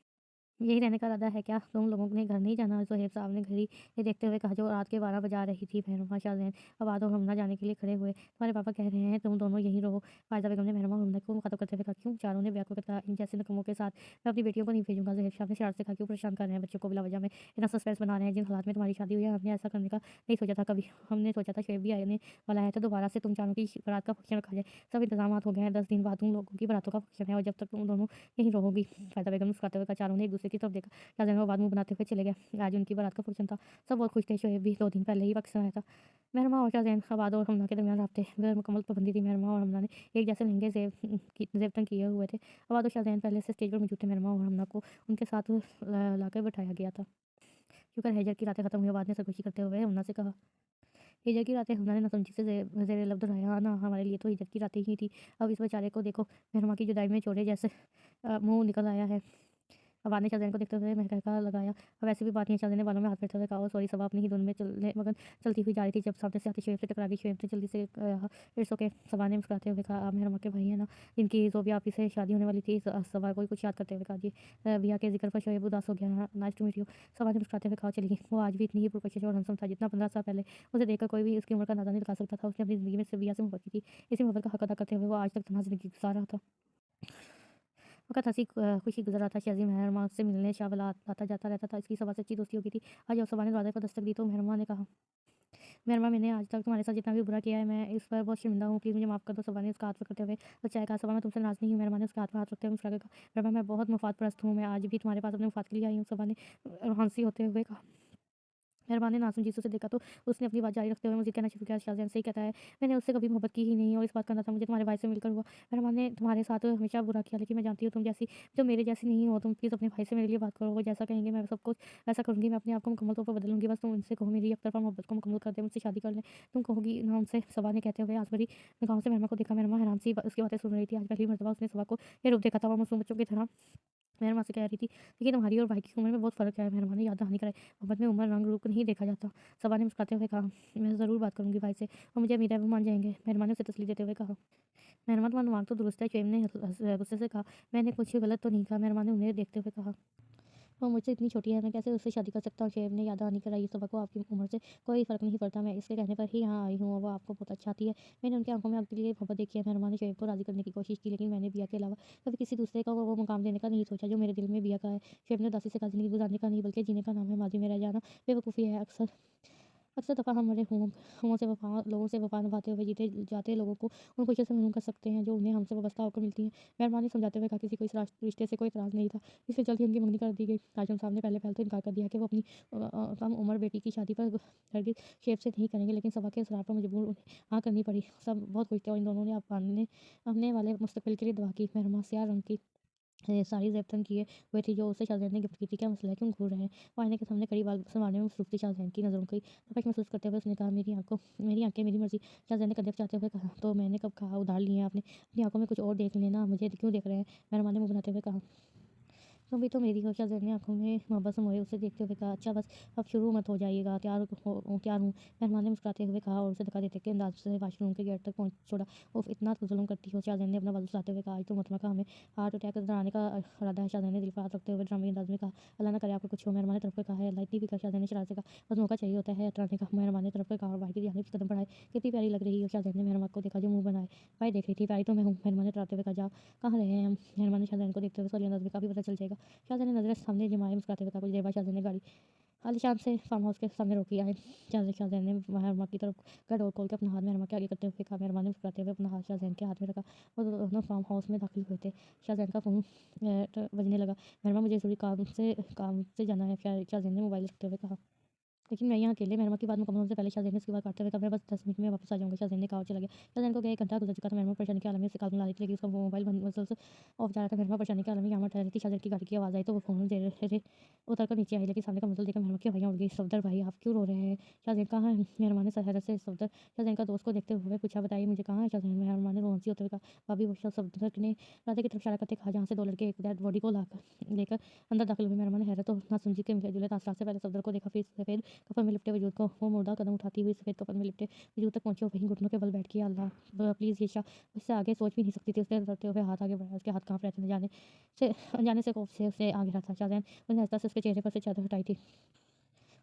यही रहने का इरादा है क्या? तुम लोगों ने घर नहीं जाना? ज़ुहैब साहब ने घड़ी ये देखते हुए कहा जो रात के 12 बजा रही थी। मेहरुमा शाज़ेन अबाद और हमना जाने के लिए खड़े हुए। तुम्हारे पापा कह रहे हैं तुम दोनों यहीं रहो। फ़ायज़ा बेगम ने मेहरुमा और हमना को मुखातिब करते हुए कहा, क्यों? चारों ने बेवकूफ़ कहा, इन जैसे नकम्मों के साथ मैं अपनी बेटियों को नहीं भेजूँगा। ज़ुहैब साहब ने शरारत से कहा, क्यों परेशान कर रहे हैं बच्चों को बिला वजह में? इतना सस्पेंस बना रहे हैं। जिन हालात में तुम्हारी शादी हुई है हमने ऐसा करने का नहीं सोचा था कभी। हमने सोचा था शुएब भी आने वाला है तो दोबारा से तुम चारों की बारात का फ़ंक्शन रखा जाए। सब इंतज़ामात हो गए हैं। 10 दिन बाद तुम लोगों की बारातों का फ़ंक्शन है और जब तक तुम दोनों यहीं रहोगी। फ़ायज़ा बेगम मुस्कुराते हुए कहा। चारों ने एक-दूसरे की तरफ देखा। शाहज़हान वो बाद मुँह बनाते हुए चले गए। आज उनकी बारात का फ़ंक्शन था। सब बहुत खुश थे। शोएब भी 2 दिन पहले ही पाकिस्तान आया था। मेहरमा और शाहज़ैन अबाद और हमना के दरमियान राब्ते मुकम्मल पाबंदी थी। मेहरमा और हमना ने एक जैसे लहंगे ज़ेब तंग किए हुए थे। अबाद और शाहज़ैन पहले से स्टेज पर मौजूद थे। मेहरमा और हमना को उनके साथ लाकर बैठाया गया था। शुक्र है हिजर की रातें ख़त्म हुई। अबाद ने सरगोशी करते हुए हमना से कहा। हिजर की रातें हमना ने नासमझी से ज़ेरे लब दोहराया। ना हमारे लिए तो हिजर की रातें ही थी। अब इस बेचारे को देखो। मेहरमा की जुदाई में चोरे जैसे मुँह निकल आया है। अबाद ने शाहज़ैन को देखते हुए महका लगाया। वैसे भी बात नहीं है। शाहज़ैन ने बालों में हाथ फेरते हुए कहा, ओह सॉरी सबा अपनी ही धुन में मगन चलती हुई जा रही थी जब सामने से आते शुएब से टकरा गई। शुएब ने जल्दी से कहा, इट्स ओके। सबा ने मुस्कुराते हुए कहा, आप मेहरमा के भाई हैं ना, जिनकी ज़ोबिया आपी से शादी होने वाली थी। सबा को कुछ याद करते हुए कहा, जी। बिया के ज़िक्र पर शुएब उदास हो गया। Nice to meet you. Saba ने मुस्कुराते हुए कहा, चली गई। वो आज भी इतनी ही पुरकशिश और हैंडसम था जितना 15 साल पहले। उसे देखकर कोई भी उसकी उम्र का अंदाज़ा नहीं लगा सकता था। उसने अपनी ज़िंदगी में सिर्फ बिया से मोहब्बत की थी। इसी मोहब्बत का हक अदा करते हुए वो आज तक तन्हा ज़िंदगी गुज़ार रहा था। वक़्त हँसी खुशी गुज़र रहा था। शाज़ी मेहरमा से मिलने शाहवाला आता जाता रहता था। इसकी सबा से अच्छी दोस्ती हो गई थी। आज जब सबा ने दरवाज़े पर दस्तक दी तो मेहरमा ने कहा, मेहरमा मैंने आज तक तुम्हारे साथ जितना भी बुरा किया है मैं इस पर बहुत शर्मिंदा हूँ। प्लीज़ मुझे माफ़ कर दो। सबा ने उसका हाथ पकड़ते हुए बचाया। कहा, सबा मैं तुमसे नाराज़ नहीं हूँ। मेहरमा ने उसके हाथ में हाथ रखते हुए मुस्कुरा कर कहा, मेहरमा मैं बहुत मुफ़ाद परस्त हूँ। मैं आज भी तुम्हारे पास अपने मुफ़ाद के लिए आई हूँ। सबा ने हँसी होते हुए कहा। मेहरबान ने नाज़ुम जीसू से देखा तो उसने अपनी बात जारी रखते हुए मज़ीद कहना शुरू किया, शाज़ैन सही कहता है, मैंने उससे कभी मोहब्बत की ही नहीं और इस बात का अंदाज़ा मुझे तुम्हारे भाई से मिलकर हुआ। मेहरबान ने तुम्हारे साथ हमेशा बुरा किया, लेकिन मैं जानती हूँ तुम जैसी जो मेरे जैसी नहीं हो। तुम प्लीज़ अपने भाई से मेरे लिए बात करो, वो जैसा कहेंगे मैं सब कुछ वैसा करूँगी। मैं अपने आप को मुकम्मल तौर पर बदलूँगी। बस तुम उनसे कहो मेरी एक तरफ़ा मोहब्बत को मुकम्मल कर दें, मुझसे शादी कर लें। तुम कहोगी ना उनसे? सबा ने कहते हुए आँच भरी निगाहों से मेहरमा को देखा। मेहरमा हैरान सी उसकी बातें सुन रही थी। आज पहली मर्तबा उसने सबा को ये रूप देखा था। वो मासूम बच्चों की तरह मेहरमा से कह रही थी, देखिए तुम्हारी और भाई की उम्र में बहुत फ़र्क है। मेहरमा ने याद दहानी कराई, मोहब्बत में उम्र रंग रूप नहीं देखा जाता। सबा ने मुस्कुराते हुए कहा, मैं ज़रूर बात करूँगी भाई से और मुझे उम्मीद है वो मान जाएँगे। मेहरमा ने उसे तसल्ली देते हुए कहा। मेहरमा तुम्हारा दिमाग तो दुरुस्त है। शुएब ने गुस्से से कहा, मैंने कुछ गलत तो नहीं कहा? मेहरमा ने उन्हें देखते हुए कहा, वो मुझसे इतनी छोटी है, मैं कैसे उससे शादी कर सकता हूँ? शुएब ने याद दहानी कराई, सुबह को आपकी उम्र से कोई फ़र्क नहीं पड़ता। मैं इसके कहने पर ही यहाँ आई हूँ और वो आपको बहुत अच्छा आती है। मैंने उनकी आंखों में आपके लिए मोहब्बत देखी है। मेहरमा ने शुएब को राज़ी करने की कोशिश की, लेकिन मैंने बिया के अलावा कभी किसी दूसरे को वो मुकाम देने का नहीं सोचा जो मेरे दिल में बिया का है। शुएब ने उदासी से कहा, ज़िंदगी गुज़ारने का नहीं बल्कि जीने का नाम है। माज़ी में रह जाना बेवकूफ़ी है। अक्सर अक्सर दफ़ा हमारे हों से वफ़ा लोगों से वफ़ा निभाते हुए जीते जाते लोगों को उन खुशियों से महरूम कर सकते हैं जो उन्हें हमसे वाबस्ता होकर मिलती हैं। मेहरबानी समझाते हुए कहा, किसी को इस रिश्ते से कोई इतराज़ नहीं था, इसलिए जल्द ही उनकी मंगनी कर दी गई। आजम साहब ने पहले पहल तो इनकार कर दिया कि वो अपनी कम उम्र बेटी की शादी पर हरगिज़ शेब से नहीं करेंगे, लेकिन सभा के इसरार पर मजबूर उन्हें हाँ करनी पड़ी। सब बहुत खुश थे और इन दोनों ने अपने वाले मुस्तकबिल के लिए दुआ की। मेहरमा स्याह रंग की साड़ी ज़ेब-तंग किए हुए थी जो उसे शाहज़ैन ने गिफ्ट की थी। क्या मसला है? क्यों घूर रहे हैं? वो आईने के सामने खड़ी बाल संवारने में मसरूफ़ थी। शाहज़ैन की नज़रों की तपिश महसूस करते हुए उसने कहा, मेरी आँखें मेरी मर्ज़ी। शाहज़ैन ने कदम चाहते हुए कहा, तो मैंने कब कहा उधार लिए हैं आपने? अपनी आँखों में कुछ और देख लेना, मुझे क्यों देख रहे हैं? मेहरबान ने मुँह बनाते हुए कहा, तुम भी तो मेरी हो। शाहज़ैन ने आँखों में मोहब्बत समाई उसे देखते हुए कहा, अच्छा बस अब शुरू मत हो जाइएगा, तैयार हूँ। मेहमान ने मुस्कुराते हुए कहा और उसे धक्का देते के अंदाज से वाशरूम के गेट तक पहुँच छोड़ा। उफ़ इतना तो ज़ुल्म करती हो। शाहज़ैन ने अपना बाजू फैलाते हुए कहा, आज तो मोहतरमा का हमें हार्ट अटैक डराने का इरादा है। शाहज़ैन ने दिल पर हाथ रखते हुए ड्रामे अंदाज में कहा, अल्लाह ना करे आपको कुछ हो। मेहरबान ने तरफ कर कहा है, अल्लाह इतनी भी कर। शाहज़ैन ने शरारत से कहा, बस मौका चाहिए होता है डराने का। मेहरबान ने तरफ कर कहा और भाई की जानिब कदम बढ़ाए, कितनी प्यारी लग रही हो। शाहज़ैन ने मेहरबान को देखा जो मुँह बनाए भाई देख रही थी। प्यारी तो मैं हूँ। मेहरबान ने डराते हुए कहा, जा कहाँ रहे हैं हम? मेहरबान ने शाहज़ैन को देखते हुए सवालिया अंदाज में कहा, अभी पता चल जाएगा। शाहज़ैन ने नज़रें सामने जमाए मुस्कुराते हुए कहा। कुछ देर बाद शाहज़ैन ने गाड़ी आलीशान से फार्म हाउस के सामने रोकी। आए शाहज़ैन ने मेहरमा की तरफ का डोर खोल के अपना हाथ मेहरमा के आगे करते हुए कहा। मेहरमा ने मुस्कुराते हुए अपना हाथ शाहज़ैन के हाथ में रखा। वो दोनों फार्म हाउस में दाखिल हुए थे। शाहज़ैन का फ़ोन बजने लगा। मेहरमा मुझे ज़रूरी काम से जाना है। शाहज़ैन ने मोबाइल रखते हुए कहा। लेकिन मैं यहाँ अकेले। मेहरमा की बात मुकम्मल होने से पहले शाहज़ैन ने उसकी बात काटते हुए कहा, मैं बस 10 मिनट में वापस आ जाऊँगा। शाहज़ैन ने कहा और चला गया। शाहज़ैन को गया 1 घंटा गुज़र चुका था। मेहरमा परेशानी के आलम में उसे कॉल मिला रही थी, लेकिन उसका मोबाइल बंद ऑफ जा रहा था। मेहरमा परेशानी के आलम में यहाँ बैठ रही थी। शाहज़ैन की गाड़ी की आवाज़ आई तो वो फ़ौरन धीरे उतर कर नीचे आई, लेकिन सामने का मंज़िल देखकर मेहरमा की हवाइयाँ उड़ गई। सफदर भाई आप क्यों रो रहे हैं? शाहज़ैन कहाँ है? मेहरमा ने हैरत से शाहज़ैन का दोस्त को देखते हुए पूछा, बताइए मुझे कहाँ है शाहज़ैन? मेहरमा ने रोन-सी होते हुए कहा, भाभी वो सफदर ने राधे की तरफ इशारा करके कहा, जहाँ से 2 लड़के एक डेड बॉडी को लेकर अंदर दाखिल हुए। मेहरमा ने हैरत और नासमझी के मिले-जुले तासरात से पहले सफदर को देखा, फिर सफ़ेद कफन में लिपटे वजूद को वो मुर्दा कदम उठाती हुई सफ़ेद कफन में लिपटे वजूद तक पहुंची और वहीं घुटनों के बल बैठ गई। अल्लाह प्लीज़ ईशा, उससे आगे सोच भी नहीं सकती थी। उसने डरते हुए हाथ आगे बढ़ाया, उसके हाथ कांप रहे थे। अनजाने से खौफ से उसे आ गिरा था। शाहज़ैन उसने आहिस्ता से उसके चेहरे पर से चादर हटाई थी।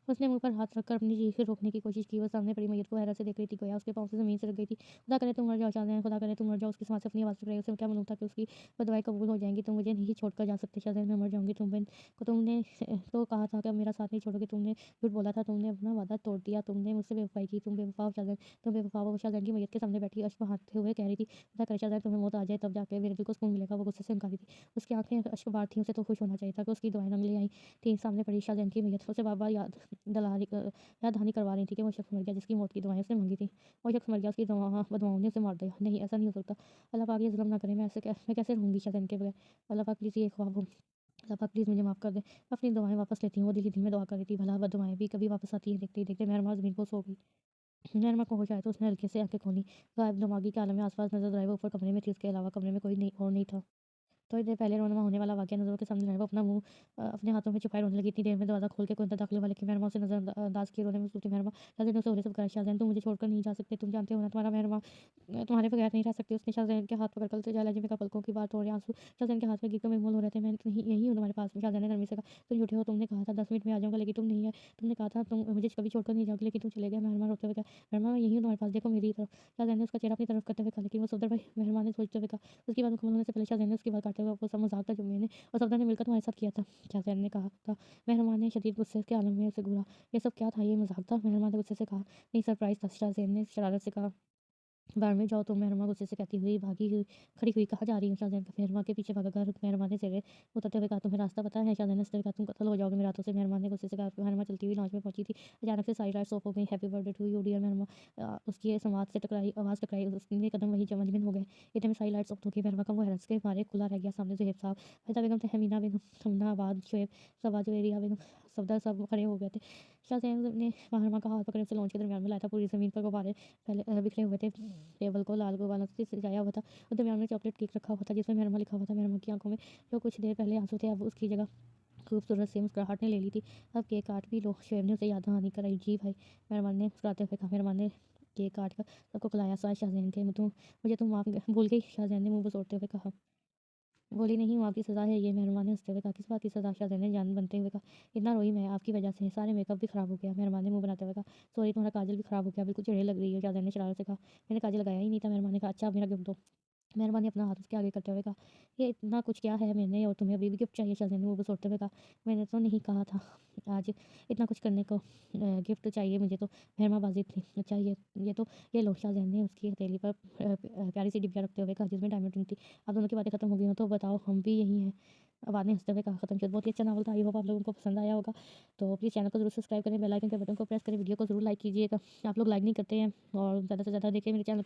उसने मुँह पर हाथ रखकर अपनी चीखें रोकने की कोशिश की। वो सामने पड़ी मैयत को हैरत से देख रही थी, गोया उसके पाँव से ज़मीन सरक गई थी। खुदा करे तुम मर जाओ शाहज़ैन, खुदा करे तुम मर जाओ। उसकी सांसें अपनी आवाज़ टकराई। उसे क्या मालूम था कि उसकी बदुआएँ कबूल हो जाएँगी। तुम मुझे नहीं छोड़कर जा सकते शाहज़ैन, मैं मर जाऊँगी। तुमने तो कहा था कि मेरा साथ नहीं छोड़ोगे। तुमने झूठ बोला था, तुमने अपना वादा तोड़ दिया, तुमने मुझसे बेवफ़ाई की। तुम बेवफ़ा हो शाहज़ैन, तुम बेवफ़ा हो। वो शाहज़ैन की मैयत के सामने बैठी अश्क बहाते हुए कह रही थी, खुदा करे शाहज़ैन तुम्हें मौत आ जाए तब जाके मेरे दिल को सुकून मिलेगा। वो गुस्से से इनकारी थी। उसकी आँखें अश्कबार थीं। उसे तो खुश होना चाहिए था कि उसकी दुआएँ रंग ले आई थीं। सामने पड़ी शाहज़ैन की मैयत। उसे बार-बार याद दहानी करवा रही थी कि वो शख्स मर गया जिसकी मौत की दुआएँ उसने माँगी थी। वो शख्स मर गया, उसकी बदुआओं ने उसे मार दिया। नहीं, ऐसा नहीं हो सकता। अल्लाह पाक ये ज़ुल्म ना करे। मैं कैसे रहूँगी शायद इनके बगैर। अल्लाह पाक प्लीज़ ये ख्वाब हो। अल्लाह पाक प्लीज़ मुझे माफ़ कर दे। मैं अपनी दुआएँ वापस लेती हूँ। वो दिल ही दिल में दुआ कर रही थी, भला बददुआएँ भी कभी वापस आती हैं। देखते ही देखते मेहरमा ज़मीन पर सो गई। मेहरमा को होश आया तो उसने हल्के से आँखें खोलीं। गायब दिमागी के आलम में आस-पास नज़र दौड़ाई। वो ऊपर कमरे में थी, उसके अलावा कमरे में कोई नहीं और नहीं था। थोड़ी देर पहले रोनमा होने वाला वाक़या नज़रों के सामने आया। वो अपना मुँह अपने हाथों में छुपाए रोने लगी। इतनी देर में दरवाज़ा खोल के कोई अंदर दाखिल हुआ, लेकिन मेहरमा उसे नज़रअंदाज़ किए रोने में मसरूफ़ थी। मेहरमा शाहज़ैन ने उसे होने से पुकारा, शाहज़ैन तुम मुझे छोड़कर नहीं जा सकते, तुम जानते हो ना तुम्हारा मेहरमा तुम्हारे बगैर नहीं रह सकती। उसने शाहज़ैन के हाथ पकड़कर उसे लहजे में कहा, पलकों की बात तोड़े आँसू शाहज़ैन के हाथ में गिरकर बेमोल हो रहे थे। मैं यहीं हूँ तुम्हारे पास में। शाहज़ैन ने नरमी से कहा, तुम झूठे हो, तुमने कहा था 10 मिनट में आ जाऊँगा, लेकिन तुम नहीं आए। तुमने कहा था तुम मुझे कभी छोड़कर नहीं जाओगे, लेकिन तुम चले गए। मेहरमा रोते हुए कहा, मेहरमा मैं यहीं हूँ तुम्हारे पास, देखो मेरी तरफ। शाहज़ैन ने उसका चेहरा अपनी तरफ करते हुए कहा, लेकिन वो सफदर भाई, मेहरमा ने सोचते हुए कहा। उसकी बात मुकम्मल होने से पहले शाहज़ैन ने उसकी बात काटते हुए वो सब मज़ाक था जो मैंने और सफदर ने मिलकर तुम्हारे साथ किया था। शाहज़ैन ने कहा था। मेहरबान ने शदीद गुस्से के आलम में उसे घूरा। ये सब क्या था? ये मज़ाक था? मेहरबान ने गुस्से से कहा। नहीं, सरप्राइज़ था। शाहज़ैन ने शरारत से कहा। बाहर में जाओ तुम, मेहरमा गुस्से से कहती हुई भागी हुई खड़ी हुई, कहाँ जा रही हो? शाहज़ैन का मेहरमा के पीछे भागा। मेहरमा ने सिरे उतरते हुए कहा, तुम्हें रास्ता पता है? शाहज़ैन ने हंसते हुए कहा, तुम कत्ल हो जाओगे मेरे हाथों से। मेहरमा ने गुस्से से कहा। मेहरमा चलती हुई लॉन्च में पहुंची थी। अचानक से सारी लाइट्स ऑफ हो गई। Happy birthday to you dear Mehrma. उसकी ये समाज से टकराई आवाज़ टकराई। उसके कदम वहीं जमजमिन हो गए। इतने में सारी लाइट्स ऑफ हो गई। मेहरमा का मुँह हैरत के मारे खुला रह गया। सामने ज़ुहैब साहब, फरीदा बेगम, तहमीना बेगम, थमना आबाद, शुएब, सबा, जुवेरिया बेगम, सफदर सब खड़े हो गए थे। शाहज़ैन ने मेहरमा का हाथ पकड़े उसे लॉन्च के दरमियान में लाया था। पूरी ज़मीन पर गुब्बारे बिखरे हुए थे। टेबल को लाल गुब्बारों से सजाया हुआ था और दरमियान में चॉकलेट केक रखा हुआ था जिसमें मेहरमा लिखा हुआ था। मेहरमा की आंखों में जो कुछ देर पहले आंसू थे, अब उसकी जगह खूबसूरत सी मुस्कुराहट ने ले ली थी। अब केक काट भी लो, शुएब ने उसे याद दहानी कराई। जी भाई, मेहरबान ने मुस्कुराते हुए कहा। मेहरबान ने केक काट कर सबको खिलाया। साथ शाहज़ैन के मुझे तुम माफ़ भूल गई? शाहज़ैन ने मुँह बसोड़ते हुए कहा। बोली नहीं हूँ, आपकी सज़ा है ये। मेहरबान ने हंसते हुए कहा। किस बात की सज़ा? शाहज़ैन ने जान बनते हुए कहा। इतना रोई मैं आपकी वजह से, सारे मेकअप भी खराब हो गया। मेहरबान ने मुँह बनाते हुए कहा। सॉरी, तुम्हारा काजल भी खराब हो गया, बिल्कुल चिढ़े लग रही हो। शाहज़ैन ने शरारत से कहा। मैंने काजल लगाया ही नहीं था। मेहरबान ने कहा, अच्छा अब मेरा गिफ्ट दो। मेहरबान ने अपना हाथ उसके आगे करते हुए कहा, ये इतना कुछ क्या है मैंने और तुम्हें अभी भी गिफ्ट चाहिए? शाहज़ैन ने मुँह बसोड़ते हुए कहा, मैंने तो नहीं कहा था आज इतना कुछ करने को। गिफ्ट चाहिए मुझे तो। मेहरमा बाज़ी थी। अच्छा ये लो। शाहज़ैन ने उसकी हथेली पर प्यारी सी डिबिया रखते हुए कहा जिसमें डायमंड रिंग थी। अब दोनों की बातें खत्म हो गई हो तो बताओ, हम भी यहीं हैं। बाद में हंसते हुए कहा, खत्म। बहुत ही अच्छा नावल था। आई होप आप लोगों को पसंद आया होगा। तो प्लीज़ चैनल को ज़रूर सब्सक्राइब करें, बेल आइकन के बटन को प्रेस करें, वीडियो को ज़रूर लाइक कीजिएगा। आप लोग लाइक नहीं करते हैं और ज़्यादा से ज़्यादा देखिए मेरे चैनल